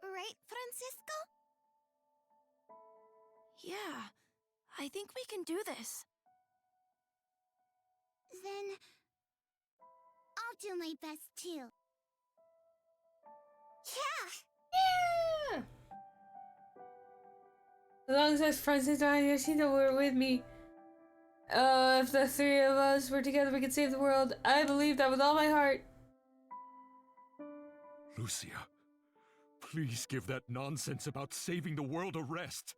Right, Francisco? Yeah, I think we can do this. Then I'll do my best too. Yeah! Yeah! As long as Francisco and Jacinta were with me, if the three of us were together, we could save the world. I believe that with all my heart. Lucia, please give that nonsense about saving the world a rest.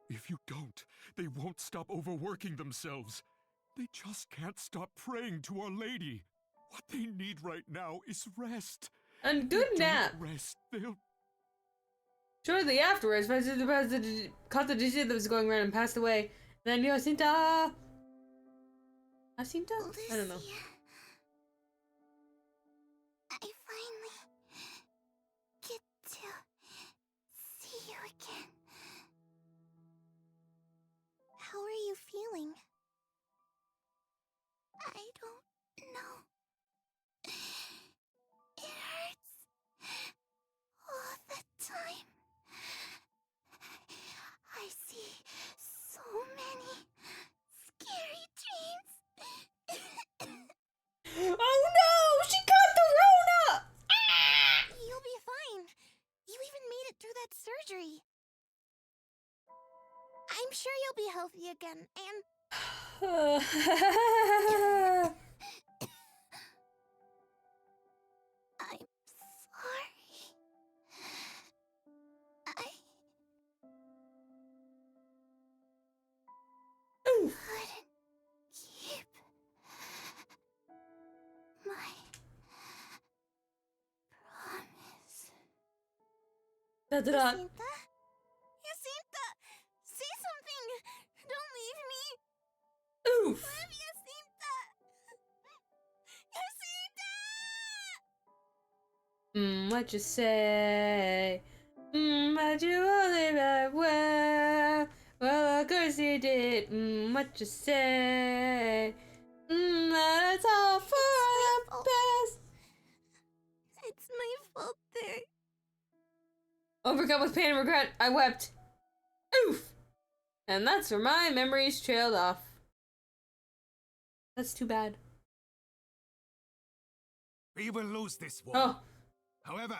If you don't, they won't stop overworking themselves. They just can't stop praying to Our Lady. What they need right now is rest. And good nap. Rest, they'll... Shortly afterwards, Francisco caught the disease that was going around and passed away. Then Jacinta... Jacinta? I don't know. I finally get to see you again. How are you feeling? I don't know. It hurts all the time. I see so many scary dreams. Oh no! She caught the Rona! You'll be fine. You even made it through that surgery. I'm sure you'll be healthy again, and... I'm sorry. I couldn't keep my promise. Da-da-da. Jacinta? Jacinta! Say something! Don't leave me! Oof! Love Jacinta! Jacinta! What you say? How'd you only that well? Well, of course you did. What you say? That's all for the best. It's my fault there. Overcome with pain and regret, I wept. Oof! And that's where my memories trailed off. That's too bad. We will lose this war. Oh. However,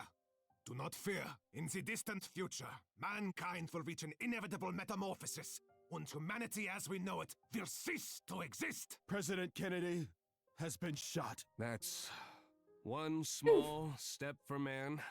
do not fear. In the distant future, mankind will reach an inevitable metamorphosis, and humanity as we know it will cease to exist. President Kennedy has been shot. That's one small step for man,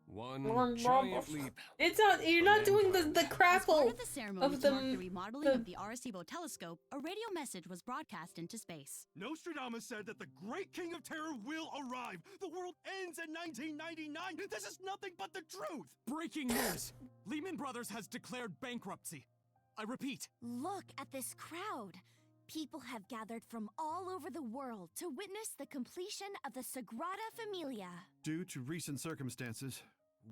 One giant leap. It's not. You're not doing the crackle As part of the ceremony of to mark the the remodeling of the Arecibo telescope, a radio message was broadcast into space. Nostradamus said that the great king of terror will arrive. The world ends in 1999. This is nothing but the truth. Breaking news! Lehman Brothers has declared bankruptcy. I repeat. Look at this crowd. People have gathered from all over the world to witness the completion of the Sagrada Familia. Due to recent circumstances,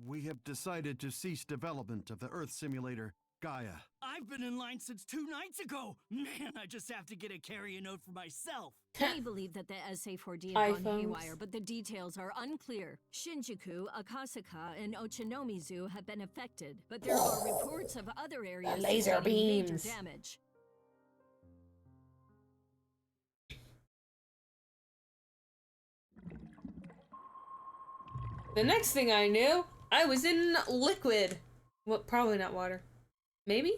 we have decided to cease development of the Earth simulator, Gaia. I've been in line since 2 nights ago. Man, I just have to get a carrier note for myself. They believe that the SA-4D have gone haywire, but the details are unclear. Shinjuku, Akasaka, and Ochanomizu have been affected, but there are reports of other areas laser sustaining beams. major damage. The next thing I knew, I was in liquid. Well, probably not water. Maybe?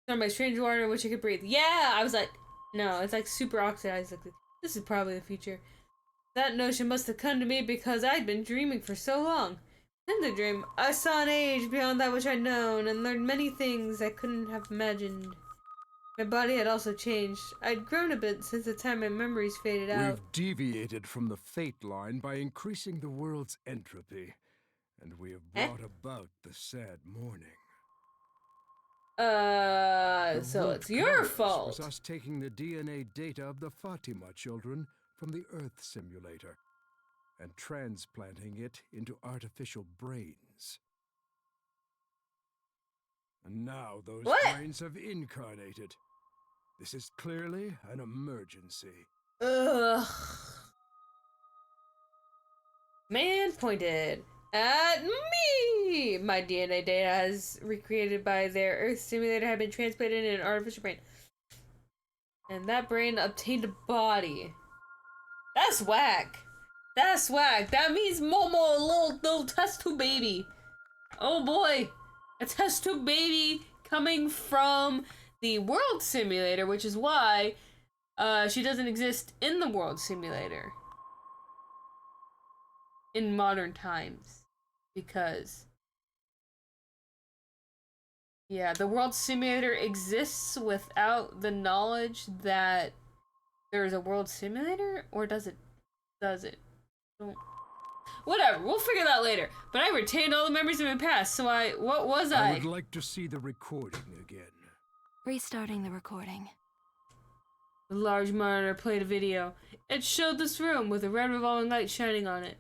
Or my strange water in which I could breathe. Yeah! I was like, no, it's like super oxidized liquid. This is probably the future. That notion must have come to me because I'd been dreaming for so long. In the dream, I saw an age beyond that which I'd known and learned many things I couldn't have imagined. My body had also changed. I'd grown a bit since the time my memories faded out. We've deviated from the fate line by increasing the world's entropy, and we have brought about the sad morning. So it's your fault. Was us taking the DNA data of the Fatima children from the Earth simulator and transplanting it into artificial brains. And now those brains have incarnated. This is clearly an emergency. Ugh. Man pointed at me! My DNA data as recreated by their Earth simulator had been transplanted in an artificial brain. And that brain obtained a body. That's whack. That's whack. That means Momo, a little test tube baby. Oh boy. A test tube baby coming from the World Simulator, which is why she doesn't exist in the World Simulator in modern times. Because, yeah, the World Simulator exists without the knowledge that there is a World Simulator, or does it? Don't. Whatever, we'll figure that later. But I retained all the memories of my past, so what was I? I would like to see the recording again. Restarting the recording. The large monitor played a video. It showed this room with a red revolving light shining on it.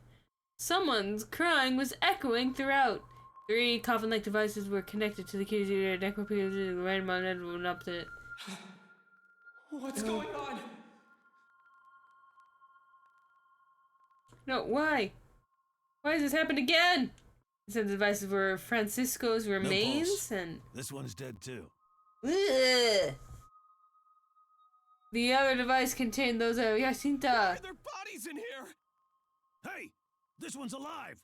Someone's crying was echoing throughout. 3 coffin-like devices were connected to the computer. The red monitor went up to it. What's going on? No, why? Why has this happened again? Some devices were Francisco's remains, and this one's dead too. Ugh. The other device contained those of Jacinta. Why are there bodies in here? Hey, this one's alive.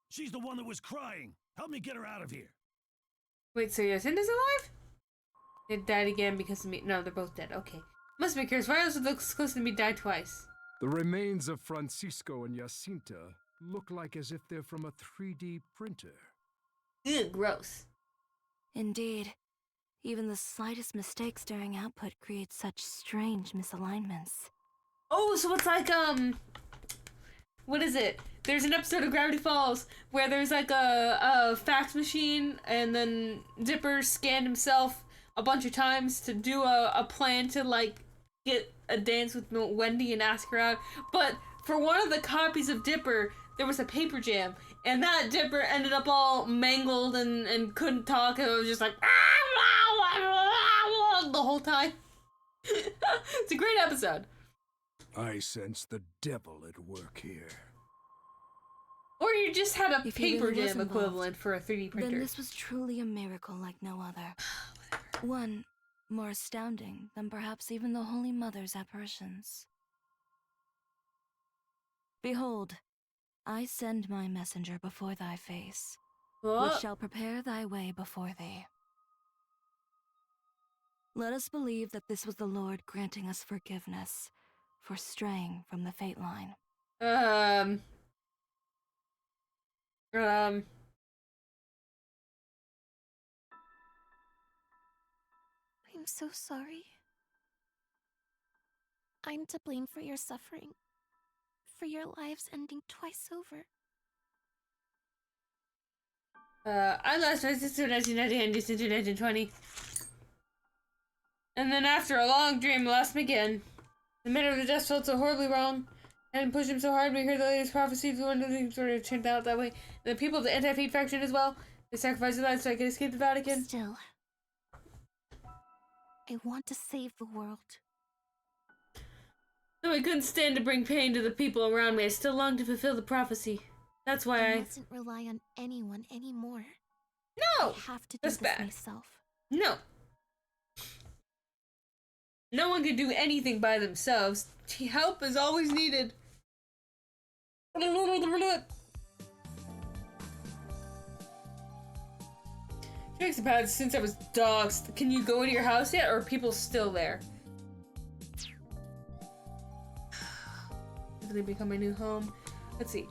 She's the one that was crying. Help me get her out of here. Wait, so Jacinta's alive? They died again because of me. No, they're both dead. Okay. Must be curious. Why else would looks close to me died twice? The remains of Francisco and Jacinta look like as if they're from a 3D printer. Ew, gross. Indeed. Even the slightest mistakes during output create such strange misalignments. Oh, so it's like, what is it? There's an episode of Gravity Falls where there's like a fax machine, and then Dipper scanned himself a bunch of times to do a plan to like get a dance with Wendy and ask her out. But for one of the copies of Dipper, there was a paper jam, and that Dipper ended up all mangled and couldn't talk, and it was just like the whole time. It's a great episode. I sense the devil at work here. Or you just had a If he paper really was jam involved, equivalent for a 3D printer. Then this was truly a miracle like no other. One more astounding than perhaps even the Holy Mother's apparitions. Behold, I send my messenger before thy face, which shall prepare thy way before thee. Let us believe that this was the Lord granting us forgiveness for straying from the fate line. I'm so sorry. I'm to blame for your suffering, for your lives ending twice over. I lost my sister in 1990 and December 1920. And then after a long dream, lost me again. The manner of the death felt so horribly wrong. I hadn't pushed him so hard. We heard the latest prophecy. One of the things sort of turned out that way. And the people of the anti-fate faction as well. They sacrificed their lives so I could escape the Vatican. Still, I want to save the world. Though I couldn't stand to bring pain to the people around me, I still longed to fulfill the prophecy. That's why I mustn't rely on anyone anymore. No! I have to do That's this bad. myself. No. No one can do anything by themselves. Help is always needed. Drinks about since I was doxxed. Can you go into your house yet, or are people still there? They become my new home. Let's see.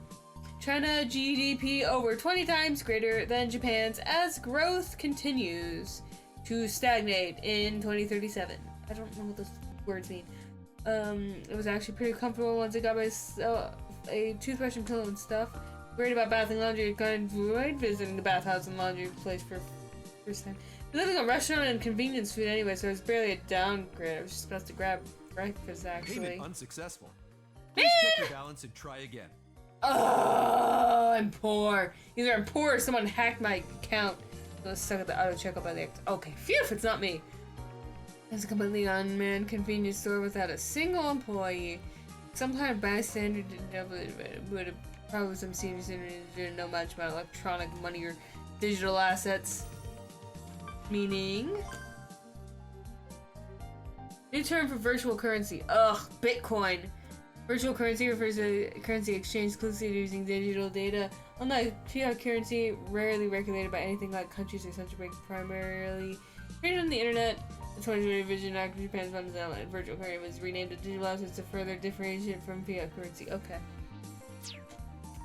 China GDP over 20 times greater than Japan's as growth continues to stagnate in 2037. I don't know what those words mean. It was actually pretty comfortable once I got myself a toothbrush and pillow and stuff. Worried about bath and laundry, kind of avoid visiting the bathhouse and laundry place for first time. Living in a restaurant and convenience food anyway, so it was barely a downgrade. I was just supposed to grab breakfast actually. Payment unsuccessful. Please check your balance and try again. Oh, I'm poor. Either I'm poor or someone hacked my account. So let's suck at the auto checkup by the okay, phew, if it's not me. It's a completely unmanned convenience store without a single employee. Some kind of bystander would have probably some senior citizens didn't know much about electronic money or digital assets. Meaning new term for virtual currency. Ugh, Bitcoin. Virtual currency refers to currency exchange exclusively using digital data. Unlike fiat currency, rarely regulated by anything like countries or central banks, primarily traded on the internet. The 2020 Vision Act of Japan's Funds and virtual currency was renamed to digital assets to further differentiate from fiat currency. Okay.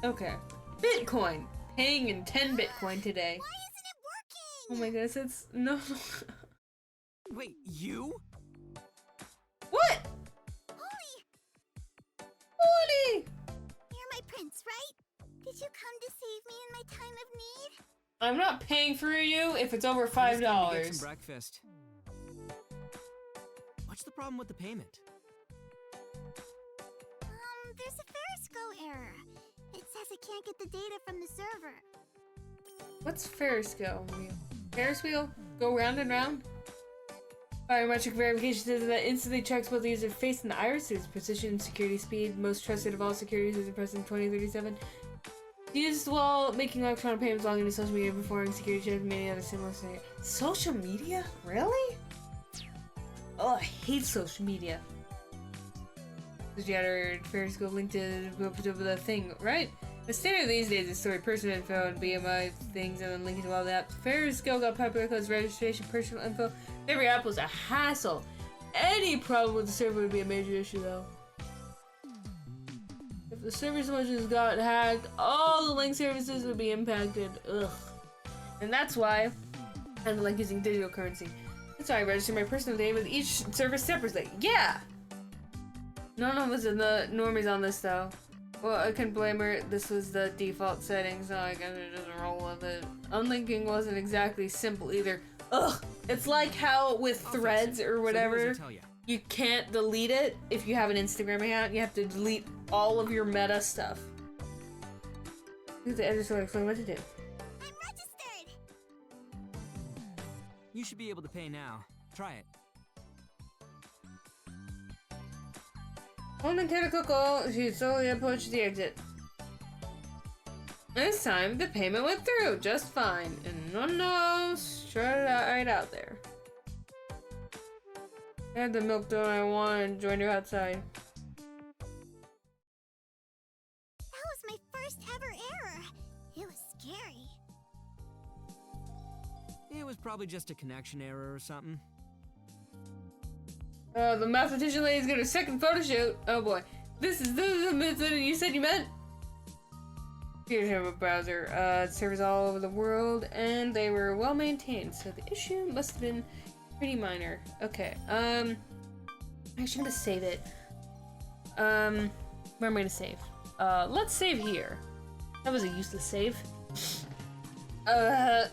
Okay. Bitcoin. Paying in 10 Bitcoin today. Why isn't it working? Oh my goodness, it's no. Wait, you? What? Holy! You're my prince, right? Did you come to save me in my time of need? I'm not paying for you if it's over $5. I'm just going to get some breakfast. What's the problem with the payment? There's a Ferris go error. It says it can't get the data from the server. What's Ferris wheel? Ferris wheel? Go round and round? Biometric verification says that instantly checks both the user's face and the irises. Precision, security, speed, most trusted of all security systems present in 2037. Used while making electronic payments, logging into social media, performing security checks, and many other similar things. Social media? Really? Oh, I hate social media. Did you add Ferris go link to the thing, right? The standard these days is storing personal info and BMI things and then linking to all that. Ferris Go got popular because registration, personal info. Every app was a hassle. Any problem with the server would be a major issue though. If the server solutions got hacked, all the link services would be impacted. Ugh. And that's why I don't like using digital currency. That's why I register my personal data with each server separately. Yeah! None of us in the normies on this though. Well, I can blame her. This was the default setting, so I guess it doesn't roll with it. Unlinking wasn't exactly simple either. Ugh! It's like how with Threads or whatever, you can't delete it if you have an Instagram account. You have to delete all of your meta stuff. The editor will explain what to do. I'm registered! You should be able to pay now. Try it. Holding tentacle, she slowly approached the exit. This time, the payment went through just fine, and no, straight right out there. I had the milk dough I wanted and joined her outside. That was my first ever error. It was scary. It was probably just a connection error or something. The mathematician lady's got her second photo shoot. Oh boy. This is the method you said you meant? Here's a browser. Servers all over the world, and they were well maintained, so the issue must have been Pretty minor. Okay. I'm actually gonna save it. Where am I gonna save? Let's save here. That was a useless save. Okay.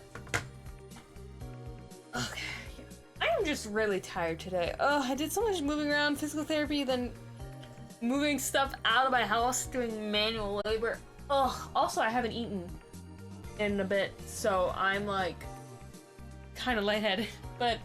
I am just really tired today. Oh, I did so much moving around, physical therapy, then moving stuff out of my house, doing manual labor. Ugh. Also, I haven't eaten in a bit, so I'm like kind of lightheaded. But